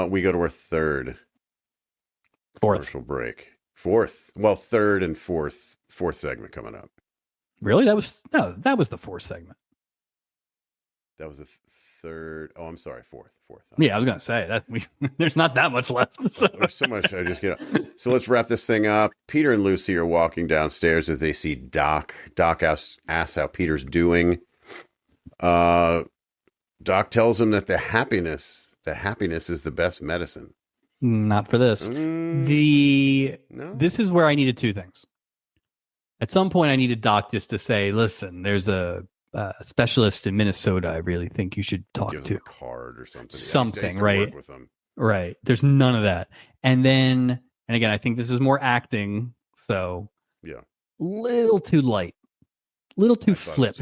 We go to our fourth commercial break. Third and fourth segment coming up. Really? That was the fourth segment. That was the third. Oh, I'm sorry, fourth. Yeah, I was gonna say that there's not that much left. So. There's so much. I just get. So let's wrap this thing up. Peter and Lucy are walking downstairs as they see Doc. Doc asks how Peter's doing. Doc tells him that the happiness is the best medicine. Not for this. This is where I needed two things. At some point, I needed Doc just to say, "Listen, there's a specialist in Minnesota. I really think you should talk to." A card or something. Something, yeah, right? Work with them. Right. There's none of that. And again, I think this is more acting. So yeah, little too light, little too flip,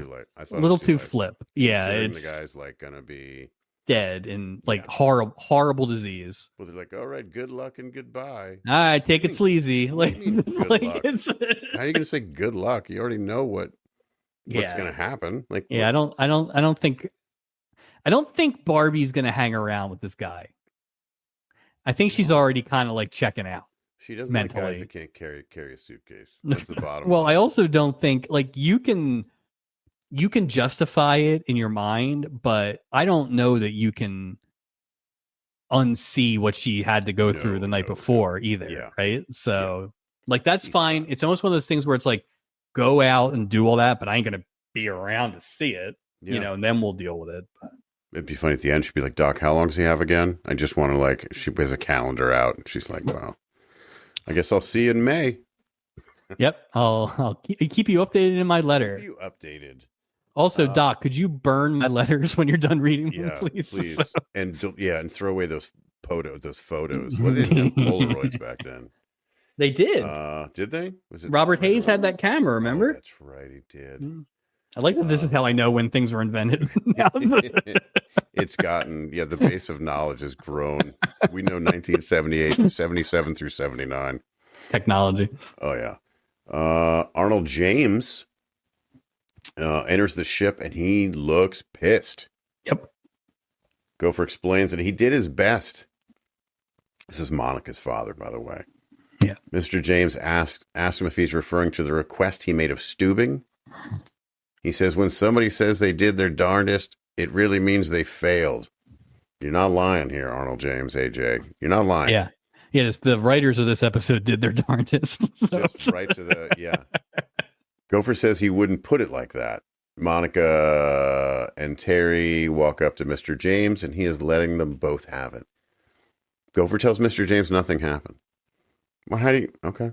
little too flip. Yeah, it's the guy's like gonna be dead in like horrible disease. Well, they're like, all right, good luck and goodbye. All right, take it sleazy. Like, it's how are you gonna say good luck? You already know what's gonna happen. Like, I don't think Barbie's gonna hang around with this guy. I think she's already kind of like checking out. She doesn't mentally. like guys that can't carry a suitcase. That's the bottom. Well, line. I also don't think like you can justify it in your mind, but I don't know that you can unsee what she had to go through the night before either. Yeah. Right. So like, that's fine. It's almost one of those things where it's like, go out and do all that, but I ain't going to be around to see it, and then we'll deal with it. But. It'd be funny at the end. She'd be like, Doc, how long does he have again? I just want to she has a calendar out. And she's like, well, I guess I'll see you in May. Yep. I'll keep you updated in my letter. Keep you updated. Also, Doc, could you burn my letters when you're done reading them, please? Please. So. And throw away those photos. Well, they didn't have Polaroids back then. They did. Did they? Was it Robert Hayes had that camera, remember? Oh, that's right, he did. I like that this is how I know when things were invented. It's gotten, the base of knowledge has grown. We know 1978, 77 through 79. Technology. Oh, yeah. Arnold James enters the ship and he looks pissed. Yep. Gopher explains that he did his best. This is Monica's father, by the way. Yeah. Mr. James asked him if he's referring to the request he made of Steubing. He says, when somebody says they did their darndest, it really means they failed. You're not lying here, Arnold James, AJ. You're not lying. Yeah. Yes, the writers of this episode did their darndest. So. Just right to the, Gopher says he wouldn't put it like that. Monica and Terry walk up to Mr. James, and he is letting them both have it. Gopher tells Mr. James nothing happened. Well, how do you... Okay.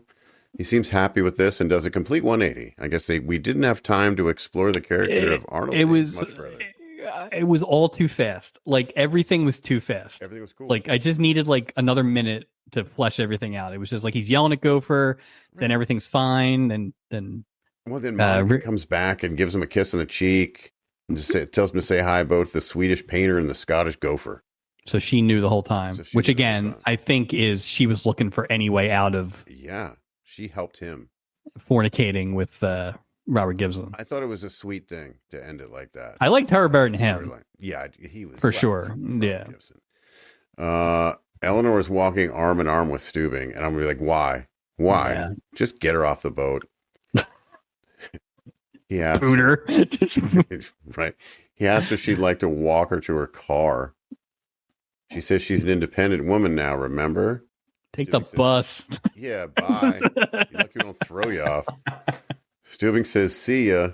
He seems happy with this and does a complete 180. I guess we didn't have time to explore the character of Arnold much further. It was all too fast. Like, everything was too fast. Everything was cool. Like, I just needed, like, another minute to flesh everything out. It was just like he's yelling at Gopher, then everything's fine, and then... Well, then Monica comes back and gives him a kiss on the cheek and tells him to say hi both the Swedish painter and the Scottish Gopher. So she knew the whole time, which again, I think is she was looking for any way out of... Yeah, she helped him. Fornicating with Robert Gibson. I thought it was a sweet thing to end it like that. I liked her better than him. Yeah, he was. For sure. Yeah. Gibson. Eleanor is walking arm in arm with Steubing, and I'm going to be like, why? Why? Yeah. Just get her off the boat. He asked her. Right. He asked if she'd like to walk her to her car. She says she's an independent woman now, remember? Take the bus. Yeah, bye. You're lucky we don't throw you off. Steubing says, see ya.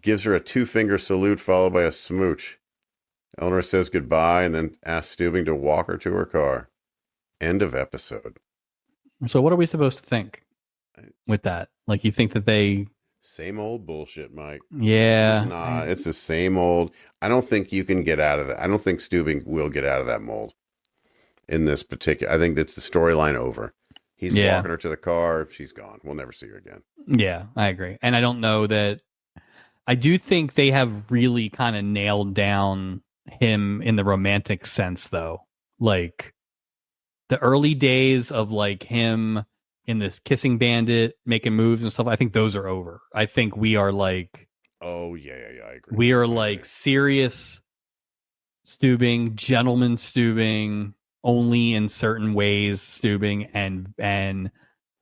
Gives her a 2-finger salute followed by a smooch. Eleanor says goodbye and then asks Steubing to walk her to her car. End of episode. So what are we supposed to think with that? Like, you think that they... Same old bullshit, Mike. Yeah. It's not. It's the same old. I don't think you can get out of that. I don't think Steubing will get out of that mold in this particular. I think that's the storyline over. He's walking her to the car. She's gone. We'll never see her again. Yeah, I agree. And I don't know that. I do think they have really kind of nailed down him in the romantic sense, though. Like the early days of like him in this kissing bandit making moves and stuff, I think those are over. I think we are like, oh yeah, I agree. We are like serious Steubing, gentleman Steubing, only in certain ways Steubing, and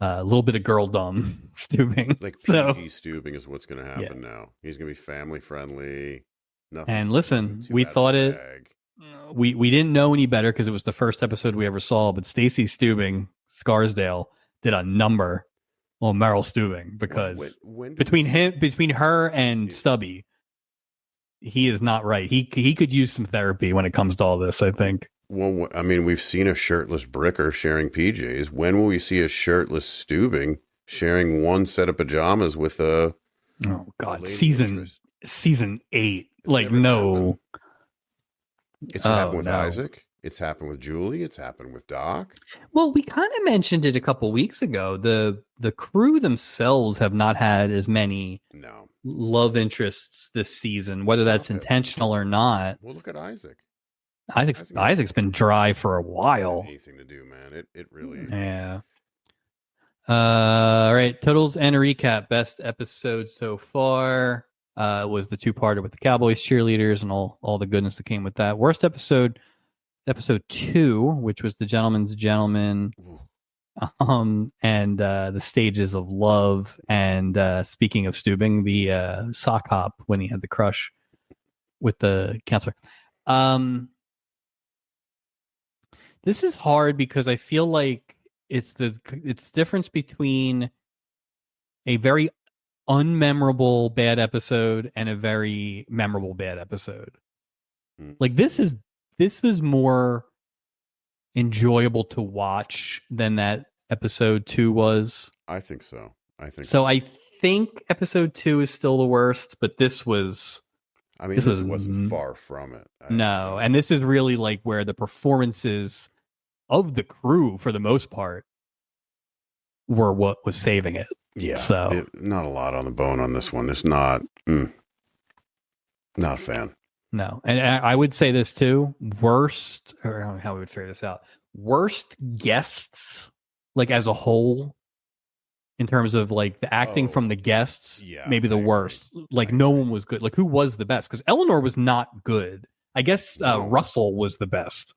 a little bit of girldom Steubing. Like PG Steubing is what's going to happen now. He's going to be family friendly. Nothing. And listen, we thought it. We didn't know any better because it was the first episode we ever saw. But Stacey Steubing, Scarsdale, did a number on Meryl Steubing because between her and Stubby, he is not right. He could use some therapy when it comes to all this, I think. Well, I mean, we've seen a shirtless Bricker sharing PJs. When will we see a shirtless Steubing sharing one set of pajamas with a... Oh, God. Season 8. Like, no. Happened. It's happened with Isaac. It's happened with Julie. It's happened with Doc. Well, we kind of mentioned it a couple weeks ago. The crew themselves have not had as many love interests this season, whether that's intentional or not. Well, look at Isaac. Isaac's been dry for a while. Anything to do, man. It really. Yeah. All right. Totals and a recap. Best episode so far was the 2-parter with the Cowboys cheerleaders and all the goodness that came with that. Worst episode 2, which was the Gentleman's Gentleman, and the Stages of Love, and speaking of Steubing, the sock hop when he had the crush with the counselor. This is hard because I feel like it's the difference between a very unmemorable bad episode and a very memorable bad episode. Like this was more enjoyable to watch than that episode 2 was. I think so. I think episode 2 is still the worst, but this was... I mean, this wasn't far from it. No, and this is really like where the performances of the crew, for the most part, were what was saving it. Yeah, so not a lot on the bone on this one. It's not a fan. No, and I would say this too. Worst, or how we would figure this out. Worst guests, like as a whole, in terms of like the acting from the guests, maybe the worst. Like no one was good. Like who was the best? Because Eleanor was not good. I guess Russell was the best.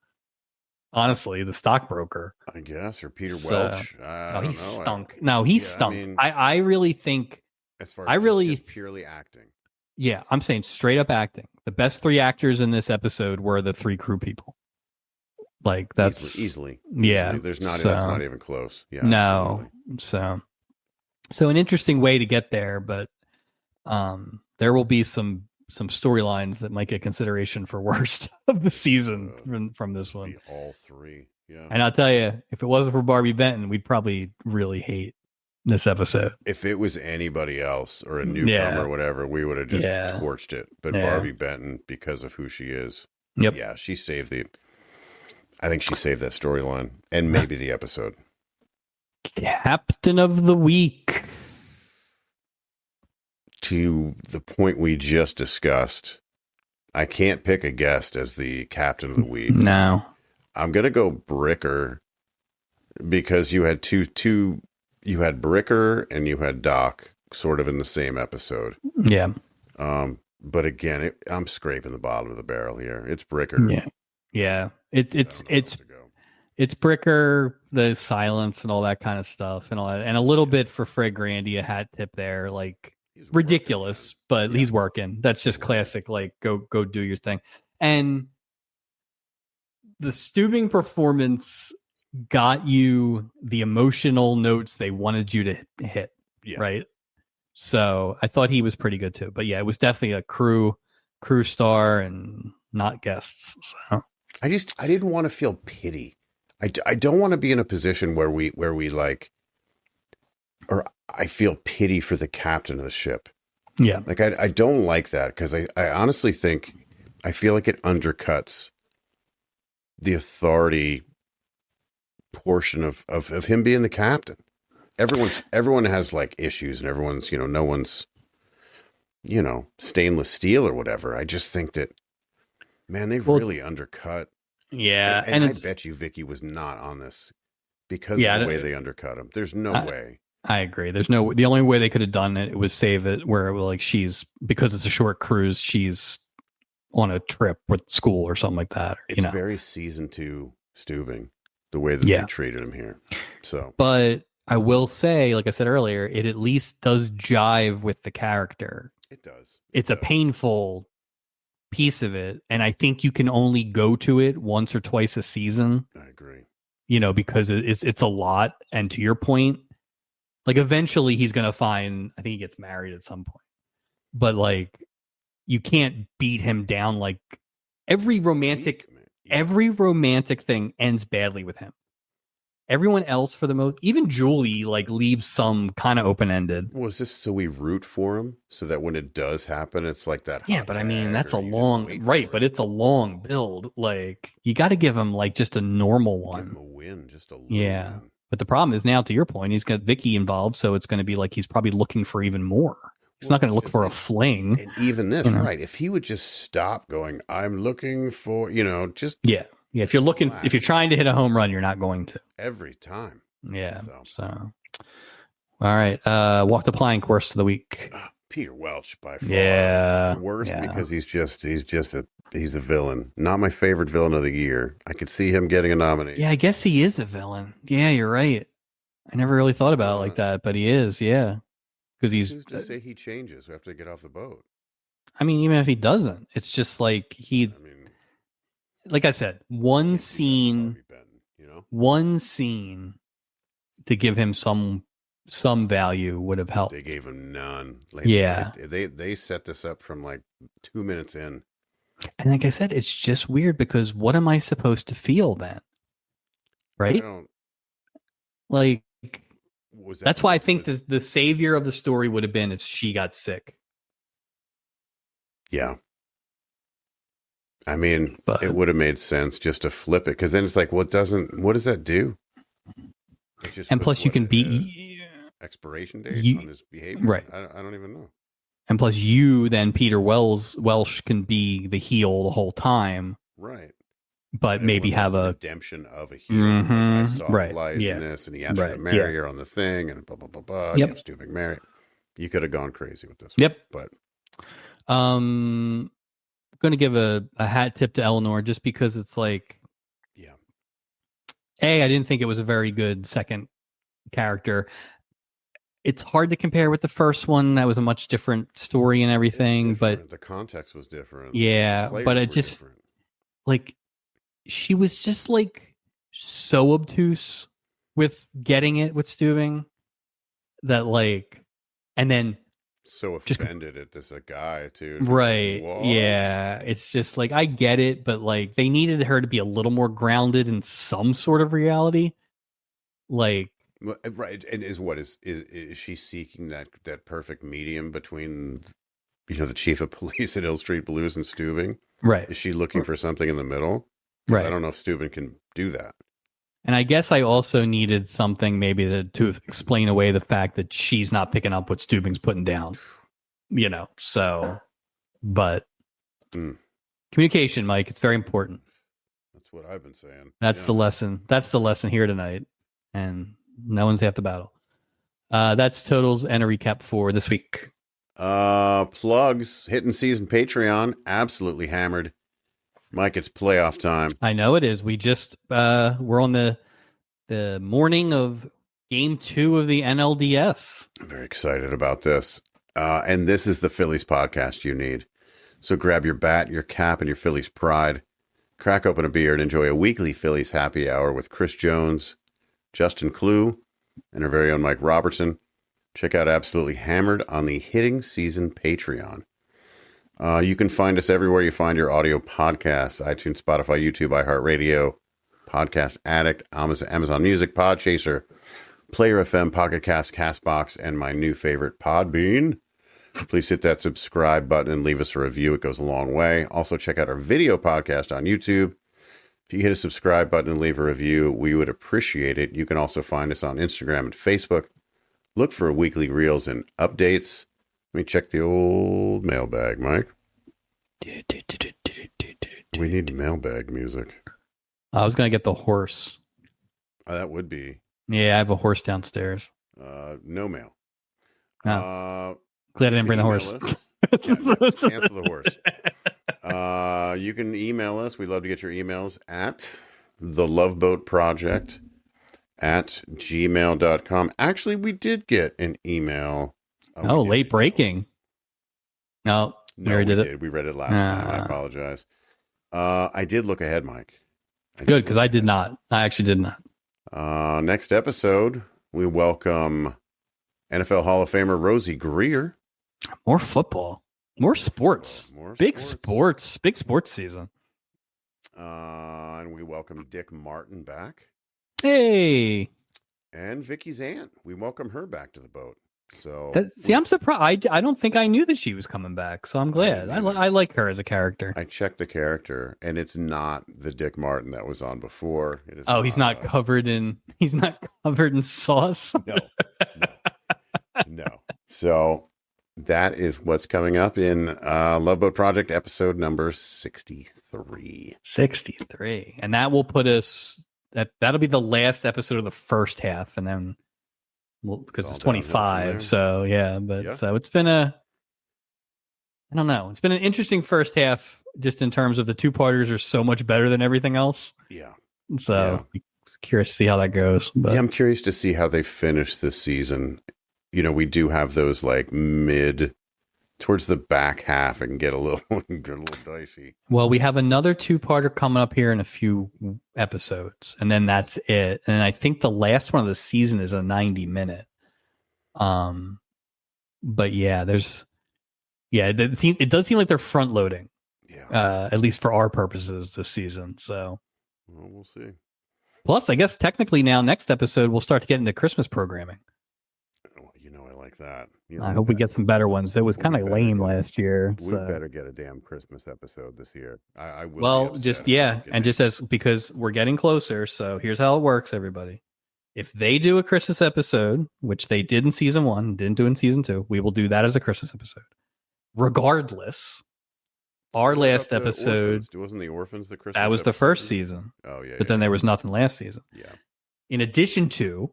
Honestly, the stockbroker. I guess, or Peter Welch. He stunk. He stunk. I mean, I really think. As far as just purely acting. Yeah, I'm saying straight up acting. The best 3 actors in this episode were the 3 crew people. Like that's easily. Yeah, There's not. That's not even close. Yeah. No. Absolutely. So. So an interesting way to get there, but there will be some storylines that might get consideration for worst of the season from this one. Be all three, yeah. And I'll tell you, if it wasn't for Barbie Benton, we'd probably really hate this episode. If it was anybody else or a newcomer or whatever, we would have just torched it. But Barbie Benton, because of who she is, she saved I think she saved that storyline and maybe the episode. Captain of the Week. To the point we just discussed, I can't pick a guest as the Captain of the Week. No. I'm going to go Bricker because you had you had Bricker and you had Doc sort of in the same episode. Yeah. But again, I'm scraping the bottom of the barrel here. It's Bricker. Yeah. Yeah. It's Bricker, the silence and all that kind of stuff and all that. And a little bit for Fred Grandy, a hat tip there, like ridiculous, but he's working. That's just classic. Like go do your thing. And the Steubing performance got you the emotional notes they wanted you to hit. Yeah. Right. So I thought he was pretty good too. But yeah, it was definitely a crew star and not guests. So I didn't want to feel pity. I don't want to be in a position where we like, or I feel pity for the captain of the ship. Yeah. Like I don't like that because I honestly think I feel like it undercuts the authority portion of him being the captain. Everyone has like issues and everyone's, no one's, stainless steel or whatever. I just think that, man, they've really undercut. Yeah. And I bet you Vicky was not on this because of the way they undercut him. There's no way. I agree. The only way they could have done it was save it where it was like because it's a short cruise, she's on a trip with school or something like that. It's very season 2 Steubing, the way that they treated him here. So, but I will say, like I said earlier, it at least does jive with the character. It does. It's a painful piece of it, and I think you can only go to it once or twice a season. I agree. Because it's a lot, and to your point, like eventually he's gonna find. I think he gets married at some point, but like you can't beat him down. Like every romantic thing ends badly with him. Everyone else, for the most, even Julie, like leaves some kind of open ended. Was this so we root for him so that when it does happen, it's like that? Yeah, but I mean that's a long but it's a long build. Like you got to give him like just a normal one. Give him a win, just a win. But the problem is now, to your point, he's got Vicky involved, so it's going to be like he's probably looking for even more. He's not going to look for a fling. And even this, right? If he would just stop going, I'm looking for, just Yeah, if you're trying to hit a home run, you're not going to. Every time. Yeah. So all right. Walk the plank, worst of the week. Peter Welch by far. Yeah. Worst because he's a villain. Not my favorite villain of the year. I could see him getting a nomination. Yeah, I guess he is a villain. Yeah, you're right. I never really thought about it like that, but he is, yeah. Because who's to say he changes after they get off the boat? I mean, even if he doesn't, it's just like like I said, one scene to give him some value would have helped. They gave him none. They set this up from like 2 minutes in. And like I said, it's just weird because what am I supposed to feel then? Right? Like that's why I think the savior of the story would have been if she got sick. Yeah. I mean, it would have made sense just to flip it because then it's like, what does that do? And plus, you can beat expiration date on his behavior, right? I don't even know. And plus, then Peter Welsh can be the heel the whole time, right? But maybe have a redemption of a heel. I saw the light in this, and he asked to marry her on the thing, and blah blah blah blah. Yep. Stupid marry. You could have gone crazy with this. Yep. But I'm going to give a hat tip to Eleanor just because it's like, I didn't think it was a very good second character. It's hard to compare with the first one. That was a much different story and everything, but the context was different. Yeah, but it just like she was just like so obtuse with getting it with Steubing that like, and then So offended at this a guy too. right, What? yeah, it's just like I get it, but like they needed her to be a little more grounded in some sort of reality, like Right, and is she seeking that perfect medium between the chief of police at Hill Street Blues and Steubing? right, Is she looking for something in the middle? 'Cause right. I don't know if Steubing can do that. And I guess I also needed something maybe to explain away the fact that she's not picking up what Steubing's putting down, so, but communication, Mike, it's very important. That's what I've been saying. That's the lesson. That's the lesson here tonight. And no one's half the battle. That's totals and a recap for this week. Plugs, hitting season Patreon, absolutely hammered. Mike, it's playoff time. I know it is. We just we're on the morning of game 2 of the NLDS. I'm very excited about this. And this is the Phillies podcast you need. So grab your bat, your cap, and your Phillies pride. Crack open a beer and enjoy a weekly Phillies happy hour with Chris Jones, Justin Clue, and our very own Mike Robertson. Check out Absolutely Hammered on the Hitting Season Patreon. You can find us everywhere you find your audio podcasts: iTunes, Spotify, YouTube, iHeartRadio, Podcast Addict, Amazon Music, Podchaser, Player FM, Pocket Cast, Castbox, and my new favorite, Podbean. Please hit that subscribe button and leave us a review. It goes a long way. Also, check out our video podcast on YouTube. If you hit a subscribe button and leave a review, we would appreciate it. You can also find us on Instagram and Facebook. Look for weekly reels and updates. Let me check the old mailbag, Mike. We need mailbag music. I was going to get the horse. That would be. Yeah, I have a horse downstairs. No mail. Oh. Glad I didn't bring the horse. Cancel the horse. You can email us. We'd love to get your emails at theloveboatproject@gmail.com. Actually, we did get an email. Late breaking. No, we already did it. We read it last time. I apologize. I did look ahead, Mike. Good, because I did not. I actually did not. Next episode, we welcome NFL Hall of Famer Rosie Greer. More football. More sports. Big sports season. And we welcome Dick Martin back. Hey. And Vicky's aunt. We welcome her back to the boat. So I'm surprised. I don't think I knew that she was coming back, so I'm glad. I like her as a character. I checked the character, and it's not the Dick Martin that was on before. It is he's not covered in sauce. No. So that is what's coming up in Love Boat Project episode number 63. 63, and that will put us. That'll be the last episode of the first half, and then. Well, because it's 25, so yeah, but so it's been I don't know. It's been an interesting first half, just in terms of the two-parters are so much better than everything else. Yeah. So I'm curious to see how that goes. But I'm curious to see how they finish this season. We do have those like towards the back half and get a little dicey. Well, we have another two-parter coming up here in a few episodes, and then that's it. And I think the last one of the season is a 90-minute. But yeah, it does seem like they're front loading. Yeah. At least for our purposes this season. So we'll see. Plus, I guess technically now next episode we'll start to get into Christmas programming. I like that. I hope we get some better ones. It was kind of lame last year. We better get a damn Christmas episode this year. I will. Well, just because we're getting closer. So here's how it works, everybody. If they do a Christmas episode, which they did in season 1, didn't do in season 2, we will do that as a Christmas episode. Regardless, our last episode wasn't the Orphans the Christmas. That was the first season. Oh yeah. But then there was nothing last season. Yeah. In addition to,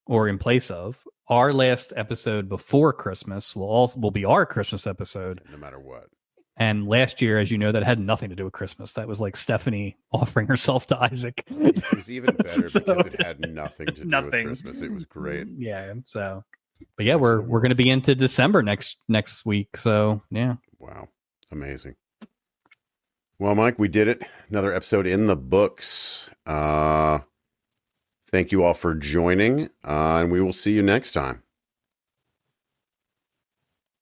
or in place of, our last episode before Christmas will be our Christmas episode. No matter what. And last year, as you know, that had nothing to do with Christmas. That was like Stephanie offering herself to Isaac. It was even better because it had nothing to do with Christmas. It was great. Yeah. So, but yeah, we're going to be into December next week. So yeah. Wow. Amazing. Well, Mike, we did it. Another episode in the books. Thank you all for joining, and we will see you next time.